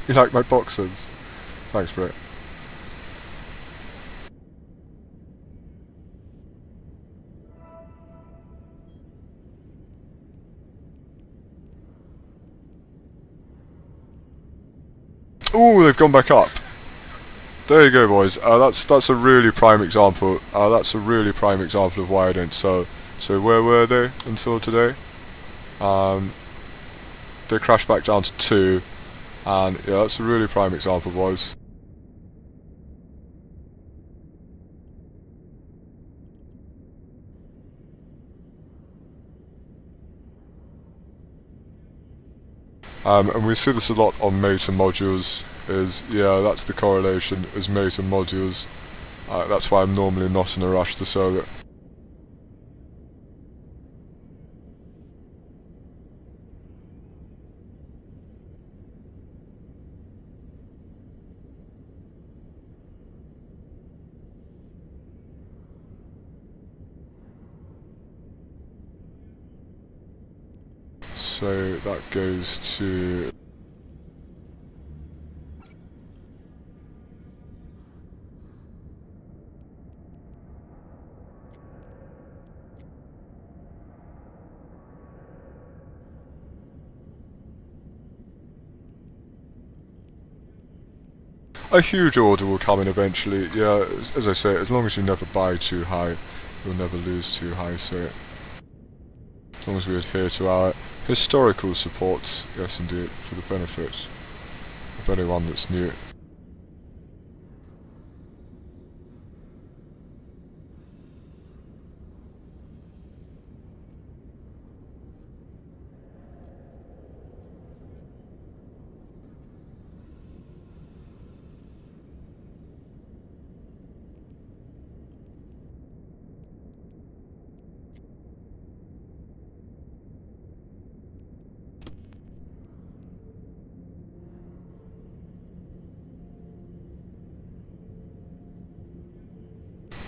You like my boxers? Thanks, bro. Ooh, they've gone back up. There you go, boys. That's a really prime example. That's a really prime example of why I don't sell. So where were they until today? They crashed back down to 2, and yeah, that's a really prime example, boys. And we see this a lot on mate and modules. Is, yeah, that's the correlation, is mate and modules. That's why I'm normally not in a rush to sell it. So that goes to... A huge order will come in eventually. Yeah, as I say, as long as you never buy too high, you'll never lose too high. So as long as we adhere to our historical support, yes indeed, for the benefit of anyone that's new.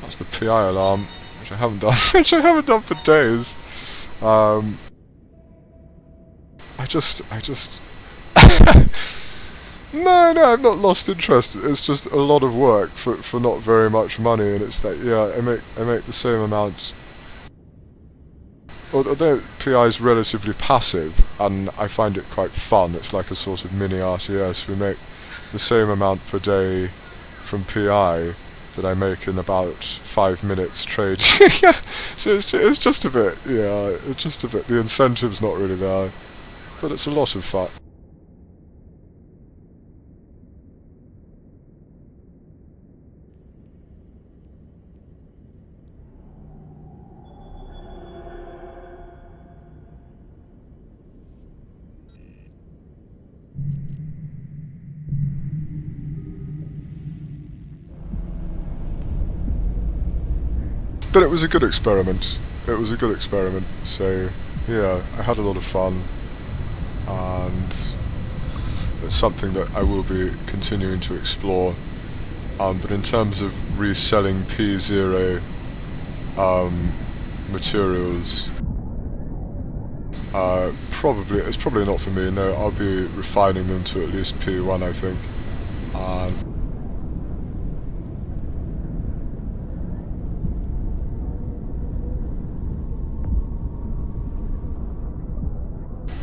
That's the PI alarm, which I haven't done, which I haven't done for days. I just. No, I've not lost interest. It's just a lot of work for not very much money, and it's like, yeah, I make the same amount. Although PI is relatively passive, and I find it quite fun. It's like a sort of mini RTS. We make the same amount per day from PI that I make in about 5 minutes trade. Yeah, so it's just a bit, yeah, it's just a bit. The incentive's not really there, but it's a lot of fun. But it was a good experiment. It was a good experiment. So yeah, I had a lot of fun, and it's something that I will be continuing to explore. But in terms of reselling P0 materials, it's probably not for me. No, I'll be refining them to at least P1, I think.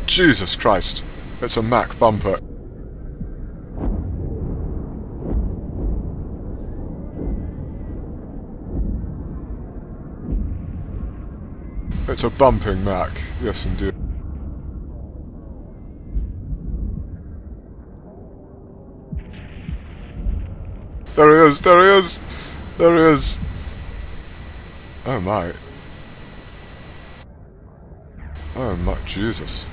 Jesus Christ, it's a Mac bumper. It's a bumping Mac, yes indeed. There he is, there he is! There he is! Oh my. Oh my, Jesus.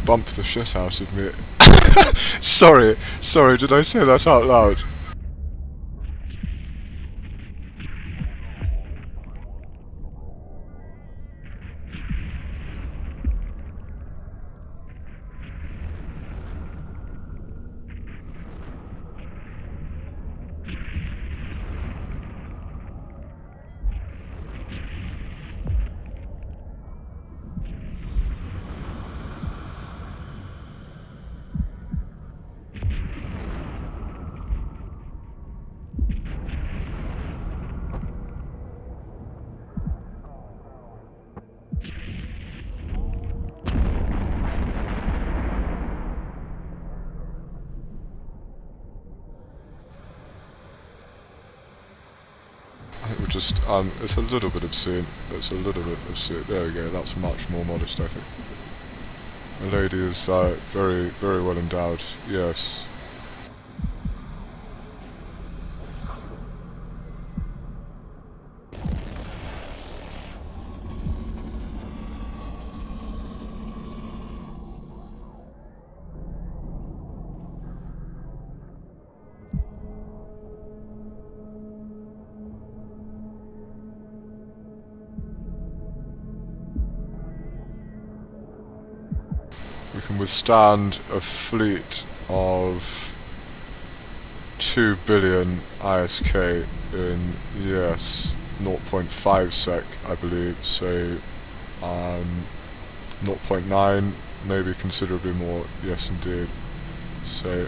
Bump the shit out of me. Sorry, did I say that out loud? I think just, it's a little bit obscene. It's a little bit obscene. There we go, that's much more modest, I think. The lady is, very, very well endowed, yes. We can withstand a fleet of 2 billion ISK in, yes, 0.5 sec, I believe, so 0.9, maybe considerably more, yes indeed. So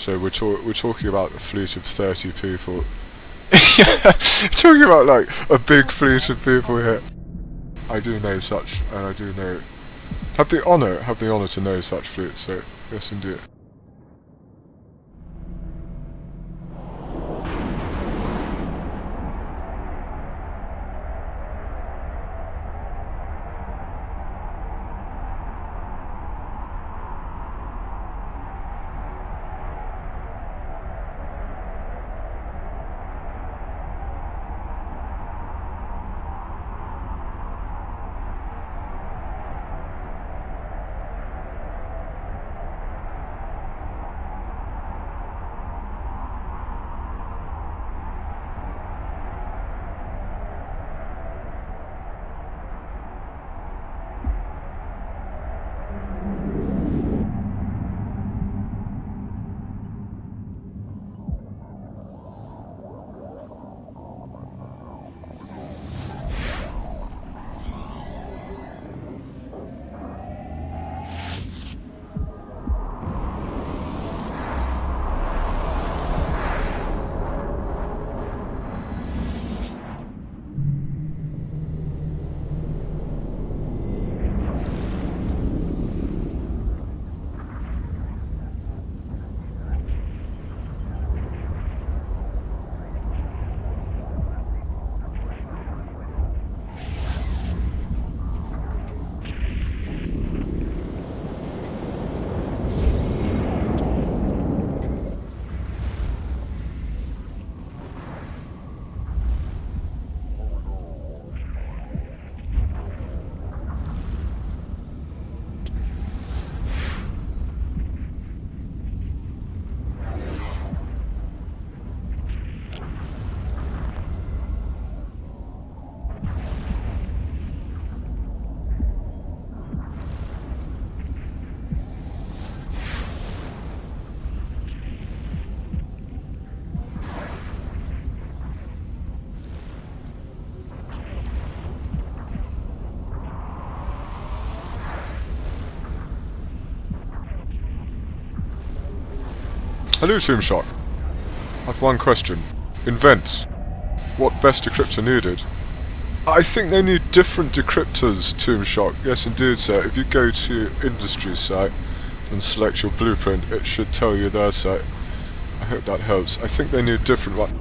So we're talking about a fleet of 30 people. Yeah, talking about like a big fleet of people here. I do know such, and I do know have the honour to know such fleets. So yes, indeed. Hello, Tombshock. I have one question. Invent. What best decryptor needed? I think they need different decryptors, Tombshock. Yes, indeed, sir. If you go to Industry site and select your blueprint, it should tell you their site. I hope that helps. I think they need different ones.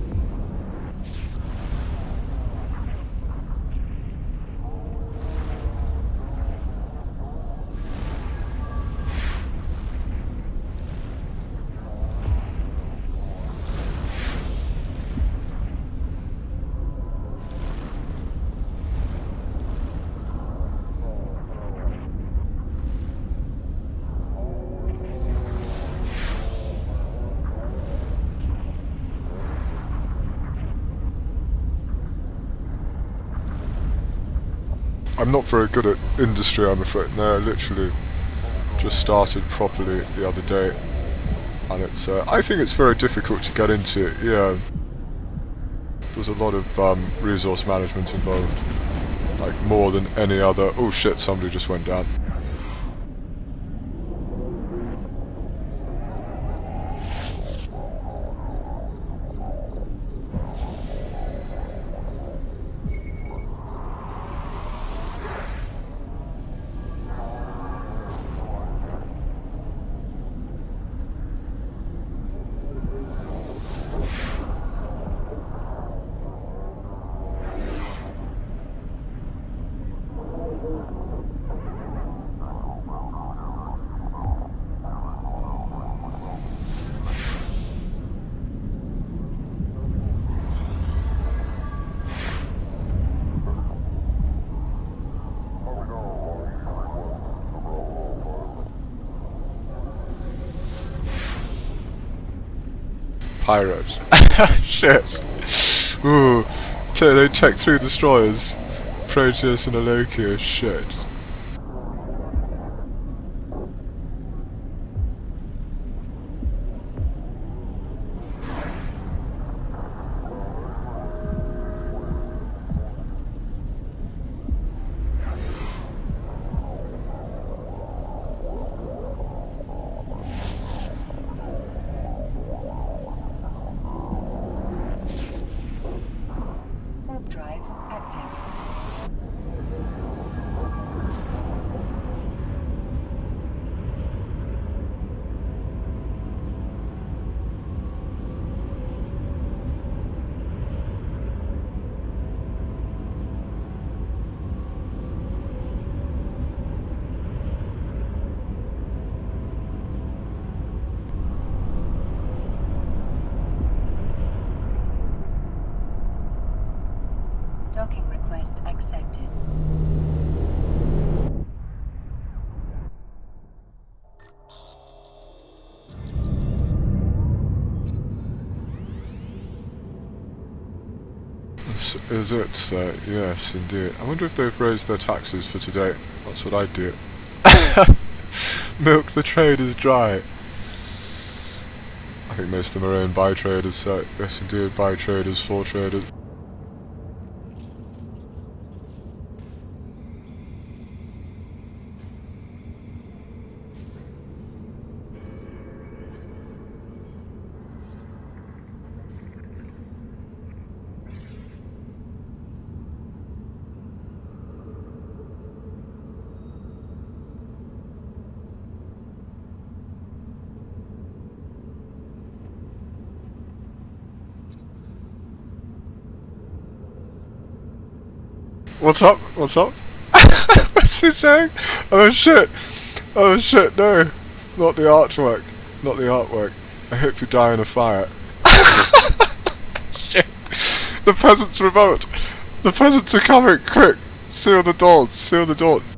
I'm not very good at Industry, I'm afraid. No, I literally just started properly the other day, and it's. I think it's very difficult to get into it. Yeah, there's a lot of resource management involved, like more than any other. Oh shit! Somebody just went down. Pirates. Shit. Ooh. They check through destroyers. Proteus and Alokia. Shit. accepted. This is it, yes, indeed. I wonder if they've raised their taxes for today. That's what I'd do. Milk the traders dry. I think most of them are owned by traders, so yes indeed, by traders, for traders. What's up? What's up? What's he saying? Oh shit! Oh shit, no! Not the artwork. Not the artwork. I hope you die in a fire. Shit! The peasants revolt! The peasants are coming! Quick! Seal the doors! Seal the doors!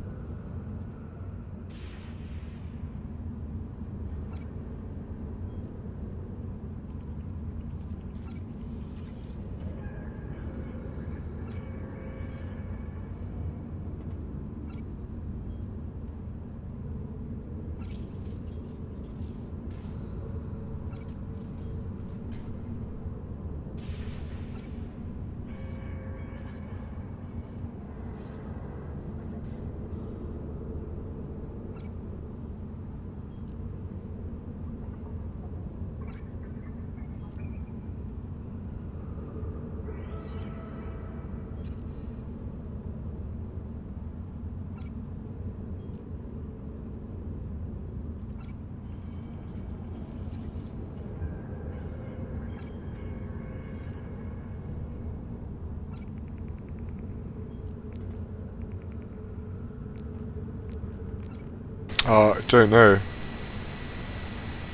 I don't know.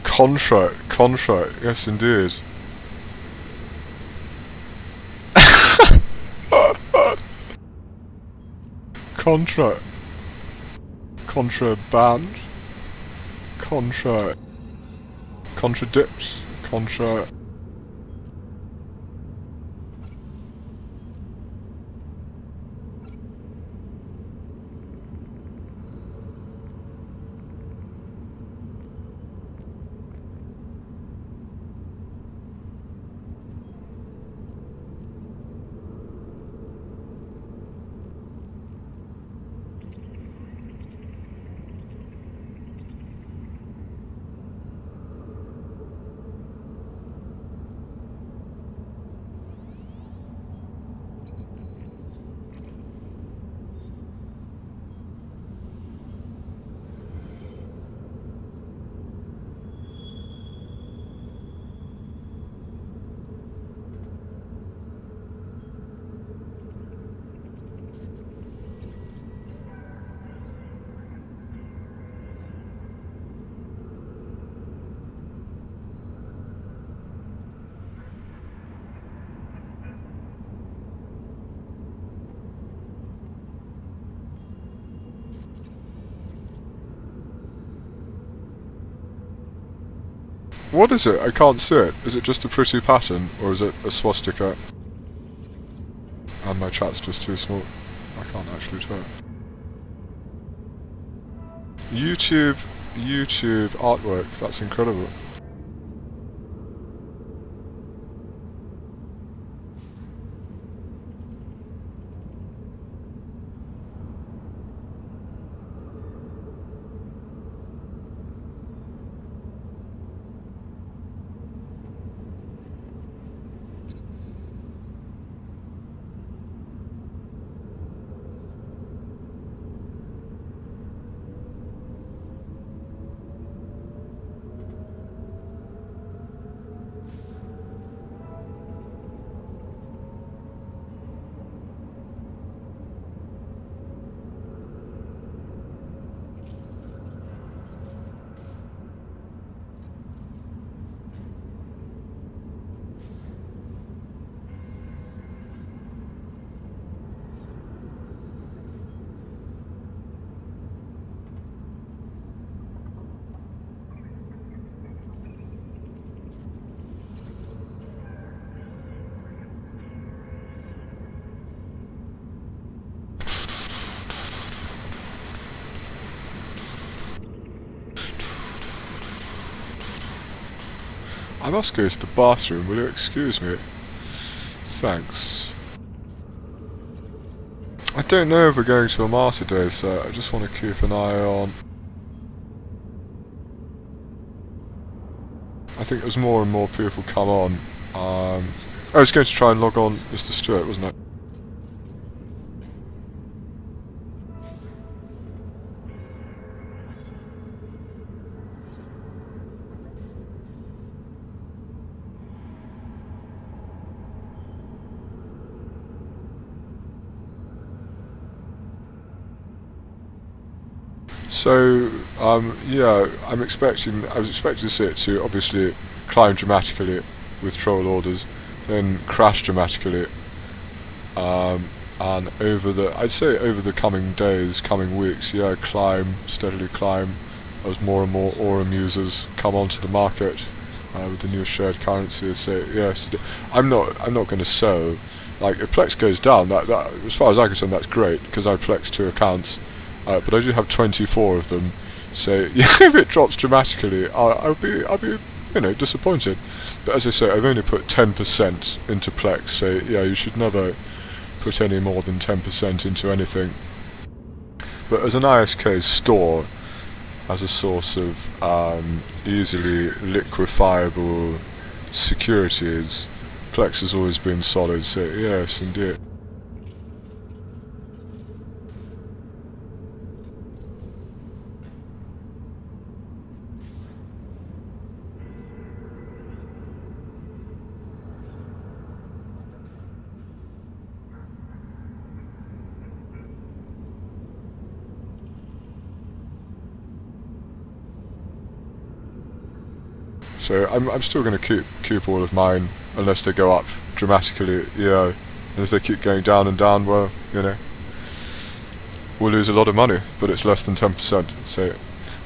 Contract, yes indeed. Contract. Contraband. Contradict. Contra. What is it? I can't see it. Is it just a pretty pattern, or is it a swastika? And my chat's just too small. I can't actually tell. YouTube artwork. That's incredible. I must go to the bathroom, will you excuse me? Thanks. I don't know if we're going to a Mars today, so I just want to keep an eye on... I think as more and more people come on, I was going to try and log on Mr. Stewart, wasn't I? So, yeah, I was expecting to see it to obviously climb dramatically with troll orders, then crash dramatically, and I'd say over the coming days, coming weeks, yeah, steadily climb, as more and more Aurum users come onto the market, with the new shared currency. So, yes, I'm not going to sell. Like, if Plex goes down, that as far as I'm concerned, that's great, because I Plex 2 accounts. But I do have 24 of them, so yeah, if it drops dramatically, I'll be disappointed. But as I say, I've only put 10% into Plex, so yeah, you should never put any more than 10% into anything. But as an ISK store, as a source of easily liquefiable securities, Plex has always been solid. So yes, indeed. So I'm still going to keep all of mine unless they go up dramatically, yeah. And if they keep going down and down, well, we'll lose a lot of money, but it's less than 10%. So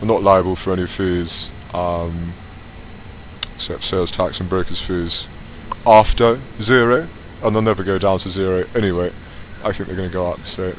we're not liable for any fees, except sales tax and brokers fees after 0, and they'll never go down to 0 anyway. I think they're going to go up. So.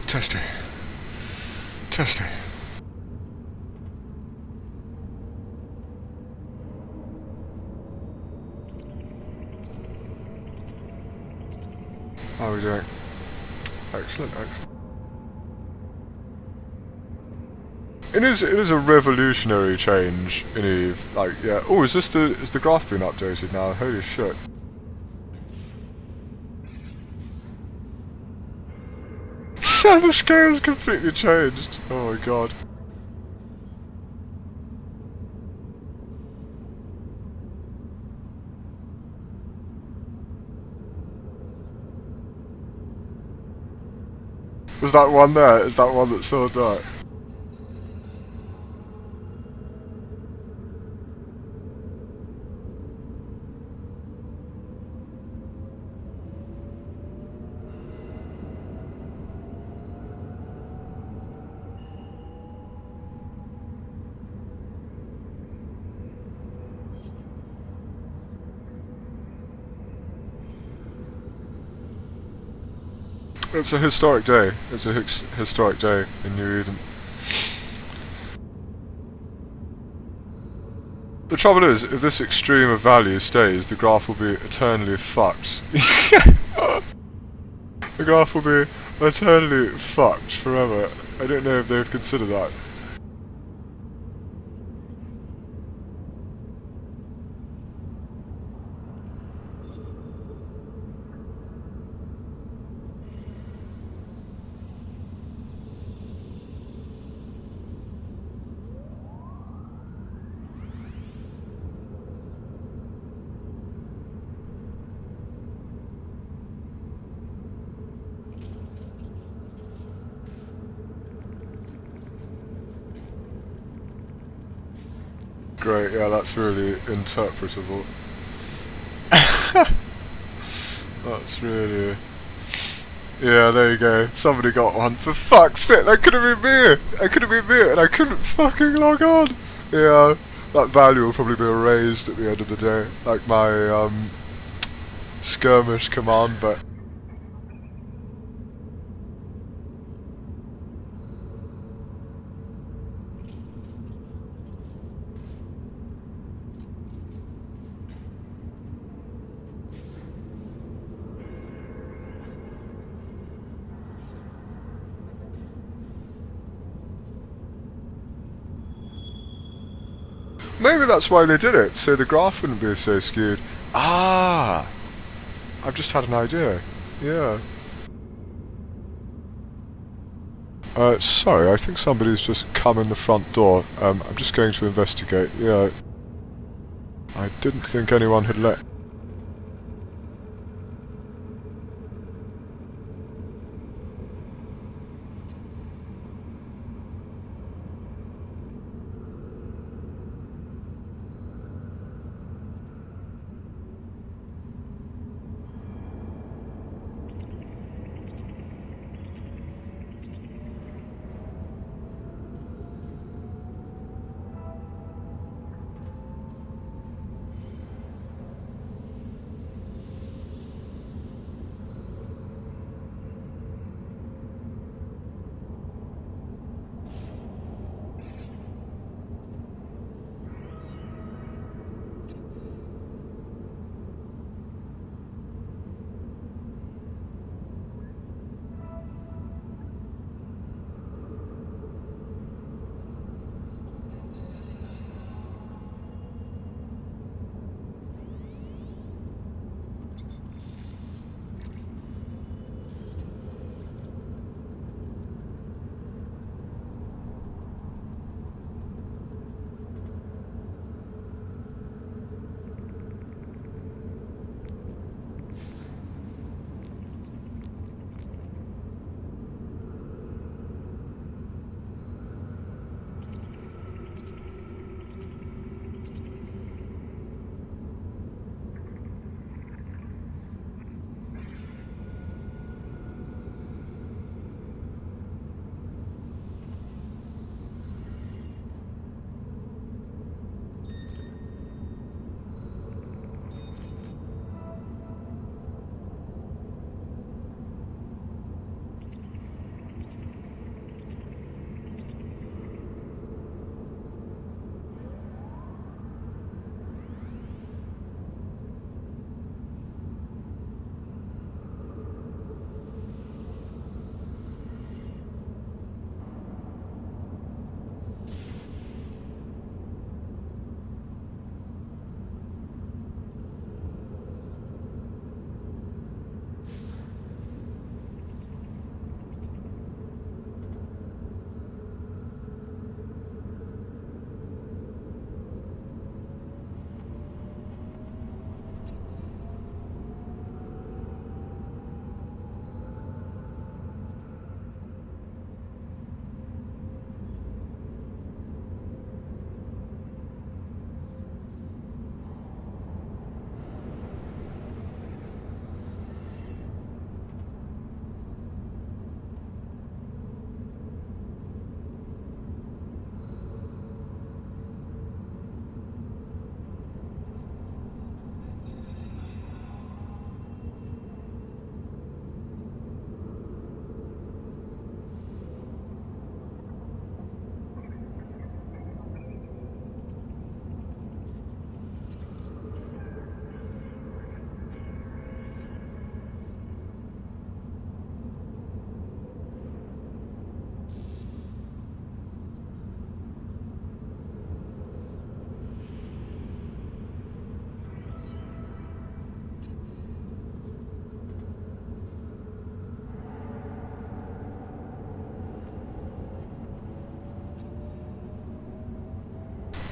Testing. Testing. How are we doing? Excellent, excellent. It is a revolutionary change in Eve. Like, yeah. Oh, is the graph being updated now? Holy shit. The scale's completely changed. Oh my god. Was that one there? Is that one that saw that? It's a historic day. It's a historic day in New Eden. The trouble is, if this extreme of value stays, the graph will be eternally fucked. The graph will be eternally fucked forever. I don't know if they've considered that. Great, yeah, that's really interpretable. That's really... Yeah, there you go. Somebody got one. For fuck's sake, that could have been me! That could have been me, and I couldn't fucking log on! Yeah, that value will probably be erased at the end of the day. Like my, skirmish command, but... Maybe that's why they did it, so the graph wouldn't be so skewed. Ah! I've just had an idea. Yeah. Sorry, I think somebody's just come in the front door. I'm just going to investigate. Yeah. I didn't think anyone had let...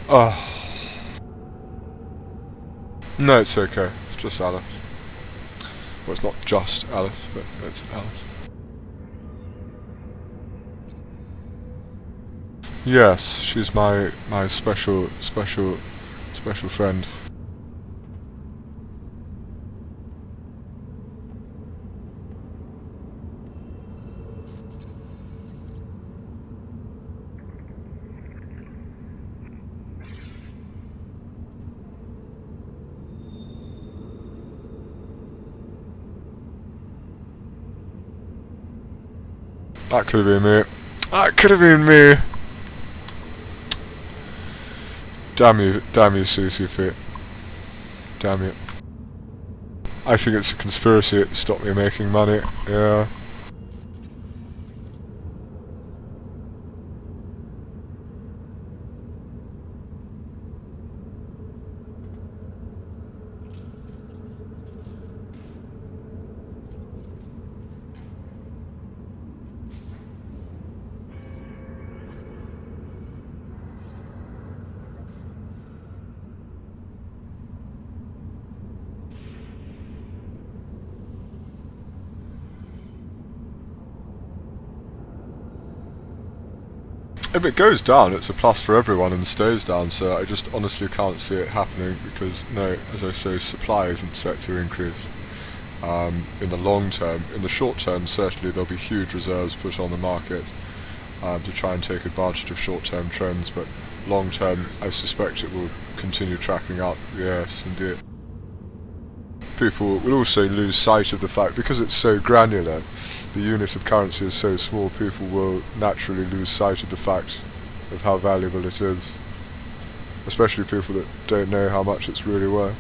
Oh. No, it's okay. It's just Alice. Well, it's not just Alice, but it's Alice. Yes, she's my special friend. That could have been me. That could have been me. Damn you, CCP. Damn you. I think it's a conspiracy to stop me making money. Yeah. If it goes down, it's a plus for everyone and stays down, so I just honestly can't see it happening because, no, as I say, supply isn't set to increase. In the long term. In the short term, certainly there'll be huge reserves put on the market to try and take advantage of short-term trends, but long term, I suspect it will continue tracking up. Yes, indeed. People will also lose sight of the fact, because it's so granular, the unit of currency is so small, people will naturally lose sight of the fact of how valuable it is, especially people that don't know how much it's really worth.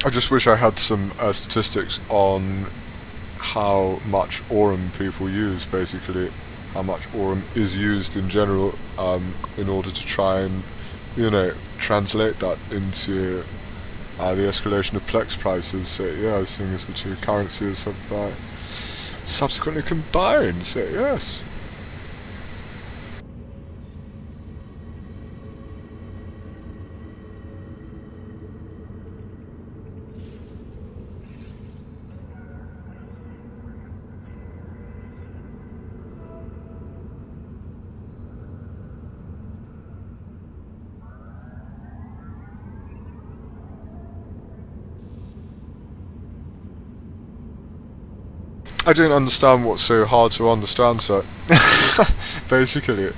I just wish I had some statistics on how much Aurum people use, basically, how much Aurum is used in general, in order to try and, you know, translate that into the escalation of Plex prices. So yeah, seeing as the two currencies have subsequently combined, so yes. I don't understand what's so hard to understand, so basically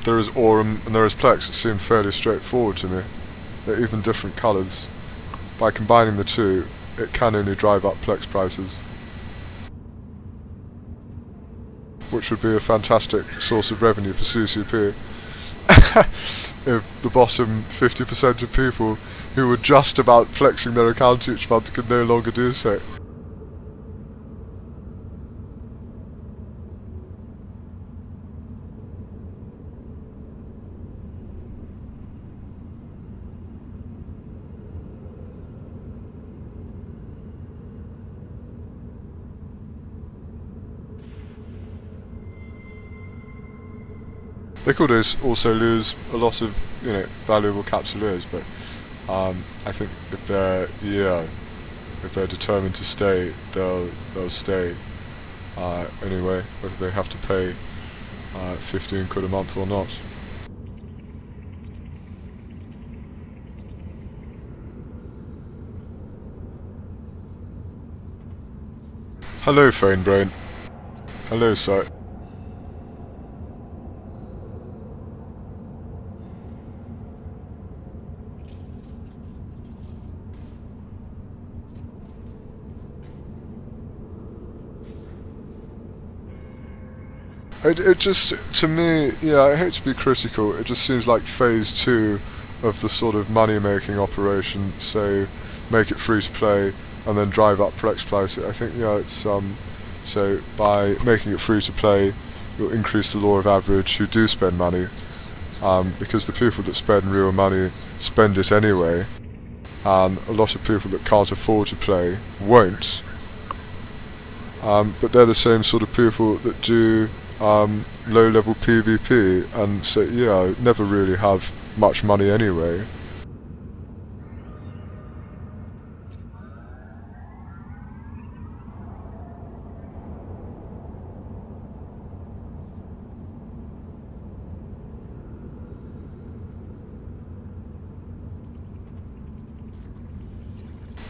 there is Aurum and there is Plex. It seemed fairly straightforward to me. They're even different colours. By combining the two, it can only drive up Plex prices, which would be a fantastic source of revenue for CCP. If the bottom 50% of people who were just about flexing their account each month could no longer do so. They could also lose a lot of, you know, valuable capsuleers, but I think if they're determined to stay, they'll stay anyway, whether they have to pay 15 quid a month or not. Hello, Phone Brain. Hello, sir. It just, to me, yeah, I hate to be critical, it just seems like phase 2 of the sort of money-making operation, so make it free to play and then drive up flex price. I think, yeah, it's, so by making it free to play, you'll increase the law of average who do spend money, because the people that spend real money spend it anyway, and a lot of people that can't afford to play won't. But they're the same sort of people that do low-level PvP, and so yeah, never really have much money anyway.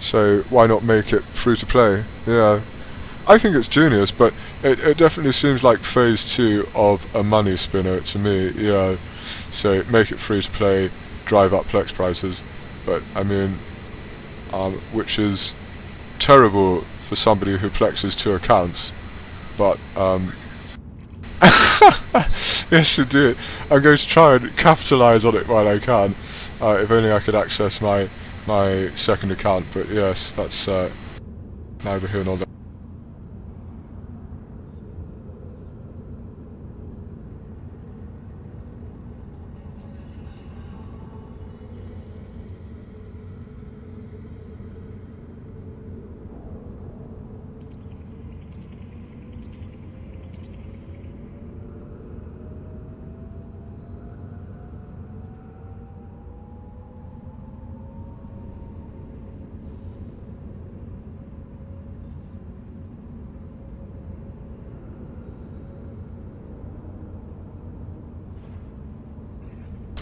So why not make it free to play? Yeah. I think it's genius, but it definitely seems like phase 2 of a money spinner to me, yeah. So make it free to play, drive up flex prices, but I mean, which is terrible for somebody who plexes 2 accounts, but yes indeed, I'm going to try and capitalise on it while I can, if only I could access my second account, but yes, that's neither here nor there.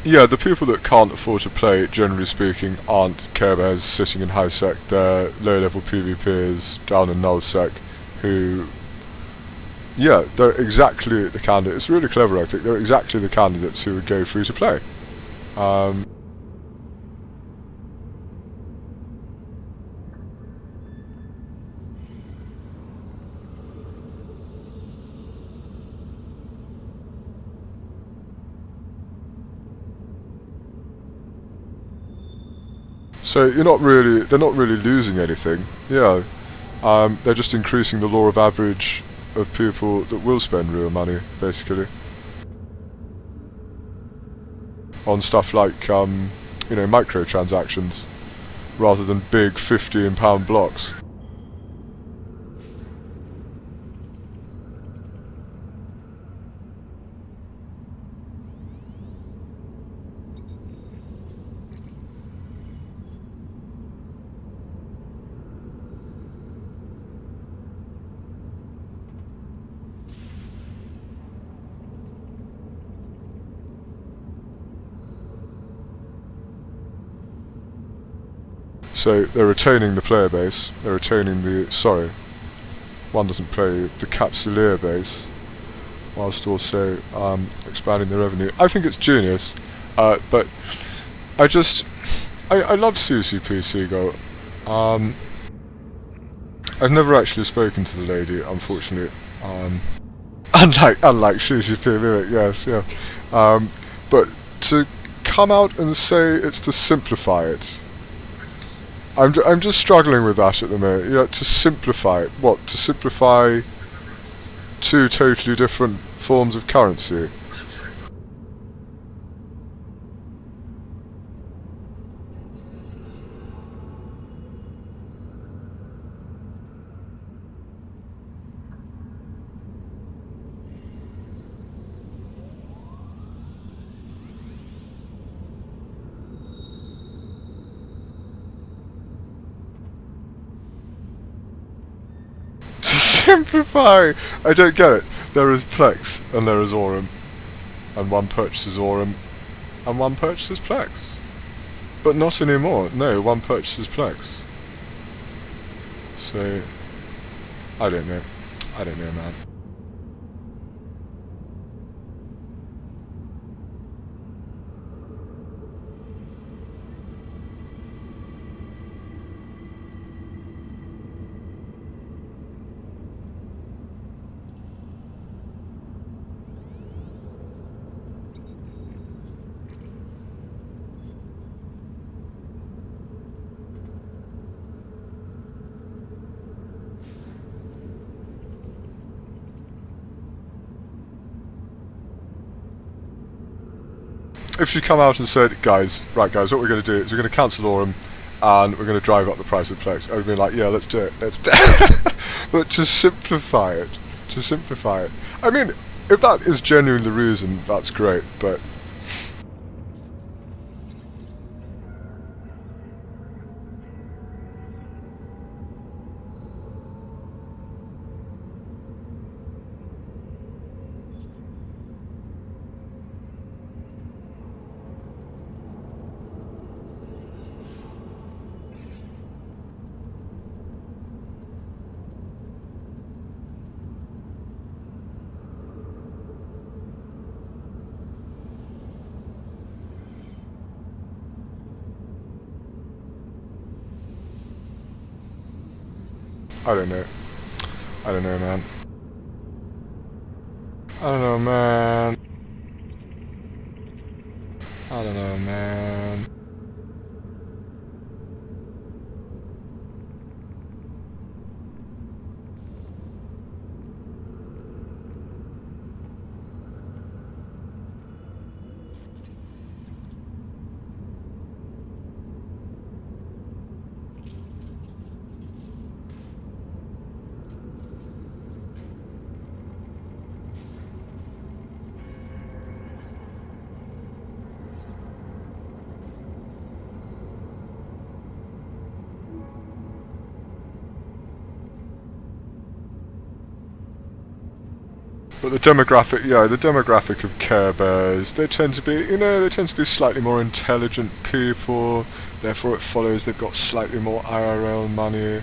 Yeah, the people that can't afford to play, generally speaking, aren't Care Bears sitting in high sec, they're low-level PvPers down in null sec, who, yeah, they're exactly the candidates. It's really clever, I think. They're exactly the candidates who would go free to play. So they're not really losing anything. Yeah, they're just increasing the law of average of people that will spend real money, basically, on stuff like microtransactions, rather than big £15 blocks. So they're retaining the player base, they're retaining one doesn't play the capsuleer base, whilst also expanding the revenue. I think it's genius, but I love CCP Seagull. I've never actually spoken to the lady, unfortunately. Unlike CCP Mimic, yes, yeah. But to come out and say it's to simplify it, I'm just struggling with that at the moment. Yeah, to simplify it. What? To simplify 2 totally different forms of currency? Simplify! I don't get it. There is Plex, and there is Aurum. And one purchases Aurum, and one purchases Plex. But not anymore. No, one purchases Plex. So, I don't know. I don't know, man. If you come out and said, guys, what we're going to do is we're going to cancel Aurum and we're going to drive up the price of Plex, I would be like, yeah, let's do it, let's do it. But to simplify it, I mean, if that is genuinely the reason, that's great, but I don't know. I don't know, man. I don't know, man. I don't know, man. But the demographic of Care Bears, they tend to be slightly more intelligent people, therefore it follows they've got slightly more IRL money.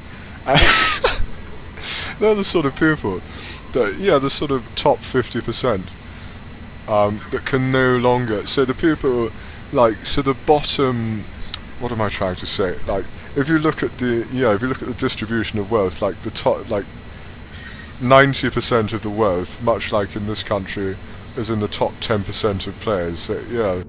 They're the sort of people that, the sort of top 50%, that can no longer, so the people, the bottom, what am I trying to say, if you look at the distribution of wealth, the top, 90% of the wealth, much like in this country, is in the top 10% of players. So, yeah.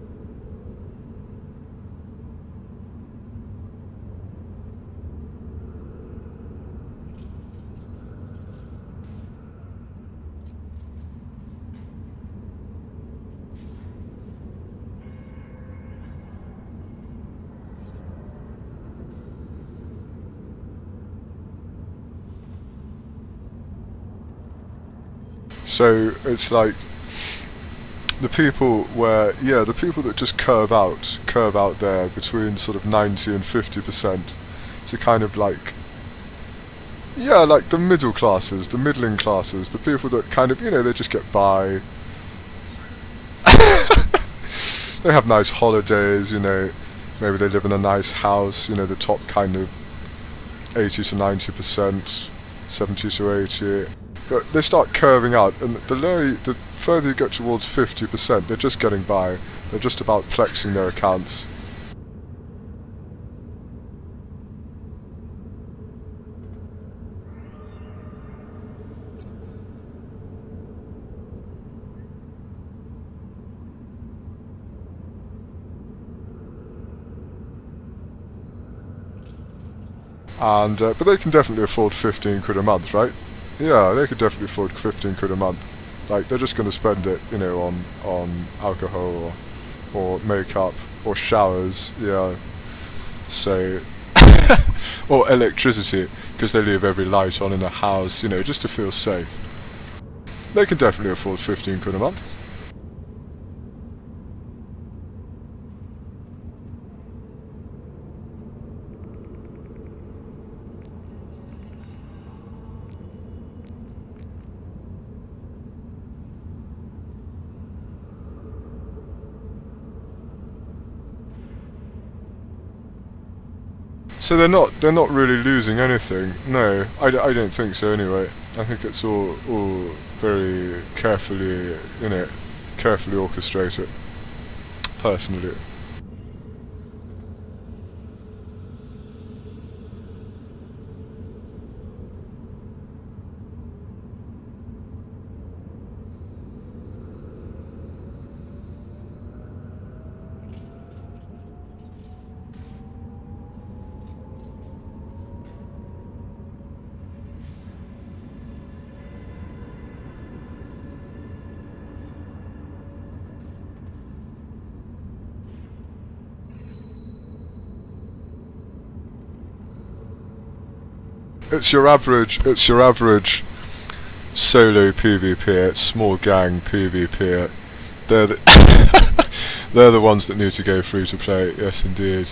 So it's like the people that just curve out there between sort of 90 and 50%, to kind of the middle classes, the middling classes, the people that kind of, they just get by. They have nice holidays, maybe they live in a nice house, the top kind of 80 to 90%, 70 to 80. But they start curving out, and the further you get towards 50%, they're just getting by. They're just about plexing their accounts. And but they can definitely afford 15 quid a month, right? Yeah, they could definitely afford 15 quid a month. They're just going to spend it, on alcohol or makeup or showers, yeah. So, or electricity, because they leave every light on in the house, just to feel safe. They can definitely afford 15 quid a month. So they're not really losing anything. No, I don't think so anyway. I think it's all very carefully, carefully orchestrated, personally. It's your average solo PvP, it's small gang PvP. They're the they're the ones that need to go free to play, yes indeed.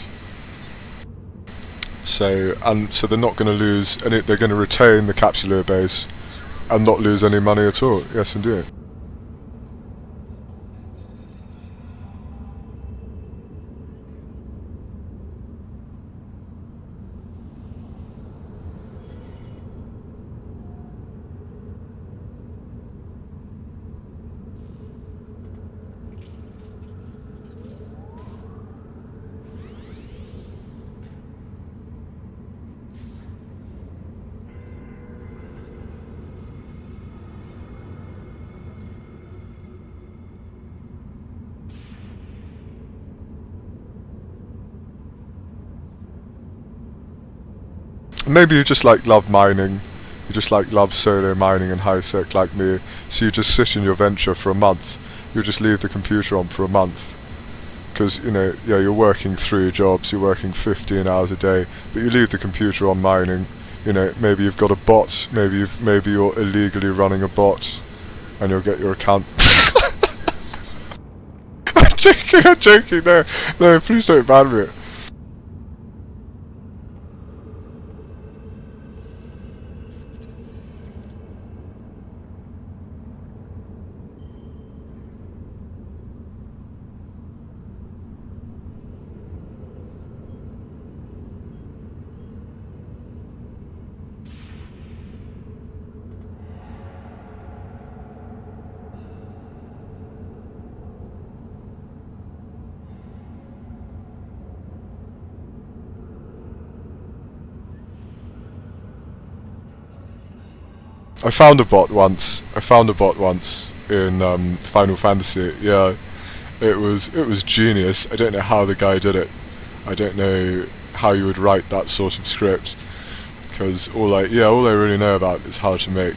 So they're not going to lose any, they're going to retain the capsular base and not lose any money at all, yes indeed. Maybe you just love mining, you just love solo mining and high sec like me, so you just sit in your venture for a month, you just leave the computer on for a month, because you're working 3 jobs, you're working 15 hours a day, but you leave the computer on mining, maybe you've got a bot, maybe you're illegally running a bot, and you'll get your account. I'm joking, no, please don't ban me. I found a bot once in Final Fantasy. Yeah, it was genius. I don't know how the guy did it. I don't know how you would write that sort of script, because all I really know about is how to make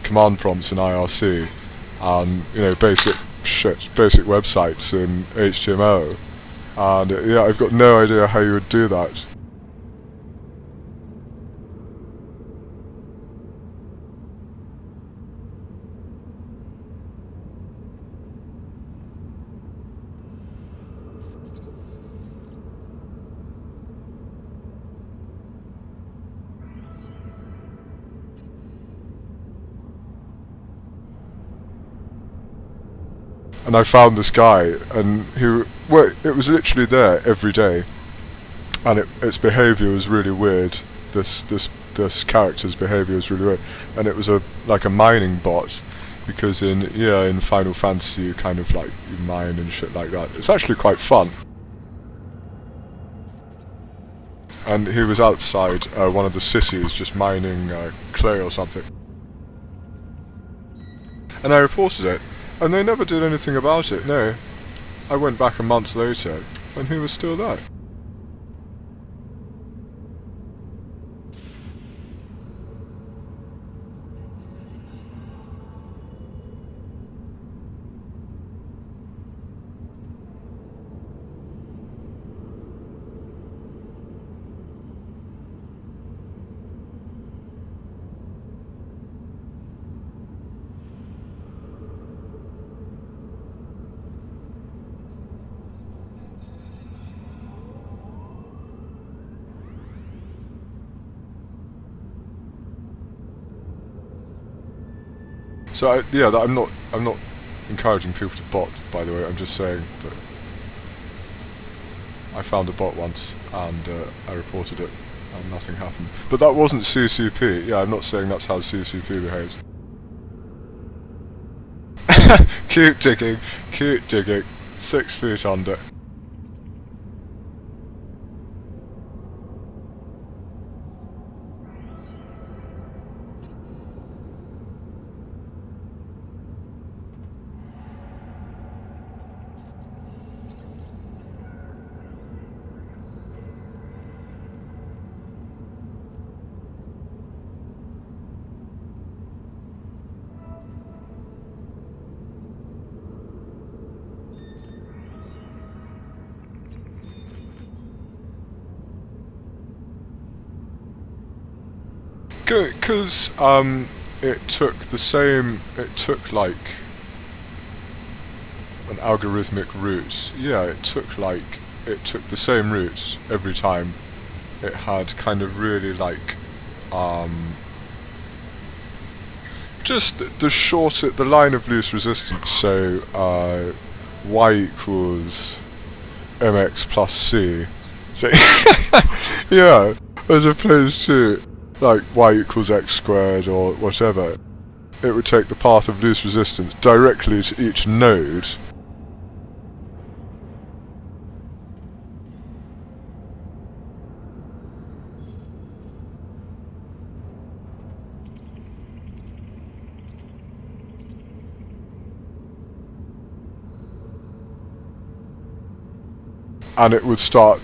command prompts in IRC, and basic websites in HTML, and I've got no idea how you would do that. And I found this guy, and it was literally there every day, and its behaviour was really weird. This character's behaviour was really weird, and it was like a mining bot, because in Final Fantasy you kind of you mine and shit like that. It's actually quite fun. And he was outside one of the cities just mining clay or something, and I reported it. And they never did anything about it, no. I went back a month later, and he was still there. So I'm not encouraging people to bot, by the way. I'm just saying that I found a bot once and I reported it and nothing happened. But that wasn't CCP. Yeah, I'm not saying that's how CCP behaves. Keep digging, keep digging. 6 feet under. Because it took like an algorithmic route. Yeah, it took the same route every time. It had kind of really like just the line of least resistance. So y equals mx plus c. So yeah, as opposed to like y equals x squared or whatever, it would take the path of least resistance directly to each node. And it would start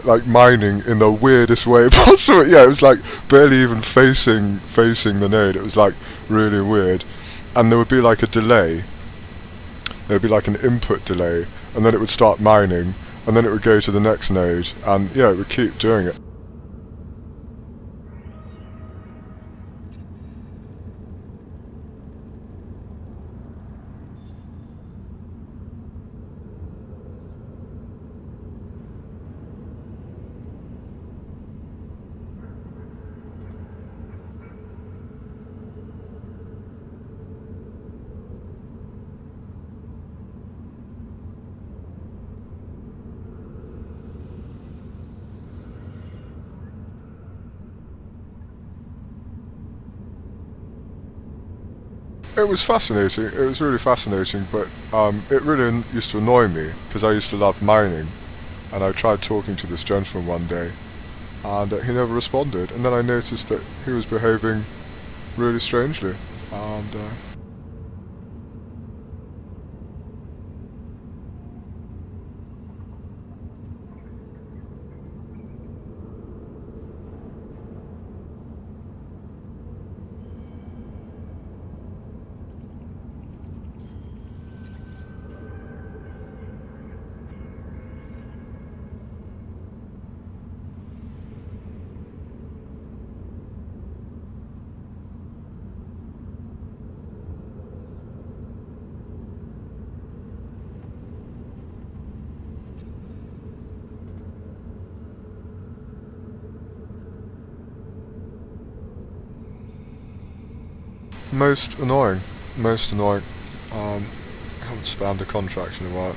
like mining in the weirdest way possible. Yeah, it was like barely even facing the node. It was like really weird. And there would be like a delay. There would be like an input delay, and then it would start mining, and then it would go to the next node, and yeah, it would keep doing it. It was fascinating. It was really fascinating, but it really used to annoy me because I used to love mining, and I tried talking to this gentleman one day, and he never responded. And then I noticed that he was behaving really strangely, and most annoying, most annoying. I haven't spammed a contract in a while.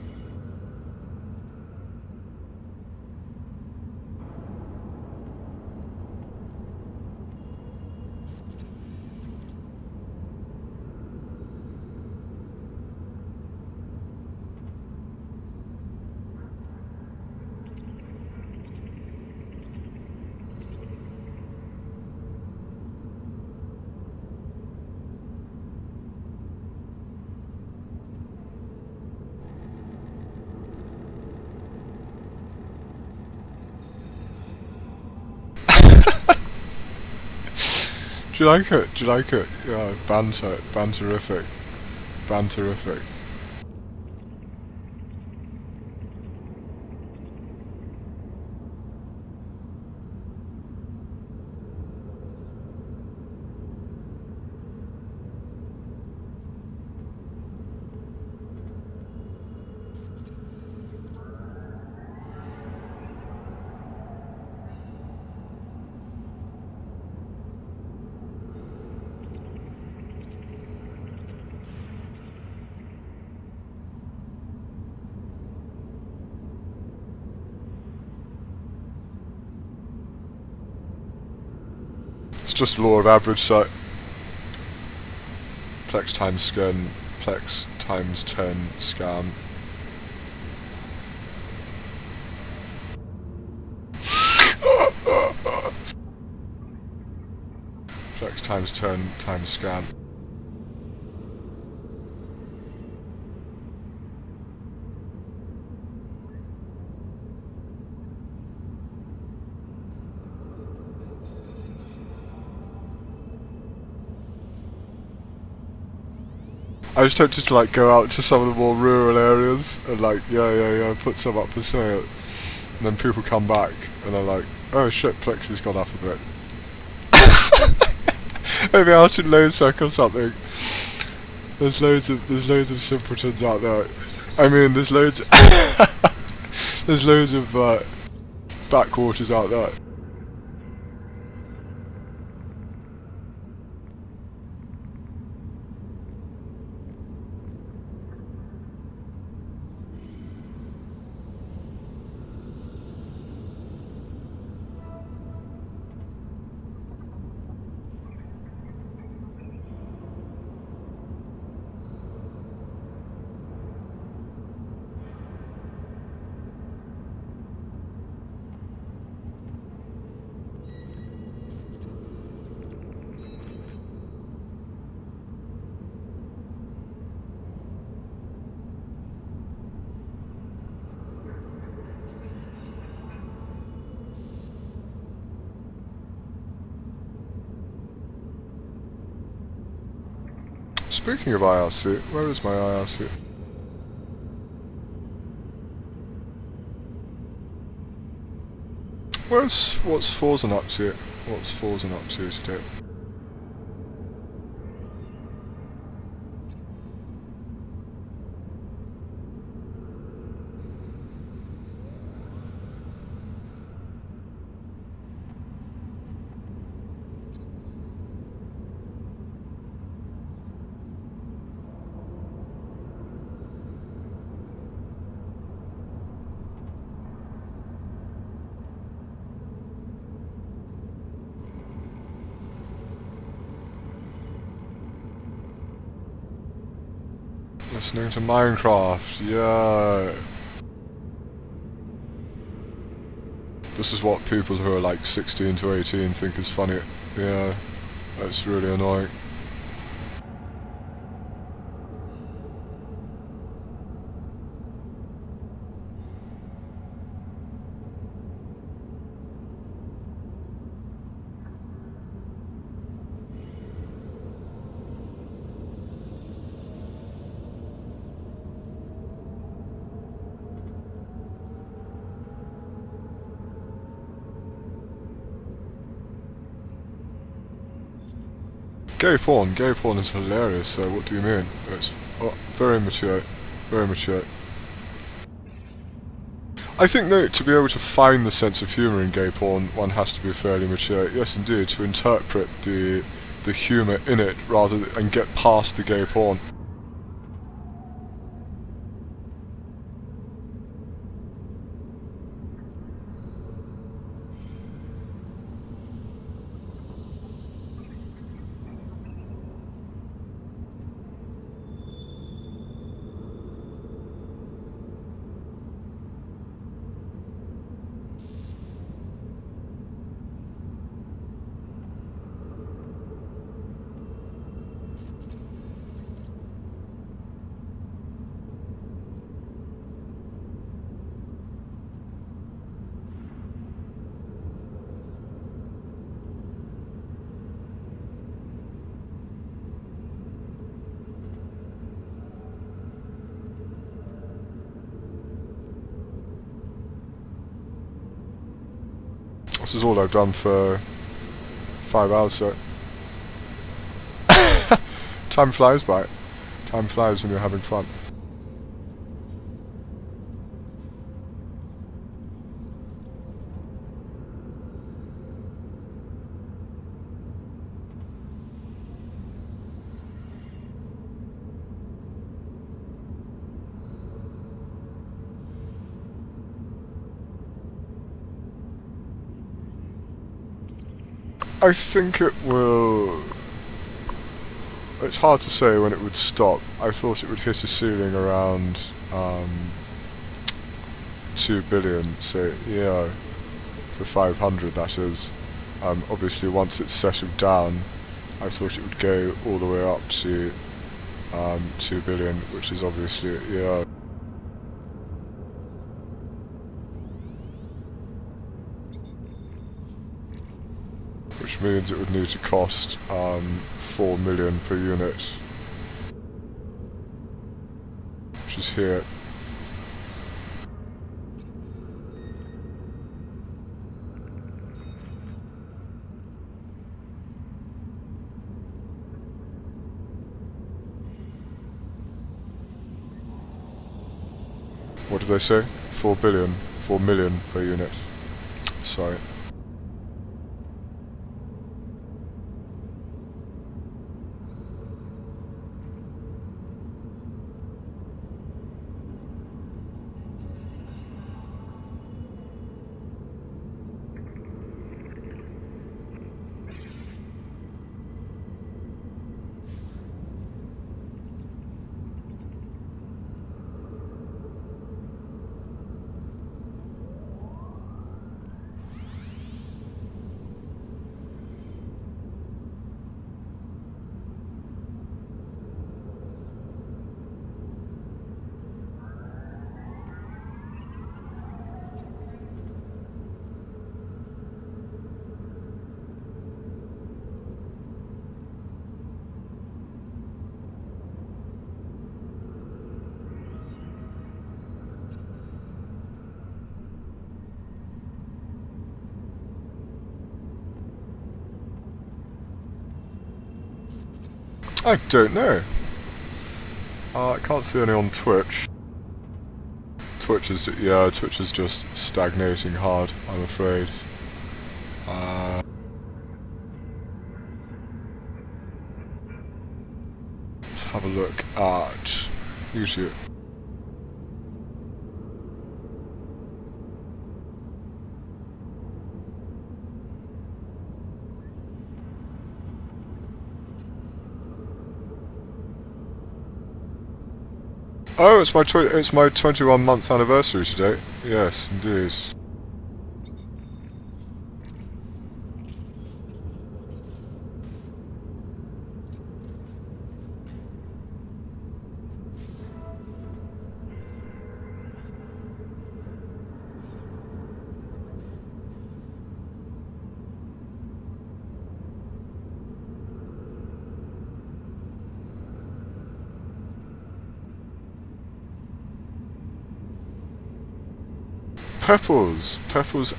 Do you like it? Do you like it? Yeah, banterific, banterific. just the law of average, so plex times scan, plex times 10 scan. Plex times 10 times scan. I was tempted to like go out to some of the more rural areas and like, yeah, put some up for sale. And then people come back and they're like, oh shit, Plex has gone up a bit. Maybe out in Loseck or something. There's loads of simpletons out there. I mean, there's loads of backwaters out there. Speaking of IRC, where is my IRC? What's Forzen up to? What's Forzen up to today? Listening to Minecraft, yeah. This is what people who are like 16 to 18 think is funny. Yeah, that's really annoying. Gay porn is hilarious, so what do you mean? It's very mature, very mature. I think that to be able to find the sense of humour in gay porn, one has to be fairly mature. Yes indeed, to interpret the humour in it rather and get past the gay porn. This is all I've done for 5 hours, so time flies by. Time flies when you're having fun. I think it will. It's hard to say when it would stop. I thought it would hit a ceiling around 2 billion, so yeah, for 500 that is. Obviously once it's settled down, I thought it would go all the way up to 2 billion, which is obviously, yeah. Which means it would need to cost 4 million per unit, which is here. What did they say? 4 billion, 4 million per unit. Sorry. I don't know. I can't see any on Twitch. Twitch is just stagnating hard, I'm afraid. Let's have a look at YouTube. Oh, it's my 21-month anniversary today. Yes, indeed. Pebbles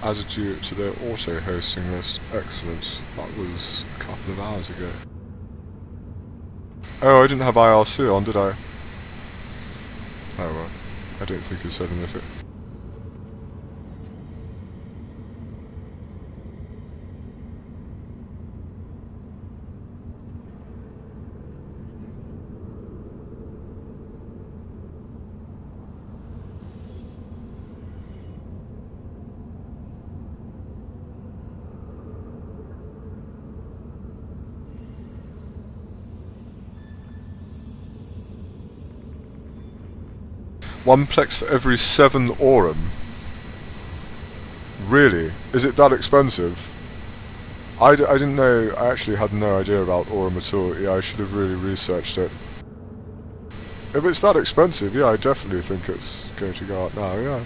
added you to their auto-hosting list. Excellent. That was a couple of hours ago. Oh, I didn't have IRC on, did I? Oh well. I don't think it said anything. One plex for every 7 Aurum. Really? Is it that expensive? I didn't know, I actually had no idea about Aurum at all. Yeah, I should have really researched it. If it's that expensive, yeah, I definitely think it's going to go up now, yeah.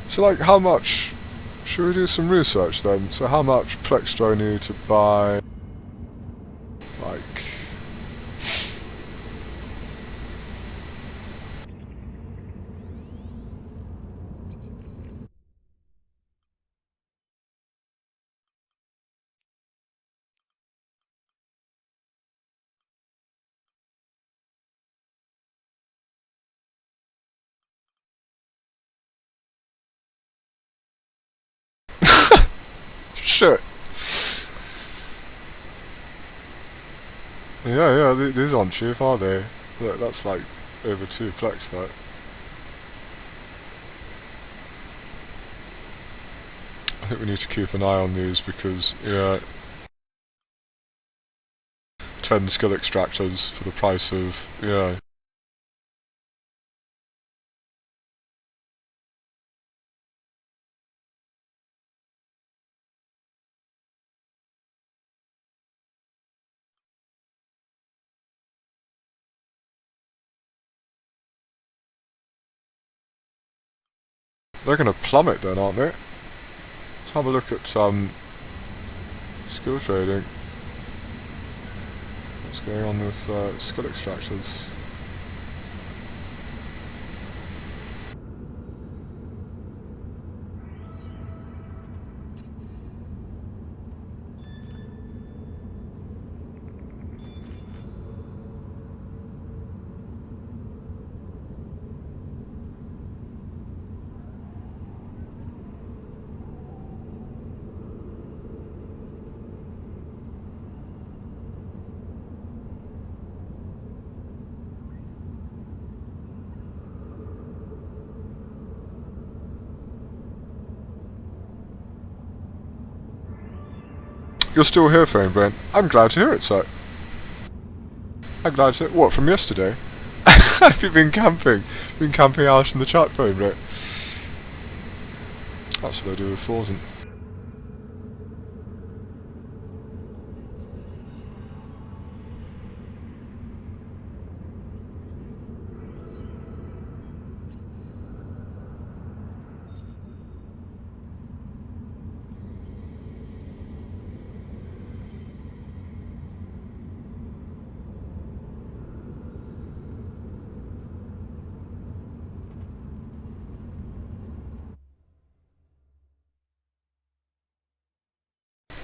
So like, how much... Should we do some research then? So how much plex do I need to buy... like... Shit. Yeah, these aren't cheap, are they? Look, that's like over 2 plex, that. I think we need to keep an eye on these because, yeah, 10 skill extractors for the price of, yeah. They're gonna plummet then, aren't they? Let's have a look at skill trading. What's going on with skill extractors? You're still here, Phone Brent. I'm glad to hear it, sir. I'm glad to hear. What, from yesterday? Have you been camping? Been camping out in the chat, Phone Brent? That's what I do with Forsen.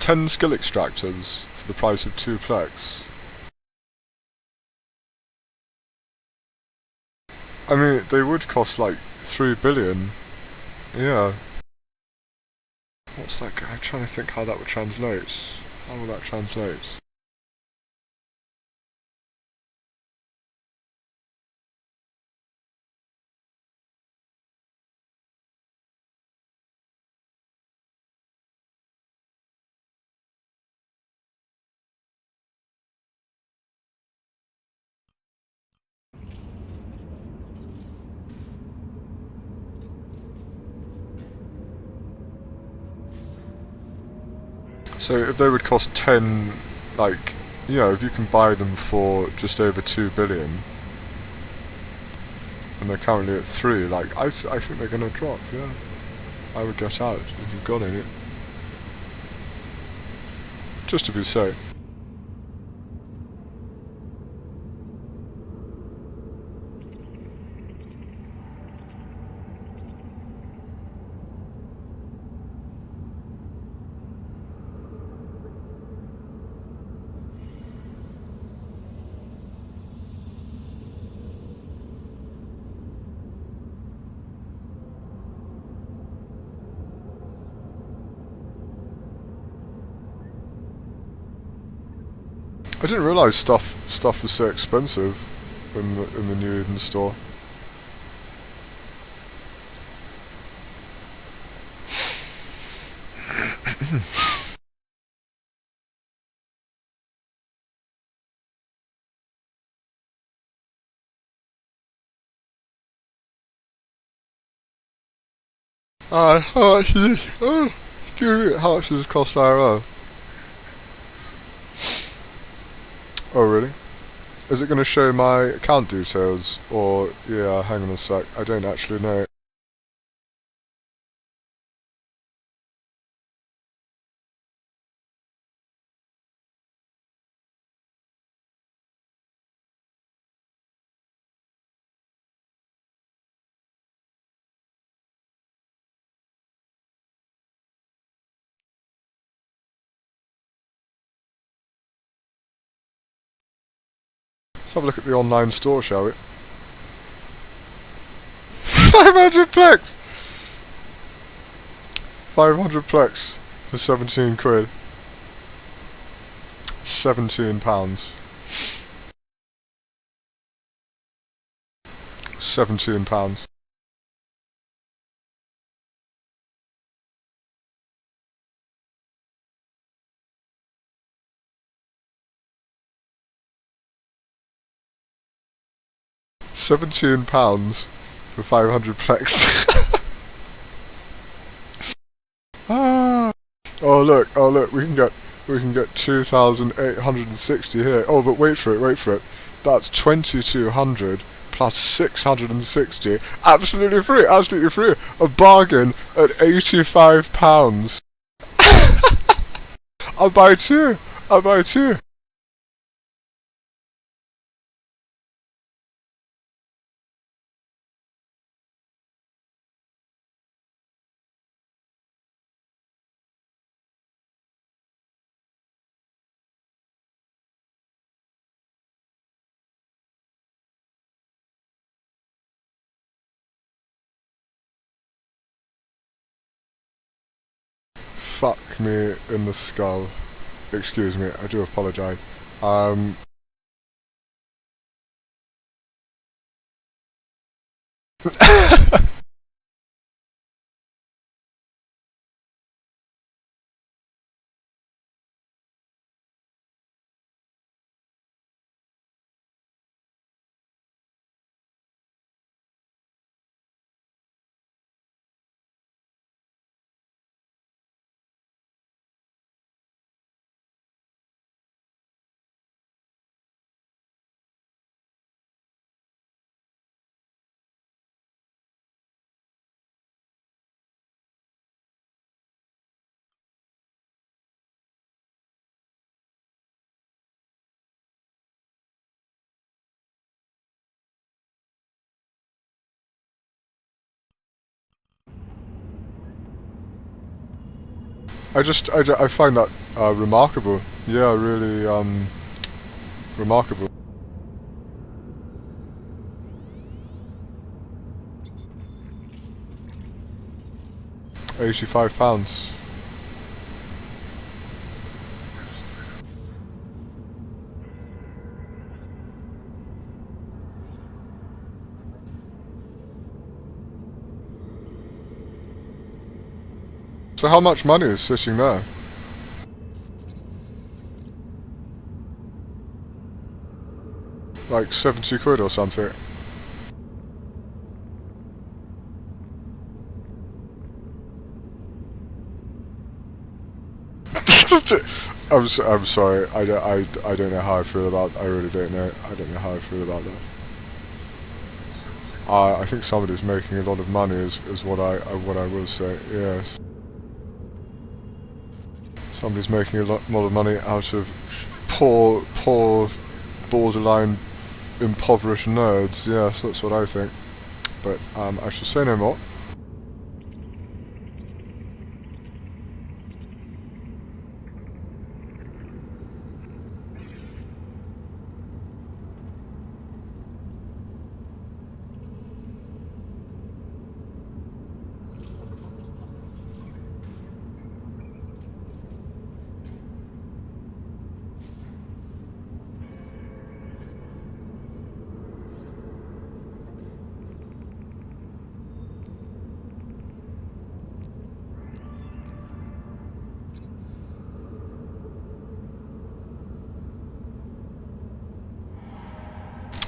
Ten skill extractors for the price of 2 plex. I mean, they would cost like 3 billion. Yeah. What's that? I'm trying to think how that would translate. How will that translate? So if they would cost 10, like, you know, if you can buy them for just over 2 billion, and they're currently at 3, like, I think they're gonna drop, yeah. I would get out if you've got any. Just to be safe. I didn't realise stuff was so expensive in the New Eden store. How much is this? Oh, how much does this cost IRL? Oh really? Is it going to show my account details? Or, yeah, hang on a sec, I don't actually know. Let's have a look at the online store, shall we? 500 plex! 500 plex. For 17 quid. £17. £17. £17 for 500 plex. Ah. Oh look, we can get 2,860 here. Oh, but wait for it. That's 2,200 plus 660. Absolutely free. A bargain at £85. I'll buy two. Fuck me in the skull. Excuse me, I do apologise. I find that remarkable. Yeah, really remarkable. £85. So how much money is sitting there? Like 70 quid or something. I'm sorry. I don't know how I feel about. I really don't know. I don't know how I feel about that. I think somebody's making a lot of money. Is what I will say. Yes. Somebody's making a lot of money out of poor, borderline impoverished nerds. Yes, that's what I think. But I shall say no more.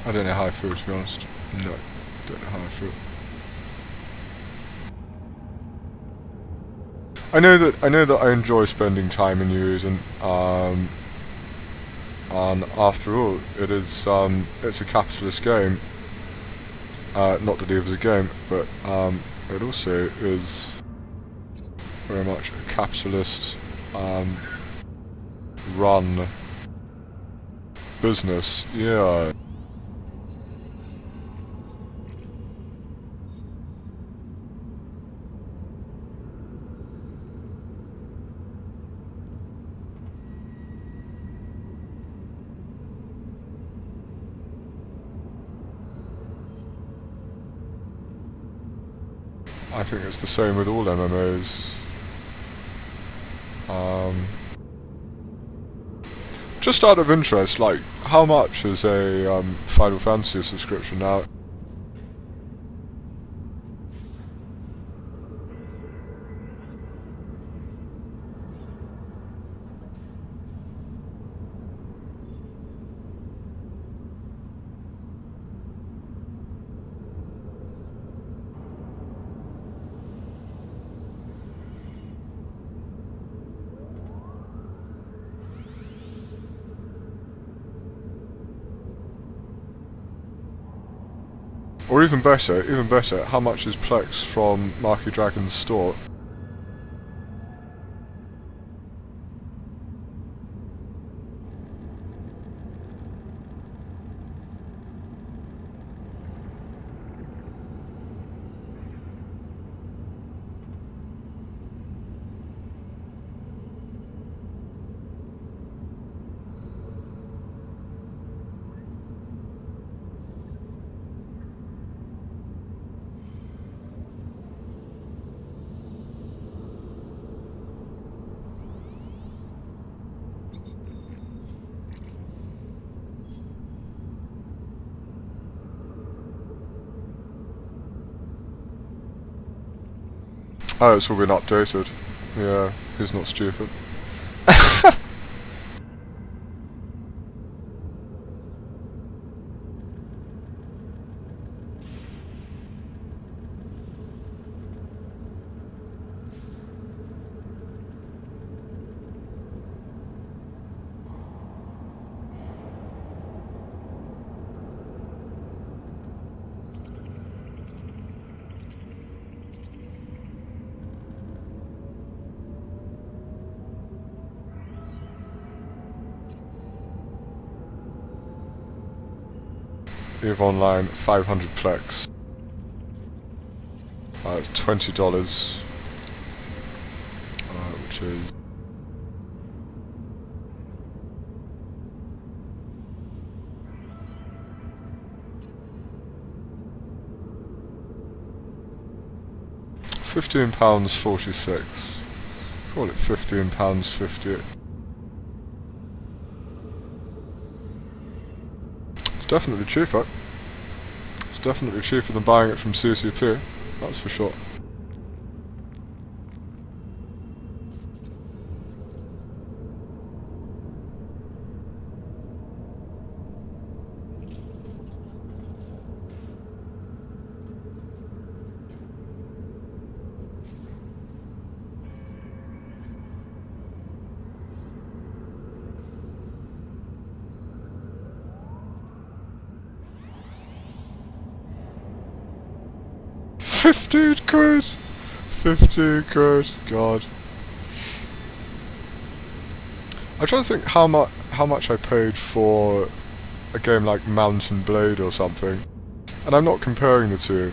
I don't know how I feel, to be honest. No, don't know how I feel. I know that I enjoy spending time in use, and after all, it's a capitalist game. Not that it was a game, but it also is very much a capitalist run business. Yeah. I think it's the same with all MMOs. Just out of interest, like, how much is a Final Fantasy subscription now? Or even better, how much is Plex from Marky Dragon's store? Oh, it's all been updated. Yeah, he's not stupid. EVE Online, 500 Plex. It's $20, which is... £15.46. Call it £15.50. It's definitely cheaper. It's definitely cheaper than buying it from CCP, that's for sure. £15 quid! 15 quid, God. I'm trying to think how much I paid for a game like Mountain Blade or something. And I'm not comparing the two,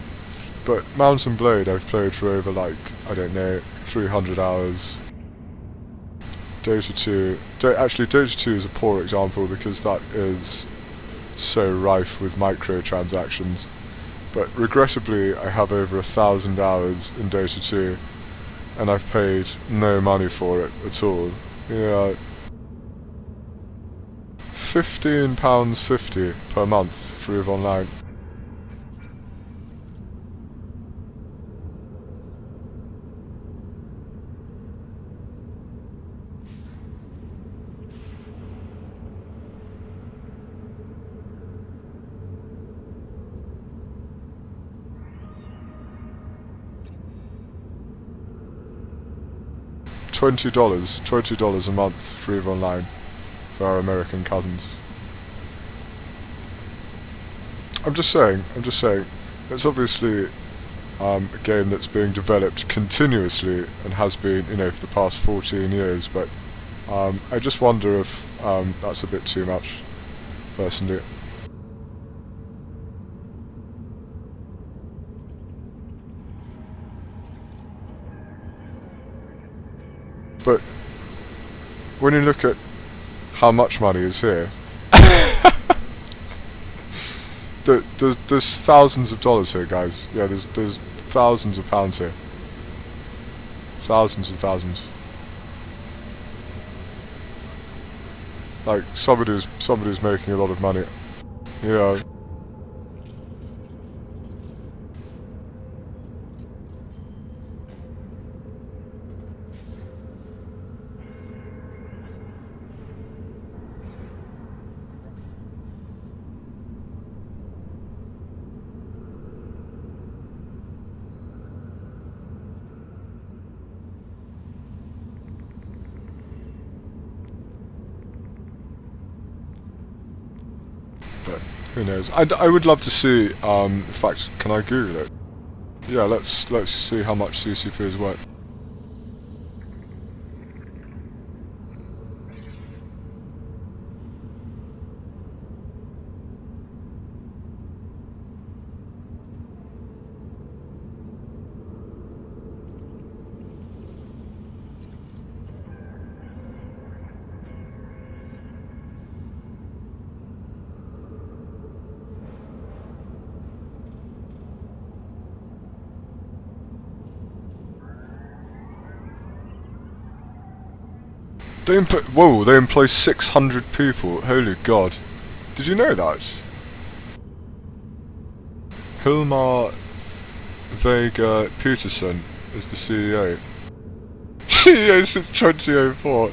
but Mountain Blade I've played for over, like, I don't know, 300 hours. Dota 2... actually, Dota 2 is a poor example because that is so rife with microtransactions. But regrettably, I have over 1,000 hours in Dota 2, and I've paid no money for it at all. Yeah, £15.50 per month for EVE Online. $20 a month for EVE Online for our American cousins. I'm just saying, it's obviously a game that's being developed continuously and has been, you know, for the past 14 years, but I just wonder if that's a bit too much, personally. But when you look at how much money is here, there's thousands of dollars here, guys. Yeah, there's thousands of pounds here. Thousands and thousands. Like, somebody's making a lot of money. Yeah. But who knows? I would love to see. In fact, can I Google it? Yeah, let's see how much CCP is worth. Whoa, they employ 600 people. Holy God. Did you know that? Hilmar Vega Peterson is the CEO. CEO since 2004.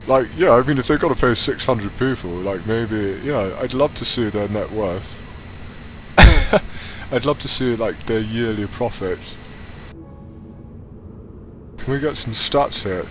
Like, yeah, I mean, if they've got to pay 600 people, like, maybe, yeah, I'd love to see their net worth. I'd love to see, like, their yearly profit. Can we get some stats here?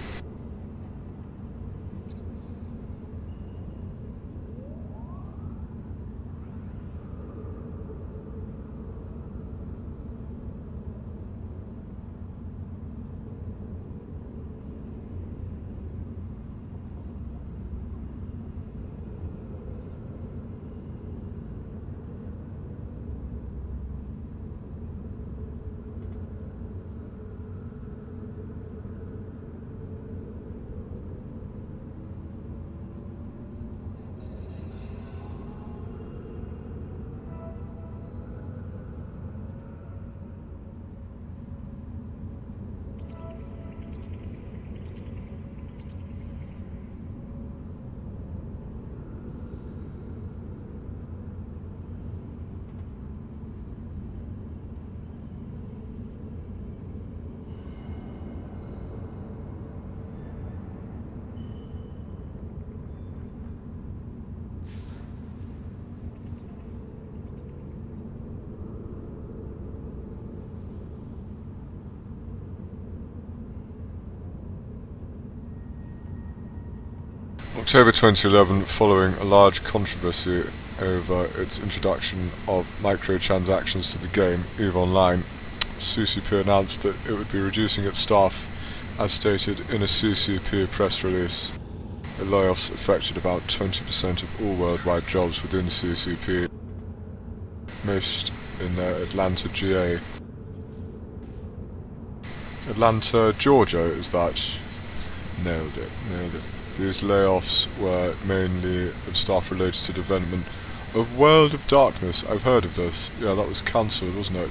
October 2011, following a large controversy over its introduction of microtransactions to the game, EVE Online, CCP announced that it would be reducing its staff, as stated in a CCP press release. The layoffs affected about 20% of all worldwide jobs within CCP, most in Atlanta, GA. Atlanta, Georgia, is that? Nailed it, nailed it. These layoffs were mainly of staff related to development of World of Darkness. I've heard of this. Yeah, that was cancelled, wasn't it?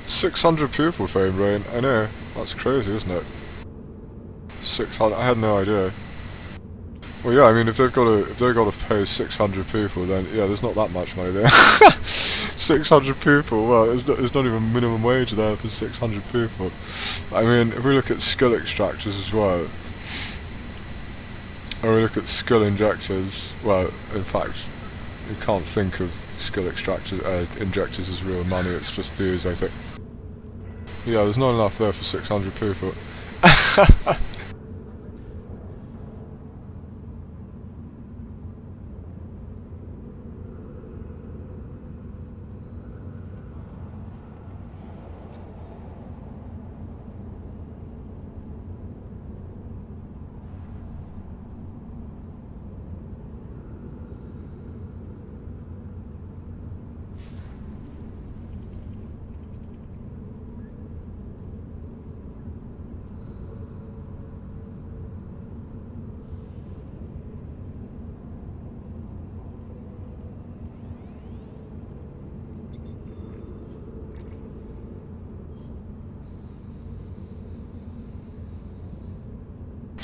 $600 people fame rain. I know, that's crazy, isn't it? 600. I had no idea. Well, yeah. I mean, if they've got to pay 600 people, then yeah, there's not that much money there. 600 people. Well, there's not even minimum wage there for 600 people. I mean, if we look at skill extractors as well, or we look at skill injectors. Well, in fact, you can't think of skill injectors as real money. It's just these, I think. Yeah, there's not enough there for 600 people.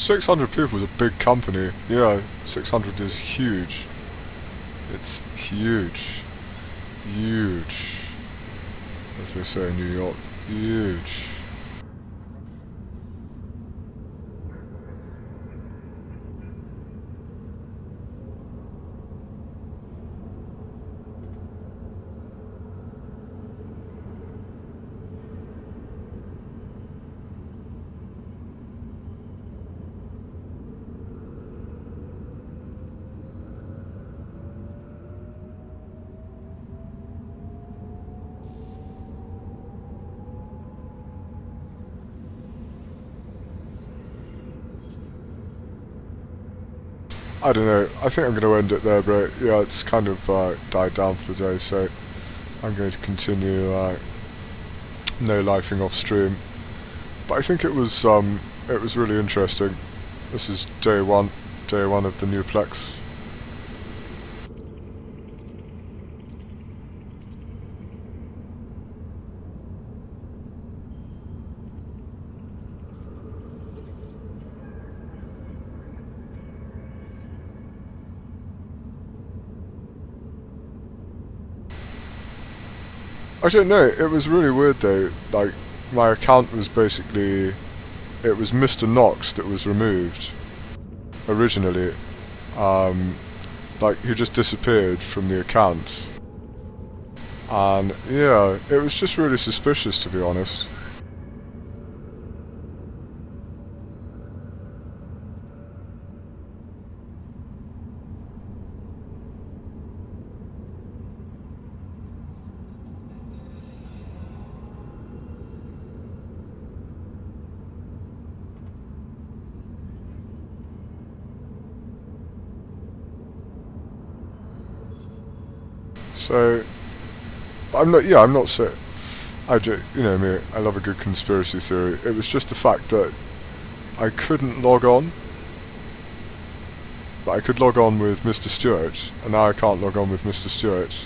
600 people is a big company. Yeah, 600 is huge. It's huge. Huge. As they say in New York. Huge. I don't know, I think I'm going to end it there, bro. Yeah, it's kind of died down for the day, so I'm going to continue no-lifing off stream. But I think it was really interesting. This is day one of the new Plex. I don't know, it was really weird though, like, my account was basically, it was Mr. Knox that was removed, originally, like, he just disappeared from the account, and yeah, it was just really suspicious to be honest. So, I'm not so, you know me, I love a good conspiracy theory. It was just the fact that I couldn't log on. But I could log on with Mr. Stewart, and now I can't log on with Mr. Stewart.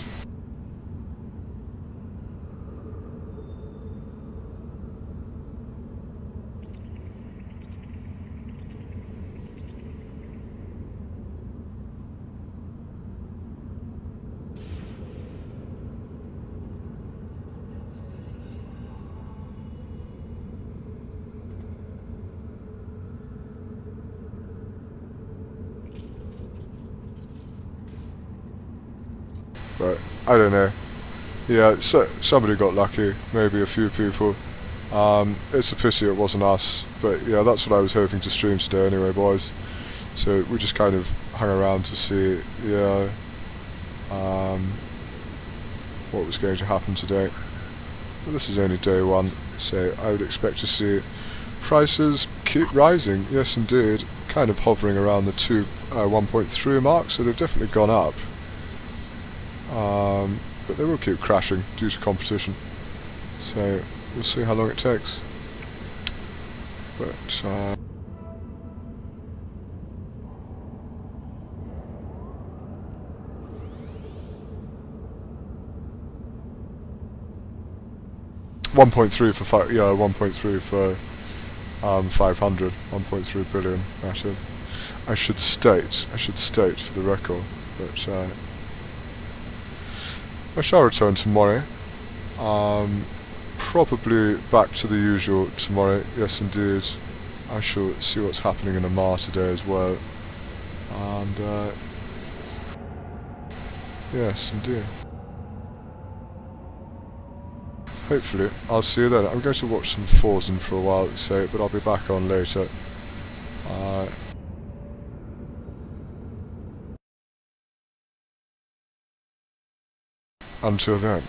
But I don't know. Yeah, so somebody got lucky, maybe a few people. It's a pity it wasn't us, but yeah, that's what I was hoping to stream today anyway, boys. So we just kind of hung around to see, yeah, what was going to happen today. But this is only day one, so I would expect to see prices keep rising. Yes, indeed, kind of hovering around the 1.3 mark, so they've definitely gone up. But they will keep crashing due to competition. So we'll see how long it takes. But 1.3 for 1.3 for 500, 1.3 billion. Actually, I should state for the record, but I shall return tomorrow. Probably back to the usual tomorrow. Yes, indeed. I shall see what's happening in Amar today as well. And yes, indeed. Hopefully, I'll see you then. I'm going to watch some Forzen for a while, so, but I'll be back on later. Until then.